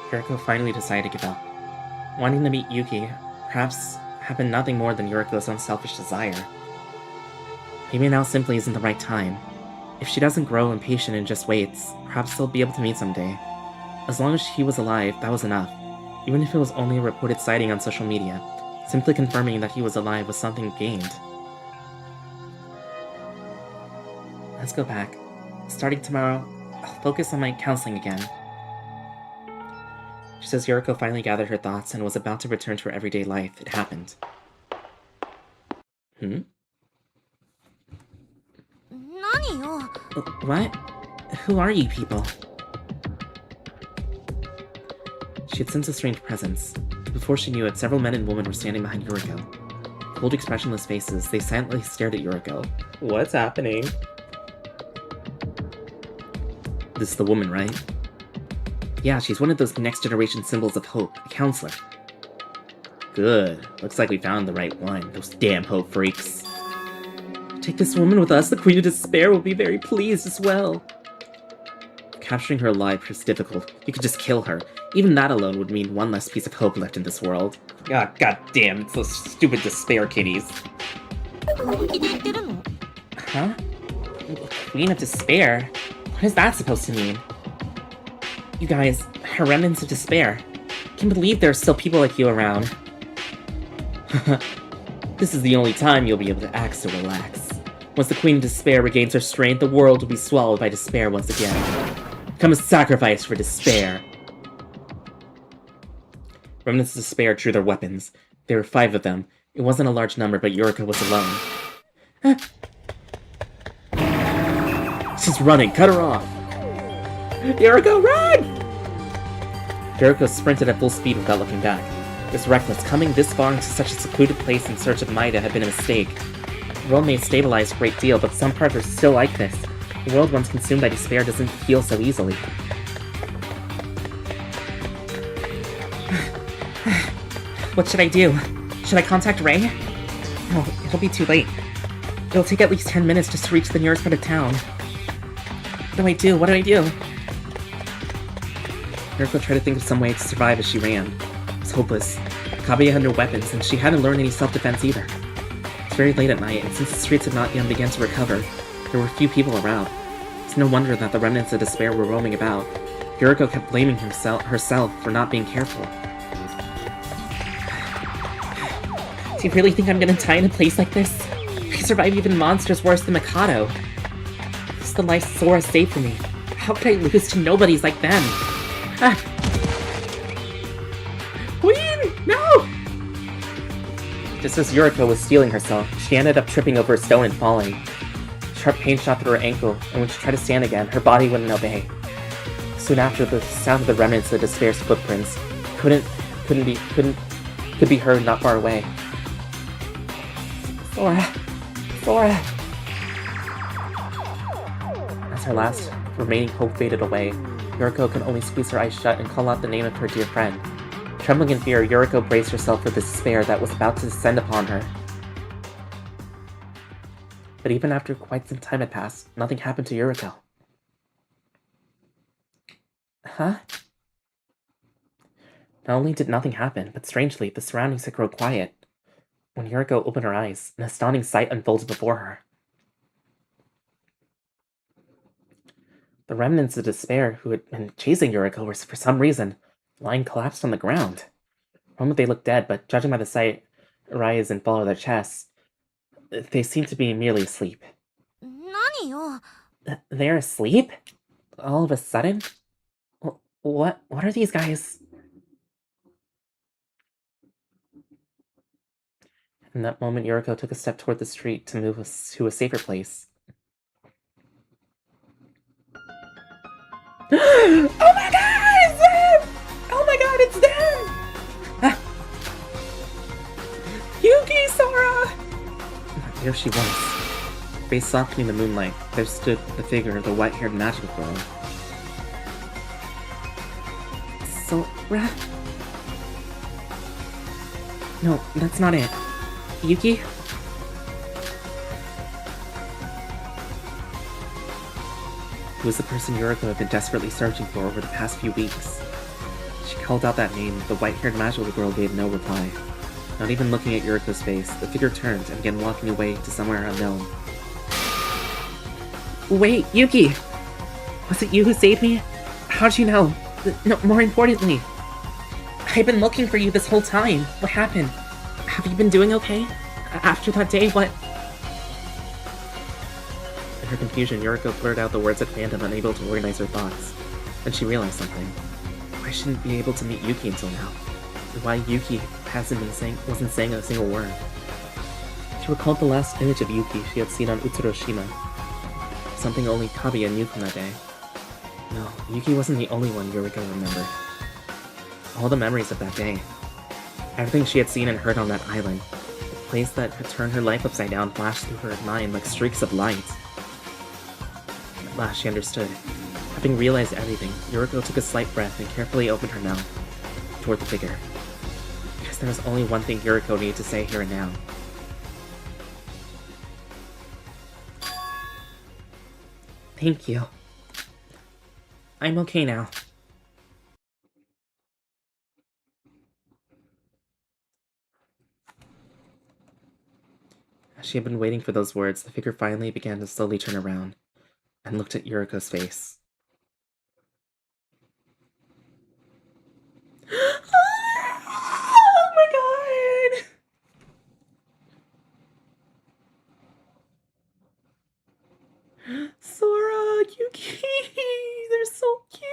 Speaker 3: Yuriko finally decided to give up. Wanting to meet Yuki, perhaps, had been nothing more than Yuriko's unselfish desire. Maybe now simply isn't the right time. If she doesn't grow impatient and just waits, perhaps they'll be able to meet someday. As long as he was alive, that was enough. Even if it was only a reported sighting on social media, simply confirming that he was alive was something gained. Let's go back. Starting tomorrow, I'll focus on my counseling again. Just as Yuriko finally gathered her thoughts and was about to return to her everyday life, it happened.
Speaker 4: 何よ。
Speaker 3: What? Who are you people? She had sensed a strange presence. Before she knew it, several men and women were standing behind Yuriko. Cold, expressionless faces, they silently stared at Yuriko. What's happening? This is the woman, right? Yeah, she's one of those next-generation symbols of hope, a counselor. Good. Looks like we found the right one, those damn hope freaks. Take this woman with us, the Queen of Despair will be very pleased as well. Capturing her alive proves difficult. You could just kill her. Even that alone would mean one less piece of hope left in this world. Ah, goddamn, it's those stupid despair kitties.
Speaker 4: 本気で言ってるの？
Speaker 3: Huh? Queen of Despair? What is that supposed to mean? You guys, her remnants of despair. Can't believe there are still people like you around. This is the only time you'll be able to act so relaxed. Once the Queen of Despair regains her strength, the world will be swallowed by despair once again. Become a sacrifice for despair. Remnants of Despair drew their weapons. There were 5 of them. It wasn't a large number, but Yuriko was alone. She's running, cut her off! Yuriko, run! Yuriko sprinted at full speed without looking back. It was reckless. Coming this far into such a secluded place in search of Maida had been a mistake. The world may have stabilized a great deal, but some parts are still like this. The world once consumed by despair doesn't heal so easily. What should I do? Should I contact Ray? No, it'll be too late. It'll take at least 10 minutes just to reach the nearest part of town. What do I do? What do I do? Yuriko tried to think of some way to survive as she ran. It was hopeless. Kaguya had no weapons, and she hadn't learned any self-defense either. It was very late at night, and since the streets had not yet begun to recover, there were few people around. It's no wonder that the remnants of despair were roaming about. Yuriko kept blaming herself for not being careful. Do you really think I'm gonna die in a place like this? I survive even monsters worse than Mikado. This is the life Sora saved for me. How could I lose to nobodies like them? Ah. Queen! No! Just as Yuriko was steeling herself, she ended up tripping over a stone and falling. Sharp pain shot through her ankle, and when she tried to stand again, her body wouldn't obey. Soon after, the sound of the remnants of Despair's footprints could be heard not far away. Sora! As her last remaining hope faded away, Yuriko could only squeeze her eyes shut and call out the name of her dear friend. Trembling in fear, Yuriko braced herself for the despair that was about to descend upon her. But even after quite some time had passed, nothing happened to Yuriko. Huh? Not only did nothing happen, but strangely, the surroundings had grown quiet. When Yuriko opened her eyes, an astounding sight unfolded before her. The remnants of despair who had been chasing Yuriko were, for some reason, lying collapsed on the ground. For a moment they looked dead, but judging by the sight rise and fall of their chests, they seemed to be merely asleep.
Speaker 4: 何よ。
Speaker 3: They're asleep? All of a sudden? What are these guys? In that moment, Yuriko took a step toward the street to move to a safer place. Oh my god, it's them! Oh my god, it's them! Ah. Yuki, Sora! There she was. Face softening in the moonlight, there stood the figure of the white-haired magical girl. Sora? No, that's not it. Yuki? Who was the person Yuriko had been desperately searching for over the past few weeks? She called out that name, the white-haired magical girl gave no reply. Not even looking at Yuriko's face, the figure turned and began walking away to somewhere unknown. Wait, Yuki! Was it you who saved me? How'd you know? No, more importantly, I've been looking for you this whole time. What happened? Have you been doing okay? After that day, what? In her confusion, Yuriko blurted out the words at random, unable to organize her thoughts. Then she realized something. Why shouldn't be able to meet Yuki until now? And why Yuki wasn't saying a single word. She recalled the last image of Yuki she had seen on Utsuroshima.
Speaker 1: something only Kaguya knew from that day. No, Yuki wasn't the only one Yuriko remembered. All the memories of that day. Everything she had seen and heard on that island. The place that had turned her life upside down flashed through her mind like streaks of light. At last she understood. Having realized everything, Yuriko took a slight breath and carefully opened her mouth toward the figure. Because there was only one thing Yuriko needed to say here and now. Thank you. I'm okay now. As she had been waiting for those words, the figure finally began to slowly turn around and looked at Yuriko's face.
Speaker 3: Oh my god! Sora, Yuki, they're so cute!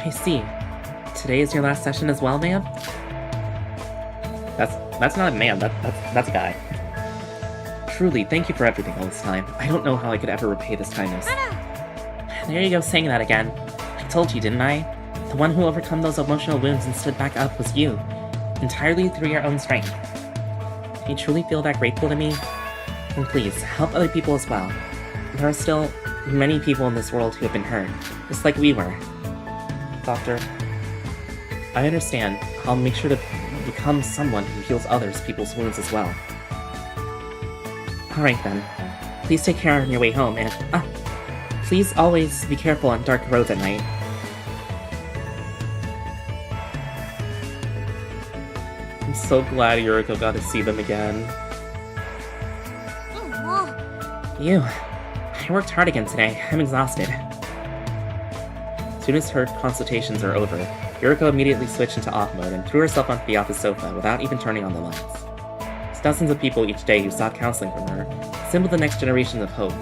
Speaker 1: I see. Today is your last session as well, ma'am? That's not a man, that's a guy. Truly, thank you for everything all this time. I don't know how I could ever repay this kindness. There you go saying that again. I told you, didn't I? The one who overcome those emotional wounds and stood back up was you. Entirely through your own strength. Do you truly feel that grateful to me? And please, help other people as well. There are still many people in this world who have been hurt, just like we were. Doctor, I understand. I'll make sure to become someone who heals others people's wounds as well. Alright then. Please take care on your way home, and please always be careful on dark roads at night. I'm so glad Yuriko got to see them again.
Speaker 4: もう
Speaker 1: You. I worked hard again today. I'm exhausted. As soon as her consultations are over, Yuriko immediately switched into off mode and threw herself onto the office sofa without even turning on the lights. There's dozens of people each day who sought counseling from her, symbol the next generation of hope.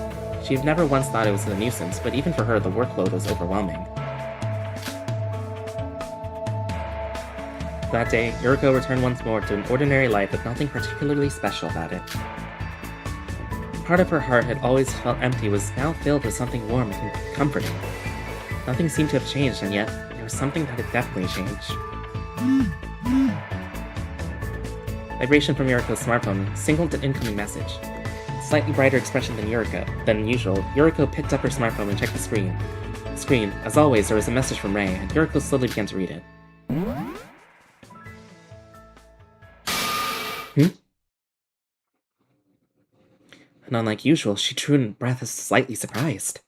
Speaker 1: She had never once thought it was a nuisance, but even for her, the workload was overwhelming. That day, Yuriko returned once more to an ordinary life with nothing particularly special about it. Part of her heart had always felt empty was now filled with something warm and comforting. Nothing seemed to have changed, and yet there was something that had definitely changed. Vibration from Yuriko's smartphone singled an incoming message. Slightly brighter expression than usual, Yuriko picked up her smartphone and checked the screen. As always, there was a message from Ray, and Yuriko slowly began to read it. And unlike usual, she drew in breath as slightly surprised.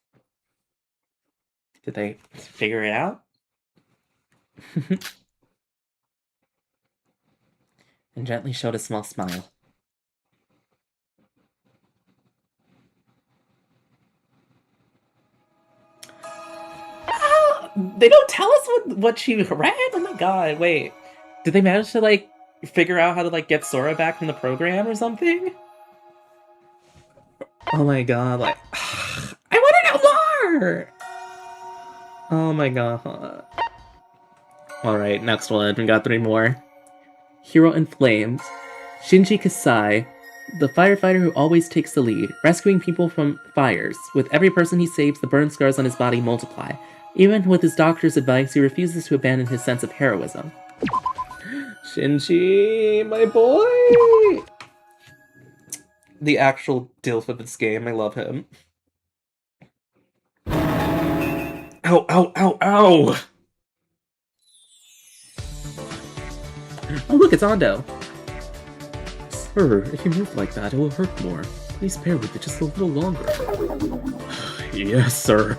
Speaker 1: Did they figure it out? And gently showed a small smile. They don't tell us what she read? Oh my god, wait. Did they manage to, like, figure out how to, like, get Sora back from the program or something? Oh my god, like... I want to know more! Oh my god. Alright, next one. We got 3 more. Hero in Flames. Shinji Kasai, the firefighter who always takes the lead, rescuing people from fires. With every person he saves, the burn scars on his body multiply. Even with his doctor's advice, he refuses to abandon his sense of heroism. Shinji, my boy! The actual dilf of this game, I love him. Ow, ow, ow, ow! Oh look, it's Ando! Sir, if you move like that, it will hurt more. Please bear with it just a little longer. Yes, sir.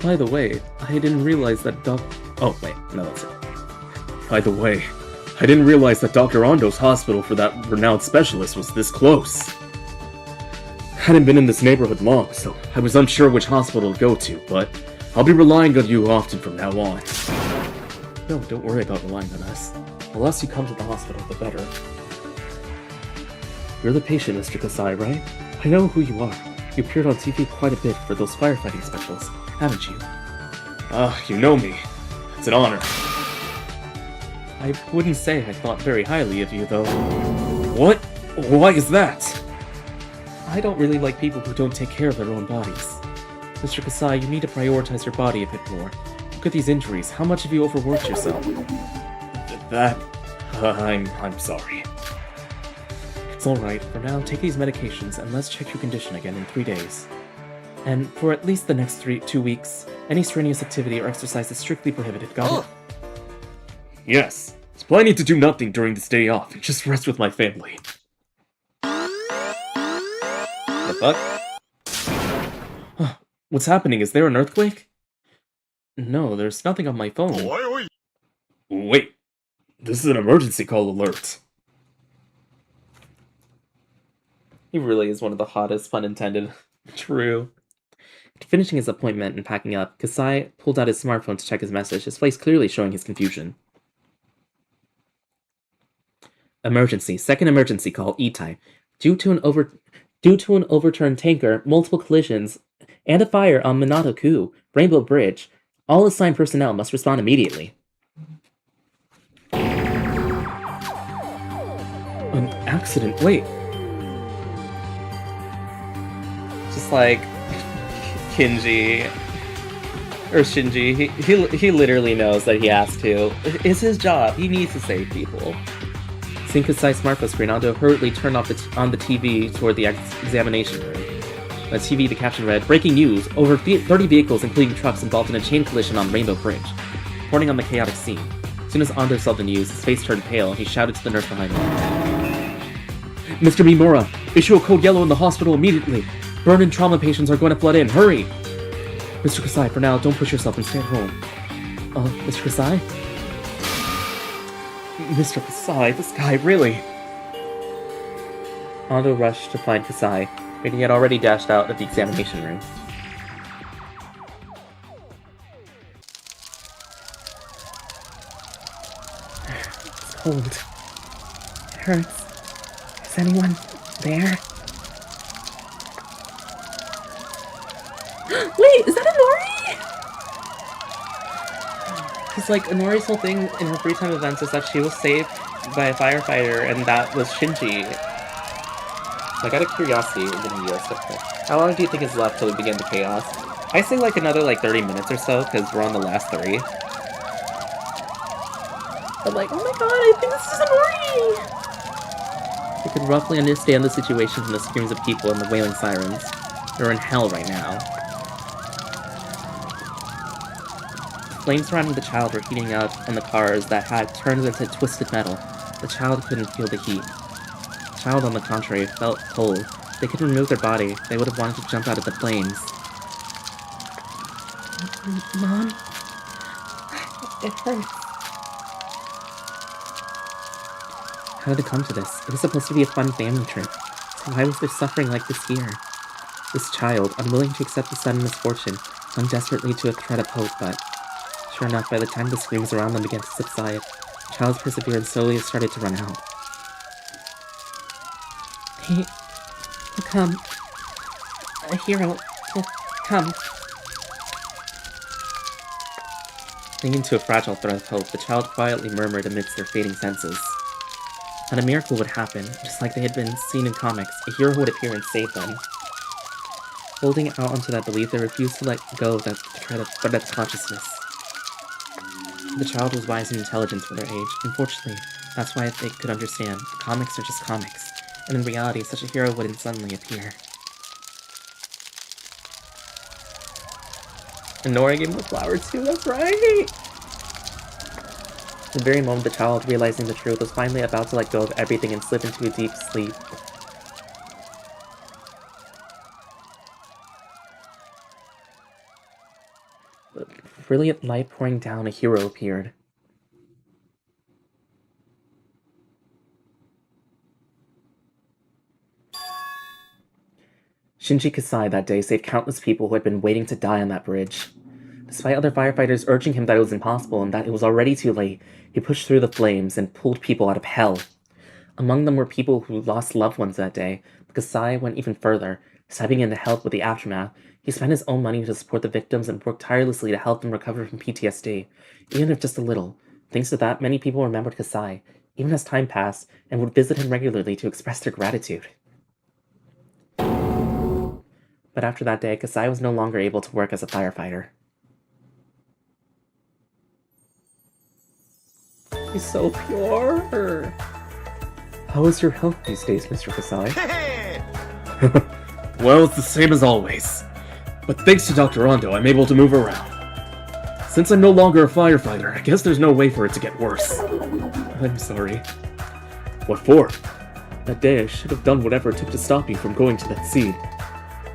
Speaker 1: By the way, I didn't realize that Oh, wait, no, that's it. By the way, I didn't realize that Dr. Ando's hospital for that renowned specialist was this close. Hadn't been in this neighborhood long, so I was unsure which hospital to go to, but I'll be relying on you often from now on. No, don't worry about relying on us. The less you come to the hospital, the better. You're the patient, Mr. Kasai, right? I know who you are. You appeared on TV quite a bit for those firefighting specials, haven't you? Ah, you know me. It's an honor. I wouldn't say I thought very highly of you, though. What? Why is that? I don't really like people who don't take care of their own bodies. Mr. Kasai, you need to prioritize your body a bit more. Look at these injuries. How much have you overworked yourself? I'm sorry. It's alright. For now, take these medications and let's check your condition again in 3 days. And for at least the next 2 weeks, any strenuous activity or exercise is strictly prohibited, got it? Yes. So planning to do nothing during this day off and just rest with my family. The fuck? What's happening? Is there an earthquake? No, there's nothing on my phone. Wait. This is an emergency call alert. He really is one of the hottest, pun intended. True. Finishing his appointment and packing up, Kasai pulled out his smartphone to check his message, his face clearly showing his confusion. Emergency. Second emergency call, Itai. Due to an overturned tanker, multiple collisions, and a fire on Minato-ku, Rainbow Bridge, all assigned personnel must respond immediately. An accident? Wait. Just like Shinji, he literally knows that he has to. It's his job. He needs to save people. Seeing Kasai's smartphone screen, Ando hurriedly turned on the TV toward the examination room. On the TV, the caption read, "Breaking news! Over 30 vehicles, including trucks, involved in a chain collision on Rainbow Bridge." Reporting on the chaotic scene. As soon as Ando saw the news, his face turned pale, and he shouted to the nurse behind him. "Mr. Mimura, issue a code yellow in the hospital immediately! Burn and trauma patients are going to flood in, hurry!" "Mr. Kasai, for now, don't push yourself and stay at home." Mr. Kasai? Mr. Kasai, this guy, really? Ando rushed to find Kasai, but he had already dashed out of the examination room. It's cold. It hurts. Is anyone there?
Speaker 3: Wait, is that Inori?
Speaker 1: Because, like, Inori's whole thing in her free time events is that she was saved by a firefighter, and that was Shinji. Like, out of curiosity, how long do you think is left till we begin the chaos? I say, like, another, 30 minutes or so, because we're on the last 3.
Speaker 3: I'm like, oh my god, I think this is Inori!
Speaker 1: You could roughly understand the situation from the screams of people and the wailing sirens. They're in hell right now. Flames surrounding the child were heating up in the cars that had turned into twisted metal. The child couldn't feel the heat. The child, on the contrary, felt cold. If they could remove their body, they would have wanted to jump out of the flames.
Speaker 3: Mom? It hurts.
Speaker 1: How did it come to this? It was supposed to be a fun family trip. So why was there suffering like this here? This child, unwilling to accept the sudden misfortune, clung desperately to a thread of hope, but sure enough, by the time the screams around them began to subside, the child's perseverance slowly started to run out.
Speaker 3: He will come. A hero will come.
Speaker 1: Clinging to a fragile thread of hope, the child quietly murmured amidst their fading senses. That a miracle would happen, just like they had been seen in comics, a hero would appear and save them. Holding out onto that belief, they refused to let go of that thread of consciousness. The child was wise and intelligent for their age. Unfortunately, that's why they could understand. Comics are just comics, and in reality, such a hero wouldn't suddenly appear. And Nora gave him the flower too, that's right! The very moment the child, realizing the truth, was finally about to let go of everything and slip into a deep sleep. With brilliant light pouring down, a hero appeared. Shinji Kasai that day saved countless people who had been waiting to die on that bridge. Despite other firefighters urging him that it was impossible and that it was already too late, he pushed through the flames and pulled people out of hell. Among them were people who lost loved ones that day, but Kasai went even further, stepping in to help with the aftermath. He spent his own money to support the victims and worked tirelessly to help them recover from PTSD, even if just a little.
Speaker 3: Thanks to that, many people remembered Kasai, even as time passed, and would visit him regularly to express their gratitude. But after that day, Kasai was no longer able to work as a firefighter. He's so pure. How is your health these days, Mr. Kasai?
Speaker 1: Well, it's the same as always. But thanks to Dr. Ando, I'm able to move around. Since I'm no longer a firefighter, I guess there's no way for it to get worse.
Speaker 3: I'm sorry.
Speaker 1: What for?
Speaker 3: That day, I should have done whatever it took to stop you from going to that scene.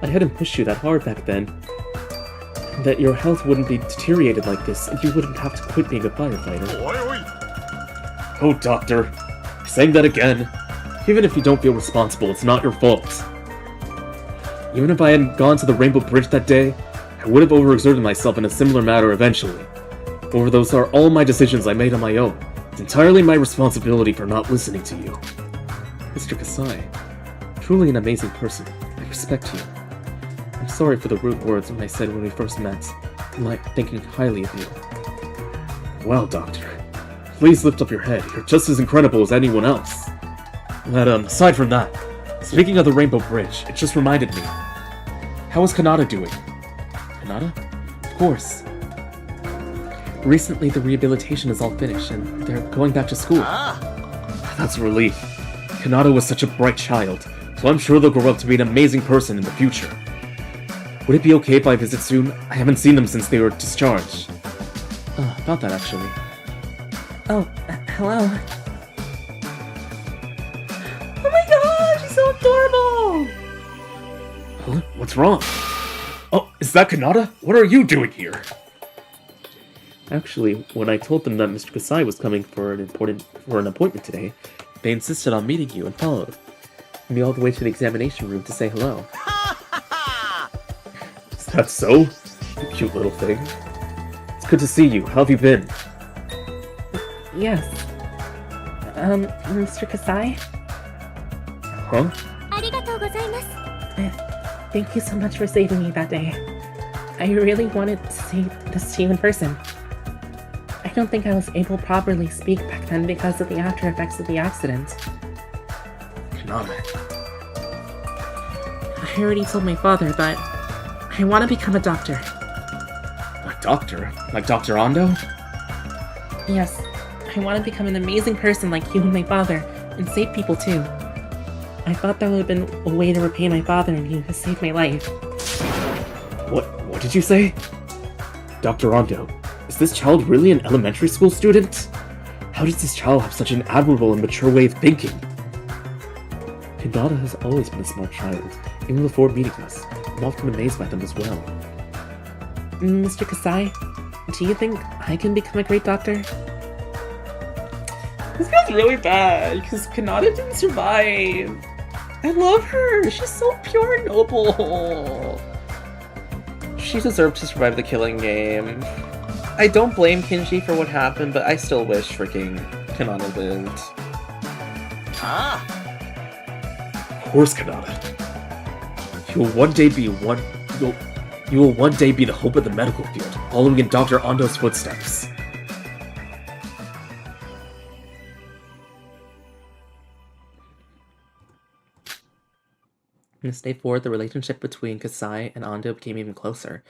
Speaker 3: I hadn't pushed you that hard back then. That your health wouldn't be deteriorated like this, and you wouldn't have to quit being a firefighter.
Speaker 1: Oh, Doctor. You're saying that again. Even if you don't feel responsible, it's not your fault. Even if I hadn't gone to the Rainbow Bridge that day, I would have overexerted myself in a similar matter eventually. Or those are all my decisions I made on my own. It's entirely my responsibility for not listening to you.
Speaker 3: Mr. Kasai, truly an amazing person. I respect you. I'm sorry for the rude words when I said when we first met. I'm like thinking highly of you.
Speaker 1: Well, Doctor, please lift up your head. You're just as incredible as anyone else. But, aside from that, speaking of the Rainbow Bridge, it just reminded me. How is Kanata doing?
Speaker 3: Kanata? Of course. Recently, the rehabilitation is all finished, and they're going back to school.
Speaker 1: That's a relief. Kanata was such a bright child, so I'm sure they'll grow up to be an amazing person in the future. Would it be okay if I visit soon? I haven't seen them since they were discharged.
Speaker 3: About that, actually. Oh, hello. Oh my gosh, she's so adorable!
Speaker 1: Huh? What's wrong? Oh, is that Kanata? What are you doing here?
Speaker 3: Actually, when I told them that Mr. Kasai was coming for an appointment today, they insisted on meeting you and followed me all the way to the examination room to say hello.
Speaker 1: Is that so? You cute little thing. It's good to see you. How have you been?
Speaker 3: Yes. Mr. Kasai?
Speaker 1: Huh?
Speaker 4: ありがとうございます。
Speaker 3: Thank you so much for saving me that day. I really wanted to say this to you in person. I don't think I was able to properly speak back then because of the after effects of the accident.
Speaker 1: Kanata.
Speaker 3: I already told my father that I want to become a doctor.
Speaker 1: A doctor? Like Dr. Ando?
Speaker 3: Yes, I want to become an amazing person like you and my father, and save people too. I thought that would have been a way to repay my father and you to save my life.
Speaker 1: What did you say? Dr. Ando, is this child really an elementary school student? How does this child have such an admirable and mature way of thinking?
Speaker 3: Kanata has always been a smart child, even before meeting us. I'm often amazed by them as well. Mr. Kasai, do you think I can become a great doctor? This feels really bad, because Kanata didn't survive. I love her! She's so pure and noble! She deserved to survive the killing game. I don't blame Kinji for what happened, but I still wish freaking Kanata lived.
Speaker 1: Of course, Kanata. You will one day be the hope of the medical field, following in Dr. Ando's footsteps.
Speaker 3: From this day forward, the relationship between Kasai and Ando became even closer.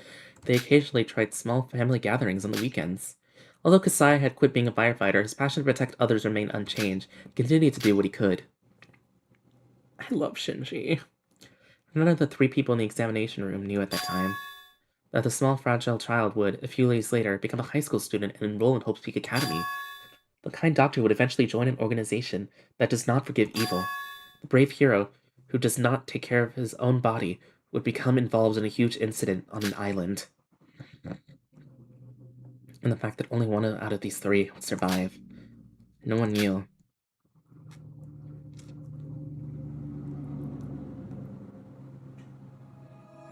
Speaker 3: They occasionally tried small family gatherings on the weekends. Although Kasai had quit being a firefighter, his passion to protect others remained unchanged. He continued to do what he could. I love Shinji. None of the three people in the examination room knew at that time that the small, fragile child would, a few days later, become a high school student and enroll in Hope's Peak Academy. The kind doctor would eventually join an organization that does not forgive evil. The brave hero, who does not take care of his own body, would become involved in a huge incident on an island. And the fact that only one out of these three would survive. No one knew.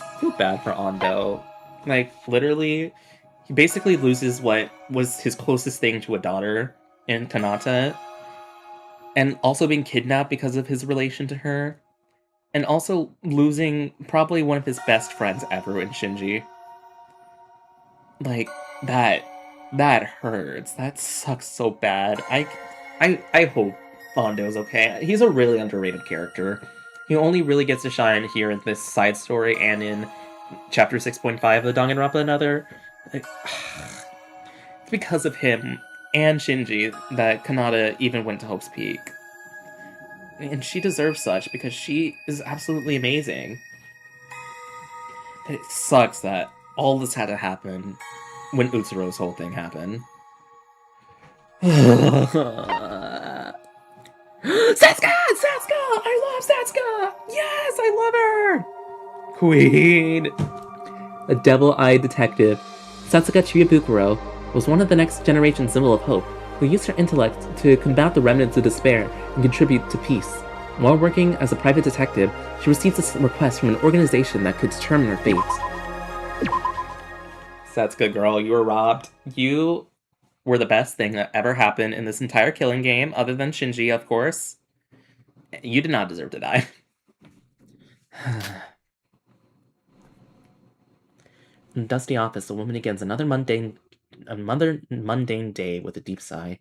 Speaker 3: I feel bad for Ando. Like, literally, he basically loses what was his closest thing to a daughter in Kanata. And also being kidnapped because of his relation to her. And also losing probably one of his best friends ever in Shinji. Like, that
Speaker 1: That hurts. That sucks so bad. I hope Bondo's okay. He's a really underrated character. He only really gets to shine here in this side story and in Chapter 6.5 of the Danganronpa Another. Like, it's because of him and Shinji that Kanata even went to Hope's Peak. And she deserves such because she is absolutely amazing. It sucks that all this had to happen when Utsuro's whole thing happened. Setsuka! Setsuka! I love Setsuka! Yes, I love her! Queen! A devil-eyed detective, Setsuka Chiabukuro was one of the next generation symbol of hope, who used her intellect to combat the remnants of despair and contribute to peace. While working as a private detective, she received a request from an organization that could determine her fate. Setsuka, girl, you were robbed. You were the best thing that ever happened in this entire killing game, other than Shinji, of course. You did not deserve to die. In the dusty office, the woman begins another mundane day with a deep sigh,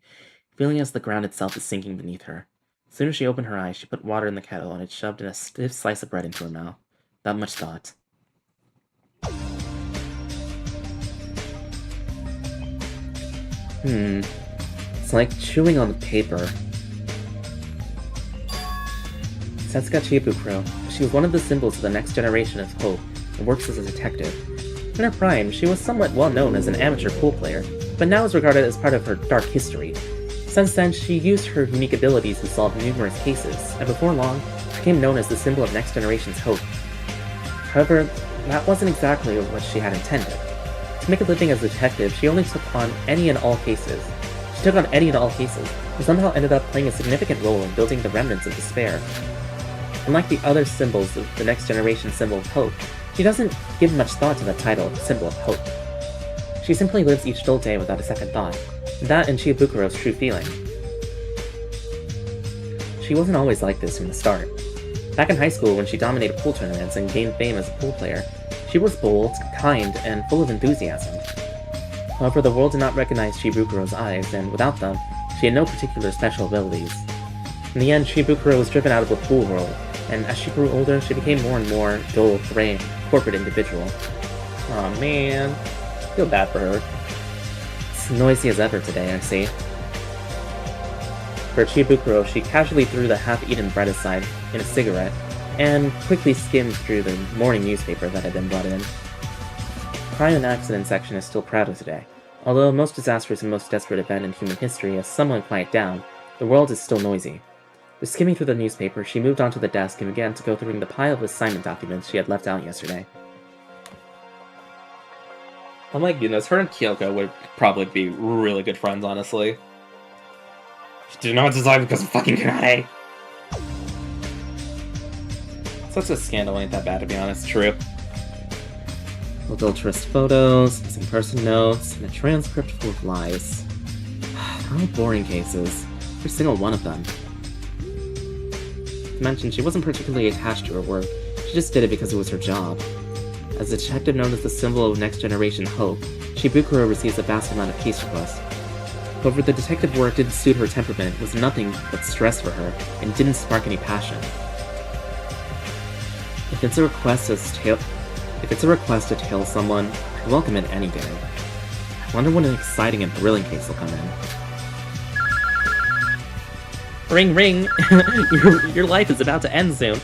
Speaker 1: feeling as the ground itself is sinking beneath her. As soon as she opened her eyes, she put water in the kettle and it shoved in a stiff slice of bread into her mouth. Without much thought. It's like chewing on the paper. Setsuka Chiabukuro. She was one of the symbols of the next generation of hope and works as a detective. In her prime, she was somewhat well known as an amateur pool player, but now is regarded as part of her dark history. Since then, she used her unique abilities to solve numerous cases, and before long, became known as the symbol of next generation's hope. However, that wasn't exactly what she had intended. To make a living as a detective, she only took on any and all cases. And somehow ended up playing a significant role in building the remnants of despair. Unlike the other symbols of the next generation symbol of hope, she doesn't give much thought to the title, Symbol of Hope. She simply lives each dull day without a second thought. That and Chiabukuro's true feeling. She wasn't always like this from the start. Back in high school, when she dominated pool tournaments and gained fame as a pool player, she was bold, kind, and full of enthusiasm. However, the world did not recognize Chiabukuro's eyes, and without them, she had no particular special abilities. In the end, Chiabukuro was driven out of the pool world, and as she grew older, she became more and more dull, gray, corporate individual. Aw, man. I feel bad for her. It's noisy as ever today, I see. For Chiabukuro, she casually threw the half-eaten bread aside in a cigarette, and quickly skimmed through the morning newspaper that had been brought in. The crime and accident section is still crowded today. Although the most disastrous and most desperate event in human history has somewhat quieted down, the world is still noisy. With skimming through the newspaper, she moved onto the desk and began to go through the pile of assignment documents she had left out yesterday. Oh my goodness, her and Kyoko would probably be really good friends, honestly. She did not decide because of fucking Kanade! Such a scandal ain't that bad, to be honest. True. Adulterous photos, missing person notes, and a transcript full of lies. They're all boring cases. Every single one of them. To mention, she wasn't particularly attached to her work. She just did it because it was her job. As a detective known as the symbol of next generation hope, Chiabukuro receives a vast amount of case requests. However, the detective work didn't suit her temperament, was nothing but stress for her, and didn't spark any passion. If it's a request to tail someone, I welcome it any day. I wonder when an exciting and thrilling case will come in. Ring ring! your life is about to end soon.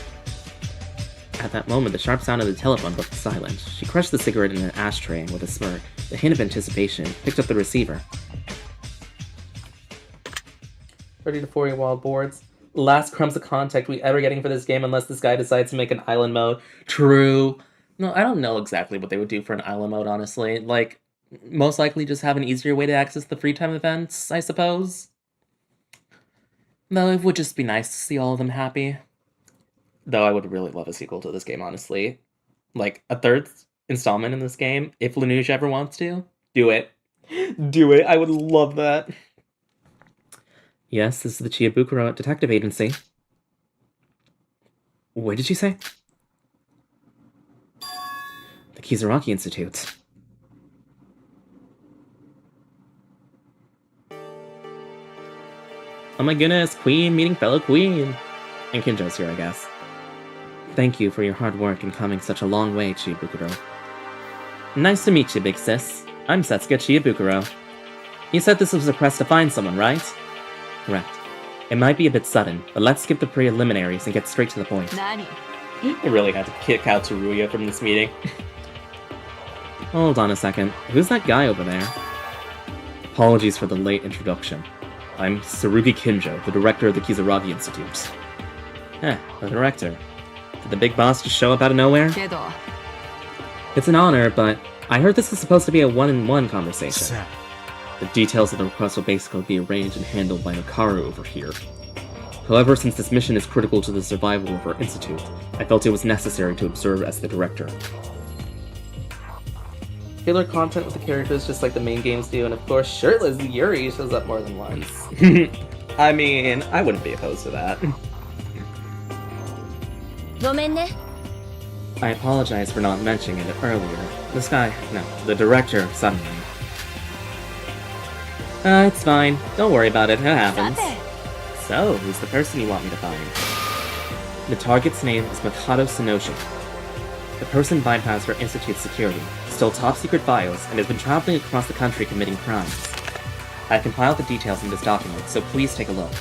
Speaker 1: At that moment, the sharp sound of the telephone broke the silence. She crushed the cigarette in an ashtray and with a smirk, a hint of anticipation, picked up the receiver. 30 to 40 wild boards. Last crumbs of contact we ever getting for this game unless this guy decides to make an island mode. True. No, I don't know exactly what they would do for an island mode, honestly. Like, most likely just have an easier way to access the free time events, I suppose. Though it would just be nice to see all of them happy. Though I would really love a sequel to this game, honestly. Like, a third installment in this game, if Lanuge ever wants to. Do it. Do it. I would love that. Yes, this is the Chiabukuro Detective Agency. What did you say? The Kizaraki Institute. Oh my goodness, queen meeting fellow queen. And Kinjo's here, I guess. Thank you for your hard work in coming such a long way, Chibukuro. Nice to meet you, big sis. I'm Setsuka Chibukuro. You said this was a quest to find someone, right? Correct. It might be a bit sudden, but let's skip the preliminaries and get straight to the point.
Speaker 4: Nani?
Speaker 1: I really had to kick out Teruya from this meeting. Hold on a second. Who's that guy over there? Apologies for the late introduction. I'm Tsurugi Kinjo, the director of the Kizaragi Institute. The director. Did the big boss just show up out of nowhere? It's an honor, but I heard this is supposed to be a one-on-one conversation.
Speaker 2: Sa.
Speaker 1: The details of the request will basically be arranged and handled by Makaru over here. However, since this mission is critical to the survival of our institute, I felt it was necessary to observe as the director. Killer content with the characters just like the main games do, and of course, shirtless Yuri shows up more than once. I mean, I wouldn't be opposed to that.
Speaker 4: ごめんね。
Speaker 1: I apologize for not mentioning it earlier. This guy, no, the director, suddenly. It's fine. Don't worry about it. It happens. So, who's the person you want me to find? The target's name is Mikado Sonoshi. The person bypassed our institute's security, stole top-secret files, and has been traveling across the country committing crimes. I've compiled the details in this document, so please take a look.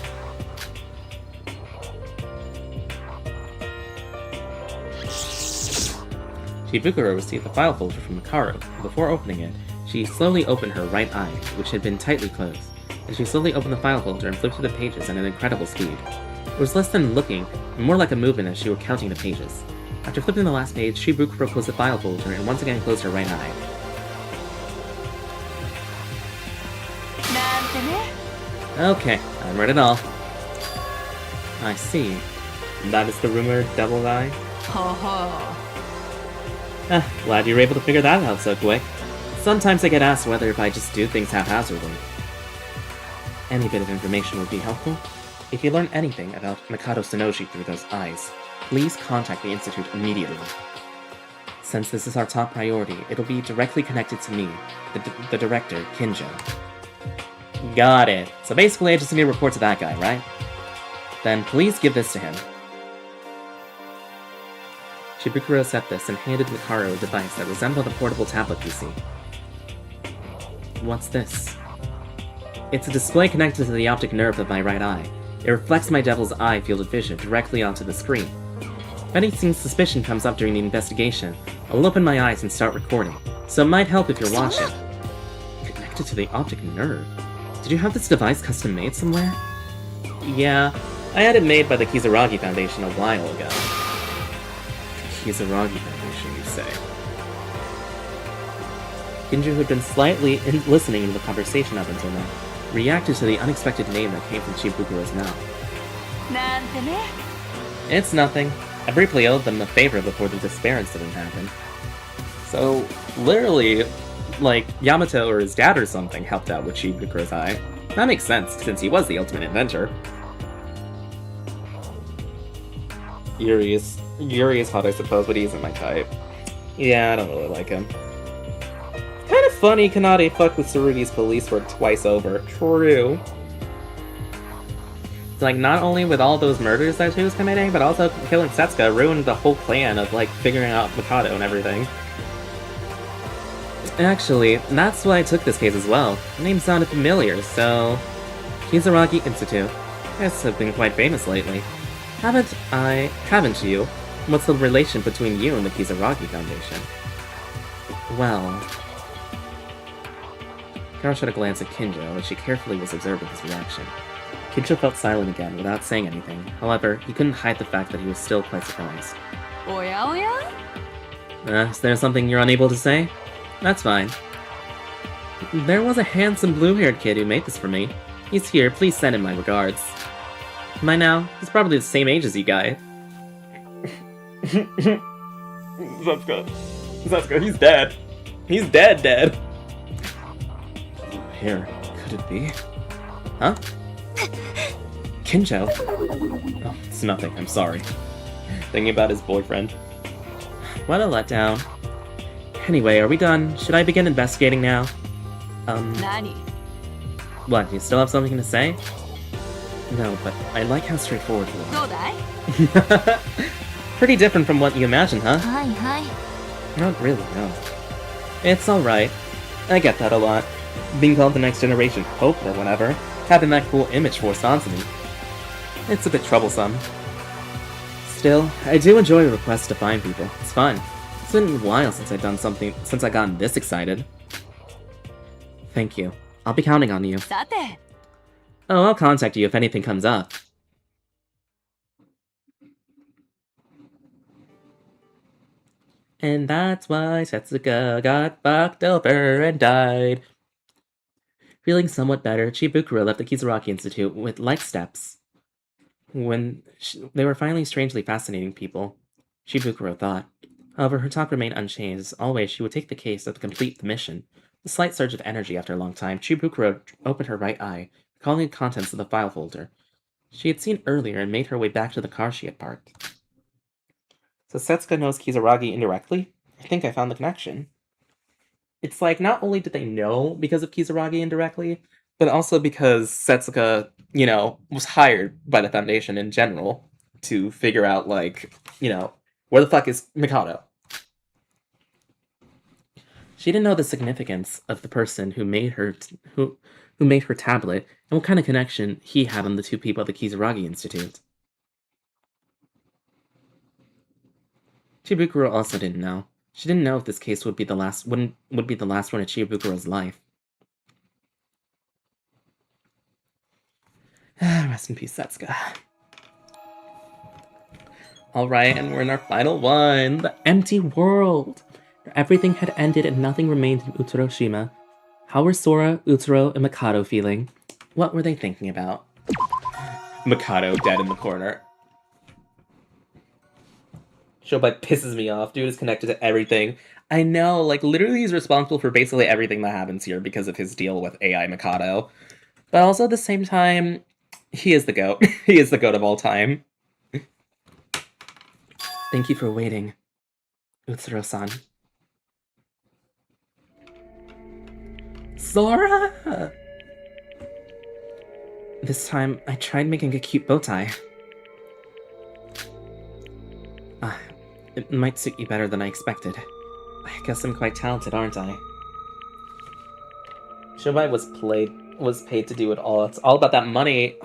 Speaker 1: Chibukuro received the file folder from Makaru, and before opening it, she slowly opened her right eye, which had been tightly closed, and she slowly opened the file folder and flipped through the pages at an incredible speed. It was less than looking, and more like a movement as she were counting the pages. After flipping the last page, Chibukuro closed the file folder and once again closed her right eye. Okay, I'm read it all. I see. That is the rumored double eye? Glad you were able to figure that out so quick. Sometimes I get asked whether if I just do things haphazardly. Any bit of information would be helpful. If you learn anything about Mikado Sonoshi through those eyes, please contact the Institute immediately. Since this is our top priority, it'll be directly connected to me, the director, Kinjo. Got it. So basically I just need to report to that guy, right? Then please give this to him. Chibukuro set this and handed Mikaru a device that resembled a portable tablet PC. What's this? It's a display connected to the optic nerve of my right eye. It reflects my devil's eye field of vision directly onto the screen. If anything suspicion comes up during the investigation, I'll open my eyes and start recording, so it might help if you're watching. Connected to the optic nerve? Did you have this device custom made somewhere? Yeah, I had it made by the Kizaragi Foundation a while ago. Kizaragi Foundation, you say? Kinjo, who had been slightly listening to the conversation up until now, reacted to the unexpected name that came from Chibukuro's mouth. It's nothing. I briefly owed them a favor before the despair incident happened. So, literally, like, Yamato or his dad or something helped out with Chibukuro's eye. That makes sense, since he was the ultimate inventor. Yuri is hot, I suppose, but he isn't my type. Yeah, I don't really like him. Kind of funny Kanade fucked with Tsurugi's police work twice over. True. It's like, not only with all those murders that she was committing, but also killing Setsuka ruined the whole plan of, like, figuring out Mikado and everything. Actually, that's why I took this case as well. The name sounded familiar, so... Kizaragi Institute. Yes, have been quite famous lately. Haven't you? What's the relation between you and the Kizaragi Foundation? Well... Kara shot a glance at Kinjo as she carefully was observing his reaction. Kinjo felt silent again without saying anything. However, he couldn't hide the fact that he was still quite surprised. Is there something you're unable to say? That's fine. There was a handsome blue-haired kid who made this for me. He's here, please send him my regards. By now, he's probably the same age as you guys. Setsuka, he's dead. He's dead. Here, could it be? Huh? Kinjo? Oh, it's nothing, I'm sorry. Thinking about his boyfriend. What a letdown. Anyway, are we done? Should I begin investigating now? What, you still have something to say? No, but I like how straightforward you
Speaker 4: どうだい
Speaker 1: are. Pretty different from what you imagined, huh?
Speaker 4: はいはい
Speaker 1: Not really, no. It's alright. I get that a lot. Being called the next generation hope or whatever, having that cool image forced onto me. It's a bit troublesome. Still, I do enjoy requests to find people. It's fun. It's been a while since I've gotten this excited. Thank you. I'll be counting on you.
Speaker 4: さて
Speaker 1: Oh, I'll contact you if anything comes up. And that's why Setsuka got fucked over and died. Feeling somewhat better, Chibukuro left the Kizuraki Institute with light steps. They were finally strangely fascinating people, Chibukuro thought. However, her talk remained unchanged. As always, she would take the case to complete the mission. A slight surge of energy after a long time, Chibukuro opened her right eye, recalling the contents of the file folder she had seen earlier and made her way back to the car she had parked. So Setsuka knows Kizuragi indirectly? I think I found the connection. It's like, not only did they know because of Kizuragi indirectly, but also because Setsuka, was hired by the Foundation in general to figure out, where the fuck is Mikado? She didn't know the significance of the person who made her who made her tablet and what kind of connection he had on the two people at the Kizuragi Institute. Chibukuro also didn't know. She didn't know if this case would be the last one in Chibukuro's life. Rest in peace, Setsuka. Alright, and we're in our final one, the empty world. Everything had ended and nothing remained in Utsuroshima. How were Sora, Utsuro, and Mikado feeling? What were they thinking about? Mikado dead in the corner. Shobai pisses me off. Dude is connected to everything. I know, literally he's responsible for basically everything that happens here because of his deal with AI Mikado. But also at the same time, he is the GOAT. He is the GOAT of all time. Thank you for waiting, Utsuro-san. Sora! This time, I tried making a cute bow tie. It might suit you better than I expected. I guess I'm quite talented, aren't I? Shobai was paid to do it all. It's all about that money.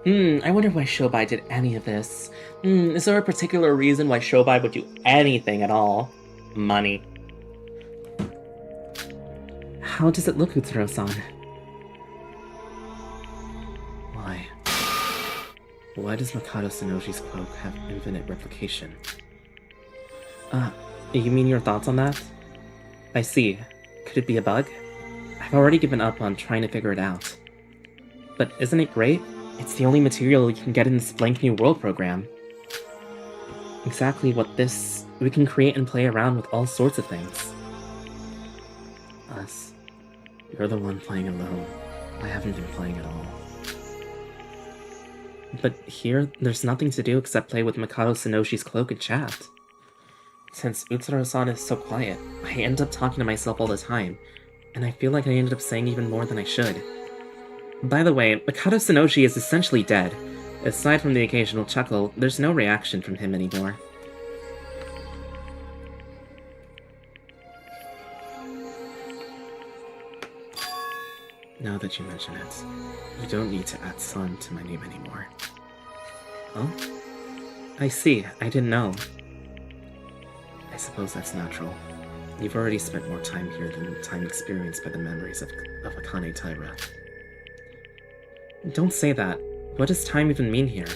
Speaker 1: I wonder why Shobai did any of this. Is there a particular reason why Shobai would do anything at all? Money. How does it look, Utsuro-san? Why does Mikado Sonoshi's cloak have infinite replication? You mean your thoughts on that? I see. Could it be a bug? I've already given up on trying to figure it out. But isn't it great? It's the only material you can get in this blank new world program. Exactly we can create and play around with all sorts of things. Us. You're the one playing alone. I haven't been playing at all. But here, there's nothing to do except play with Mikado Sonoshi's cloak and chat. Since Utsuro-san is so quiet, I end up talking to myself all the time, and I feel like I ended up saying even more than I should. By the way, Mikado Sonoshi is essentially dead. Aside from the occasional chuckle, there's no reaction from him anymore. Now that you mention it, you don't need to add son to my name anymore. Oh? I see, I didn't know. I suppose that's natural. You've already spent more time here than the time experienced by the memories of Akane Taira. Don't say that. What does time even mean here?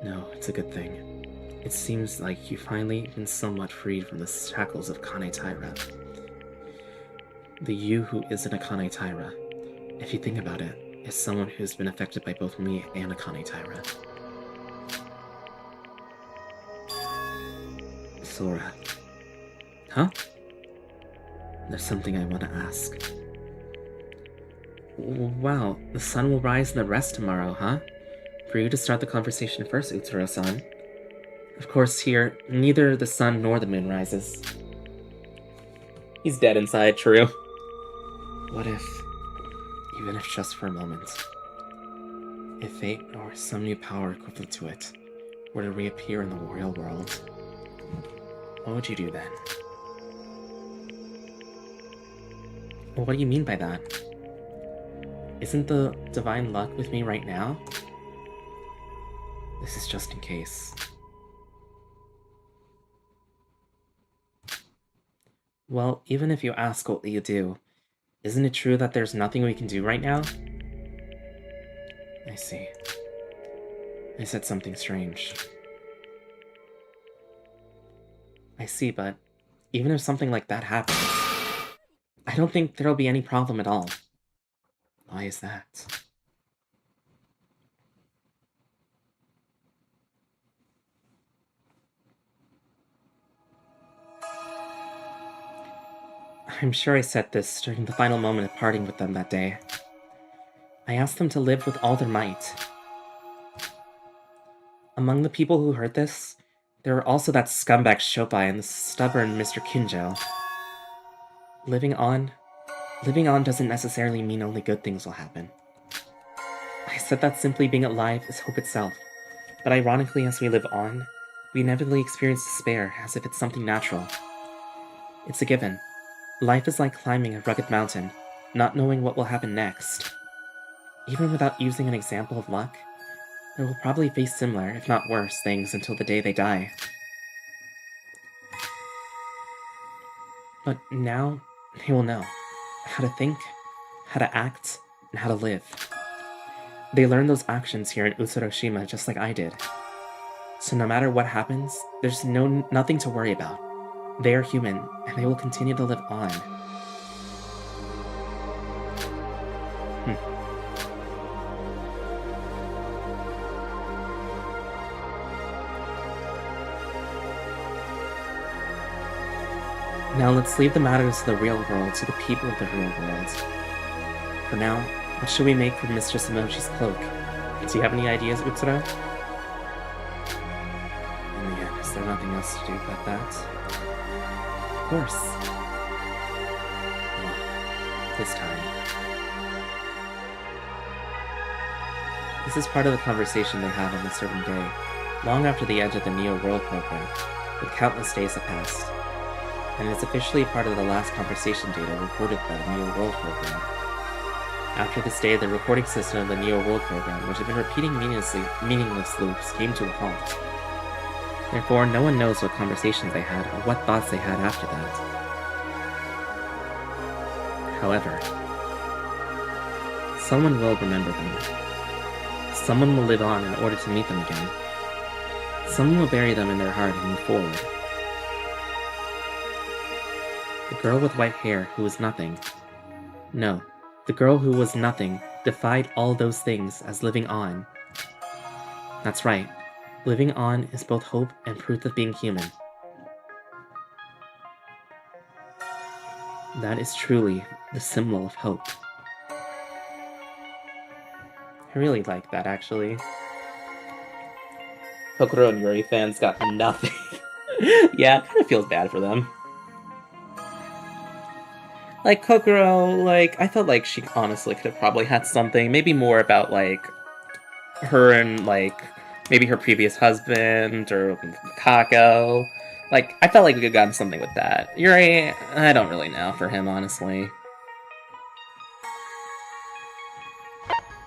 Speaker 1: No, it's a good thing. It seems like you've finally been somewhat freed from the shackles of Akane Taira. The you who isn't Akane Taira, if you think about it, is someone who's been affected by both me and Akane Taira. Sora. Huh? There's something I want to ask. Wow, the sun will rise in the west tomorrow, huh? For you to start the conversation first, Utsuro-san. Of course, here, neither the sun nor the moon rises. He's dead inside, true. What if, even if just for a moment, If fate or some new power equivalent to it were to reappear in the real world, what would you do then? Well, what do you mean by that? Isn't the divine luck with me right now? This is just in case. Well, even if you ask what will you do, isn't it true that there's nothing we can do right now? I see. I said something strange. I see, but even if something like that happens, I don't think there'll be any problem at all. Why is that? I'm sure I said this during the final moment of parting with them that day. I asked them to live with all their might. Among the people who heard this, there were also that scumbag Shopai and the stubborn Mr. Kinjo. Living on doesn't necessarily mean only good things will happen. I said that simply being alive is hope itself, but ironically as we live on, we inevitably experience despair as if it's something natural. It's a given. Life is like climbing a rugged mountain, not knowing what will happen next. Even without using an example of luck, they will probably face similar, if not worse, things until the day they die. But now, they will know how to think, how to act, and how to live. They learned those actions here in Utsuroshima just like I did. So no matter what happens, there's nothing to worry about. They are human, and they will continue to live on. Now let's leave the matters of the real world to the people of the real world. For now, what should we make for Mistress Emoji's cloak? Do you have any ideas, Utsuro? In the end, is there nothing else to do but that? Of course. Well, this time. This is part of the conversation they had on a certain day, long after the edge of the Neo World program, with countless days have passed. And it's officially part of the last conversation data recorded by the Neo World program. After this day, the recording system of the Neo World program, which had been repeating meaningless loops, came to a halt. Therefore, no one knows what conversations they had or what thoughts they had after that. However, someone will remember them. Someone will live on in order to meet them again. Someone will bury them in their heart and move forward. The girl with white hair who was nothing. No, the girl who was nothing defied all those things as living on. That's right. Living on is both hope and proof of being human. That is truly the symbol of hope. I really like that, actually. Kokoro and Yuri fans got nothing. Yeah, it kind of feels bad for them. Like, Kokoro, like, I felt like she honestly could have probably had something, maybe more about, like, her and, like, maybe her previous husband, or Kako. Like, I felt like we could have gotten something with that. Yuri, I don't really know for him, honestly.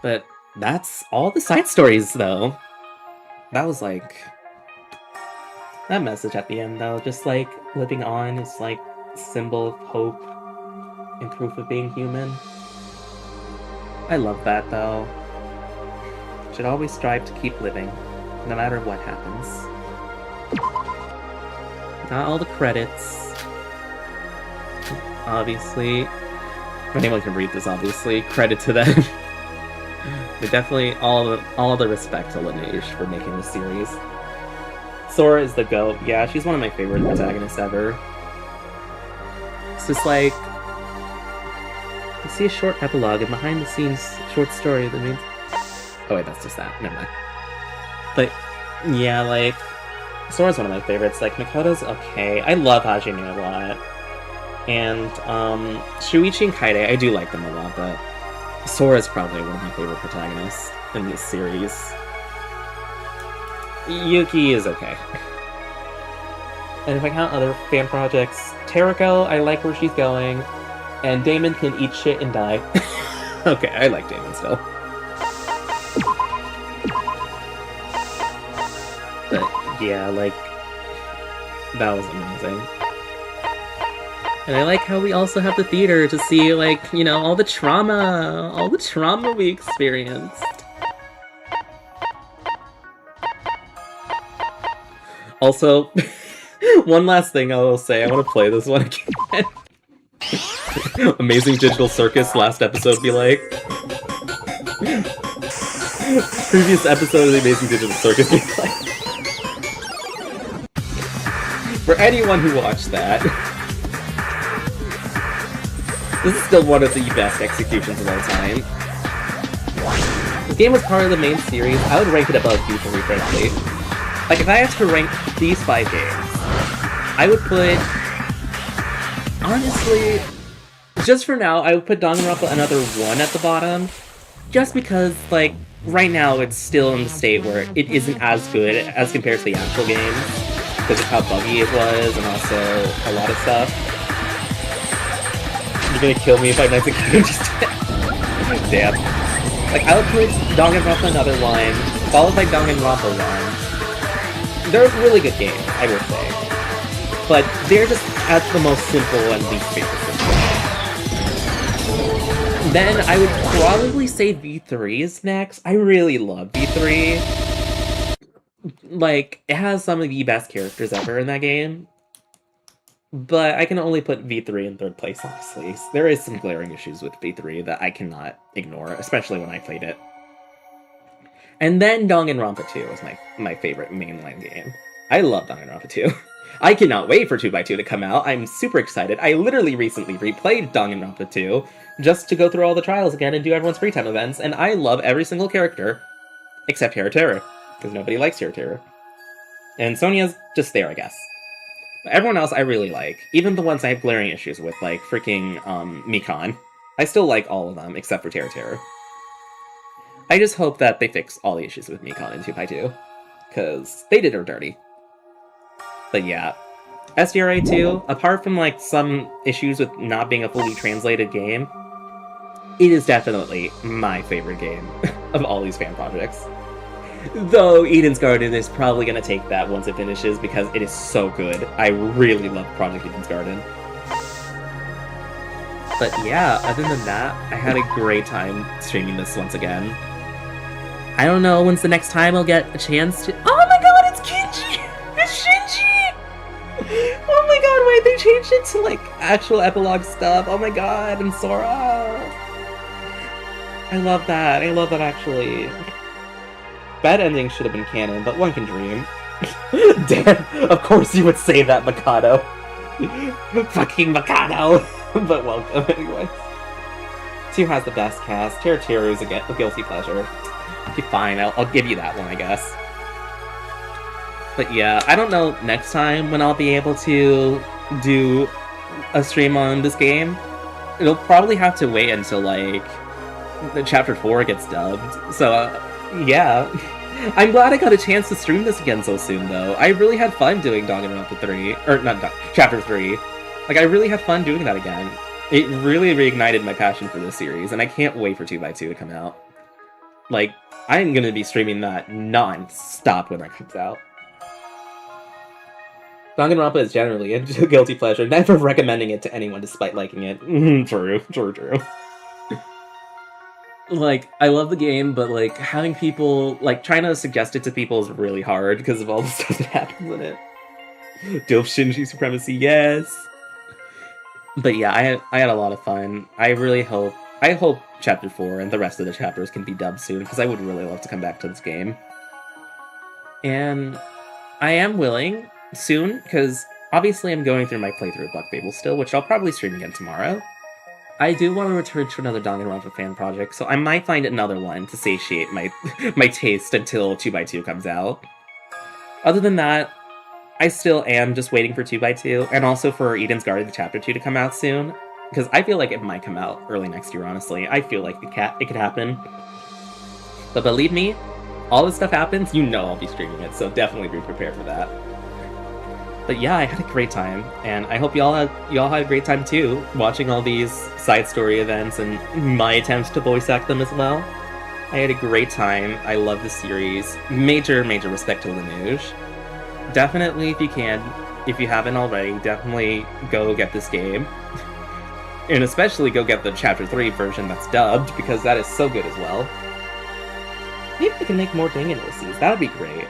Speaker 1: But that's all the side stories, though. That was, like... that message at the end, though, just, like, living on is, like, symbol of hope and proof of being human. I love that, though. Should always strive to keep living, no matter what happens. Got all the credits. Obviously. If anyone can read this, obviously. Credit to them. But definitely all the respect to Laneige for making this series. Sora is the GOAT. Yeah, she's one of my favorite protagonists ever. It's just like... you see a short epilogue and behind the scenes short story that means... oh wait, that's just that. Never mind. But, yeah, like... Sora's one of my favorites. Like, Makoto's okay. I love Hajime a lot. And, Shuichi and Kaede, I do like them a lot, but... Sora's probably one of my favorite protagonists. in this series. Yuki is okay. And if I count other fan projects, Teriko, I like where she's going, and Damon can eat shit and die. Okay, I like Damon still. But yeah, like, that was amazing. And I like how we also have the theater to see, like, you know, all the trauma we experienced. Also, one last thing I will say, I want to play this one again. Amazing Digital Circus last episode be like. Previous episode of the Amazing Digital Circus be like. For anyone who watched that, this is still one of the best executions of all time. The game was part of the main series. I would rank it above V3, frankly. Like, if I had to rank these 5 games, I would put... Honestly, just for now, I would put Danganronpa another 1 at the bottom. Just because, like, right now it's still in the state where it isn't as good as compared to the actual games. Because of how buggy it was, and also a lot of stuff. You're gonna kill me if I miss a game just damn. Like, I would put Danganronpa another 1, followed by Danganronpa 1. They're really good games, I will say. But they're just at the most simple and least favorite system. Then I would probably say V3 is next. I really love V3. Like, it has some of the best characters ever in that game. But I can only put V3 in 3rd place, honestly. There is some glaring issues with V3 that I cannot ignore, especially when I played it. And then Danganronpa 2 is my favorite mainline game. I love Danganronpa 2. I cannot wait for 2x2 to come out. I'm super excited. I literally recently replayed Danganronpa 2 just to go through all the trials again and do everyone's free time events, and I love every single character except Haruteru, because nobody likes Haruteru. And Sonia's just there, I guess. But everyone else I really like, even the ones I have glaring issues with, like freaking Mikan. I still like all of them except for Haruteru. I just hope that they fix all the issues with Mikan in 2x2, because they did her dirty. But yeah, SDRA2, apart from like some issues with not being a fully translated game, it is definitely my favorite game of all these fan projects. Though Eden's Garden is probably going to take that once it finishes because it is so good. I really love Project Eden's Garden. But yeah, other than that, I had a great time streaming this once again. I don't know when's the next time I'll get a chance to... Oh my god, it's Kinji! It's Shinji! Oh my god, wait, they changed it to like actual epilogue stuff. Oh my god, and Sora! I love that actually. Bad ending should have been canon, but one can dream. Damn, of course you would say that, Mikado. Fucking Mikado! But welcome, anyways. 2 has the best cast. Teru is a guilty pleasure. Okay, fine, I'll give you that one, I guess. But yeah, I don't know next time when I'll be able to do a stream on this game. It'll probably have to wait until, like, the Chapter 4 gets dubbed. So, yeah. I'm glad I got a chance to stream this again so soon, though. I really had fun doing Danganronpa 3. Or, not Chapter 3. Like, I really had fun doing that again. It really reignited my passion for this series, and I can't wait for 2x2 to come out. Like, I'm gonna be streaming that non-stop when that comes out. Danganronpa is generally a guilty pleasure, never recommending it to anyone despite liking it. True. Like, I love the game, but, like, having people, like, trying to suggest it to people is really hard because of all the stuff that happens in it. Dope Shinji supremacy, yes! But yeah, I had a lot of fun. I hope Chapter 4 and the rest of the chapters can be dubbed soon, because I would really love to come back to this game. And I am willing soon, because obviously I'm going through my playthrough of Buck Fable still, which I'll probably stream again tomorrow. I do want to return to another Danganronpa fan project, so I might find another one to satiate my taste until 2x2 comes out. Other than that, I still am just waiting for 2x2, and also for Eden's Garden Chapter 2 to come out soon, because I feel like it might come out early next year, honestly. I feel like it could happen. But believe me, all this stuff happens, you know I'll be streaming it, so definitely be prepared for that. But yeah, I had a great time, and I hope y'all had a great time too, watching all these side story events and my attempts to voice act them as well. I had a great time. I love the series. Major respect to Lanuge. Definitely, if you can, if you haven't already, definitely go get this game. And especially go get the Chapter 3 version that's dubbed, because that is so good as well. Maybe we can make more Danganronpas. That would be great.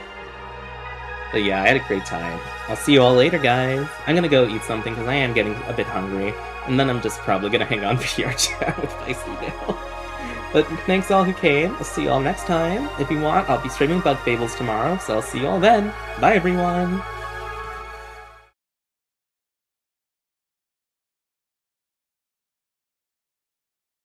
Speaker 1: But yeah, I had a great time. I'll see you all later, guys. I'm gonna go eat something because I am getting a bit hungry. And then I'm just probably gonna hang on VR chat with Feisty now. But thanks all who came. I'll see you all next time. If you want, I'll be streaming Bug Fables tomorrow, so I'll see you all then. Bye, everyone!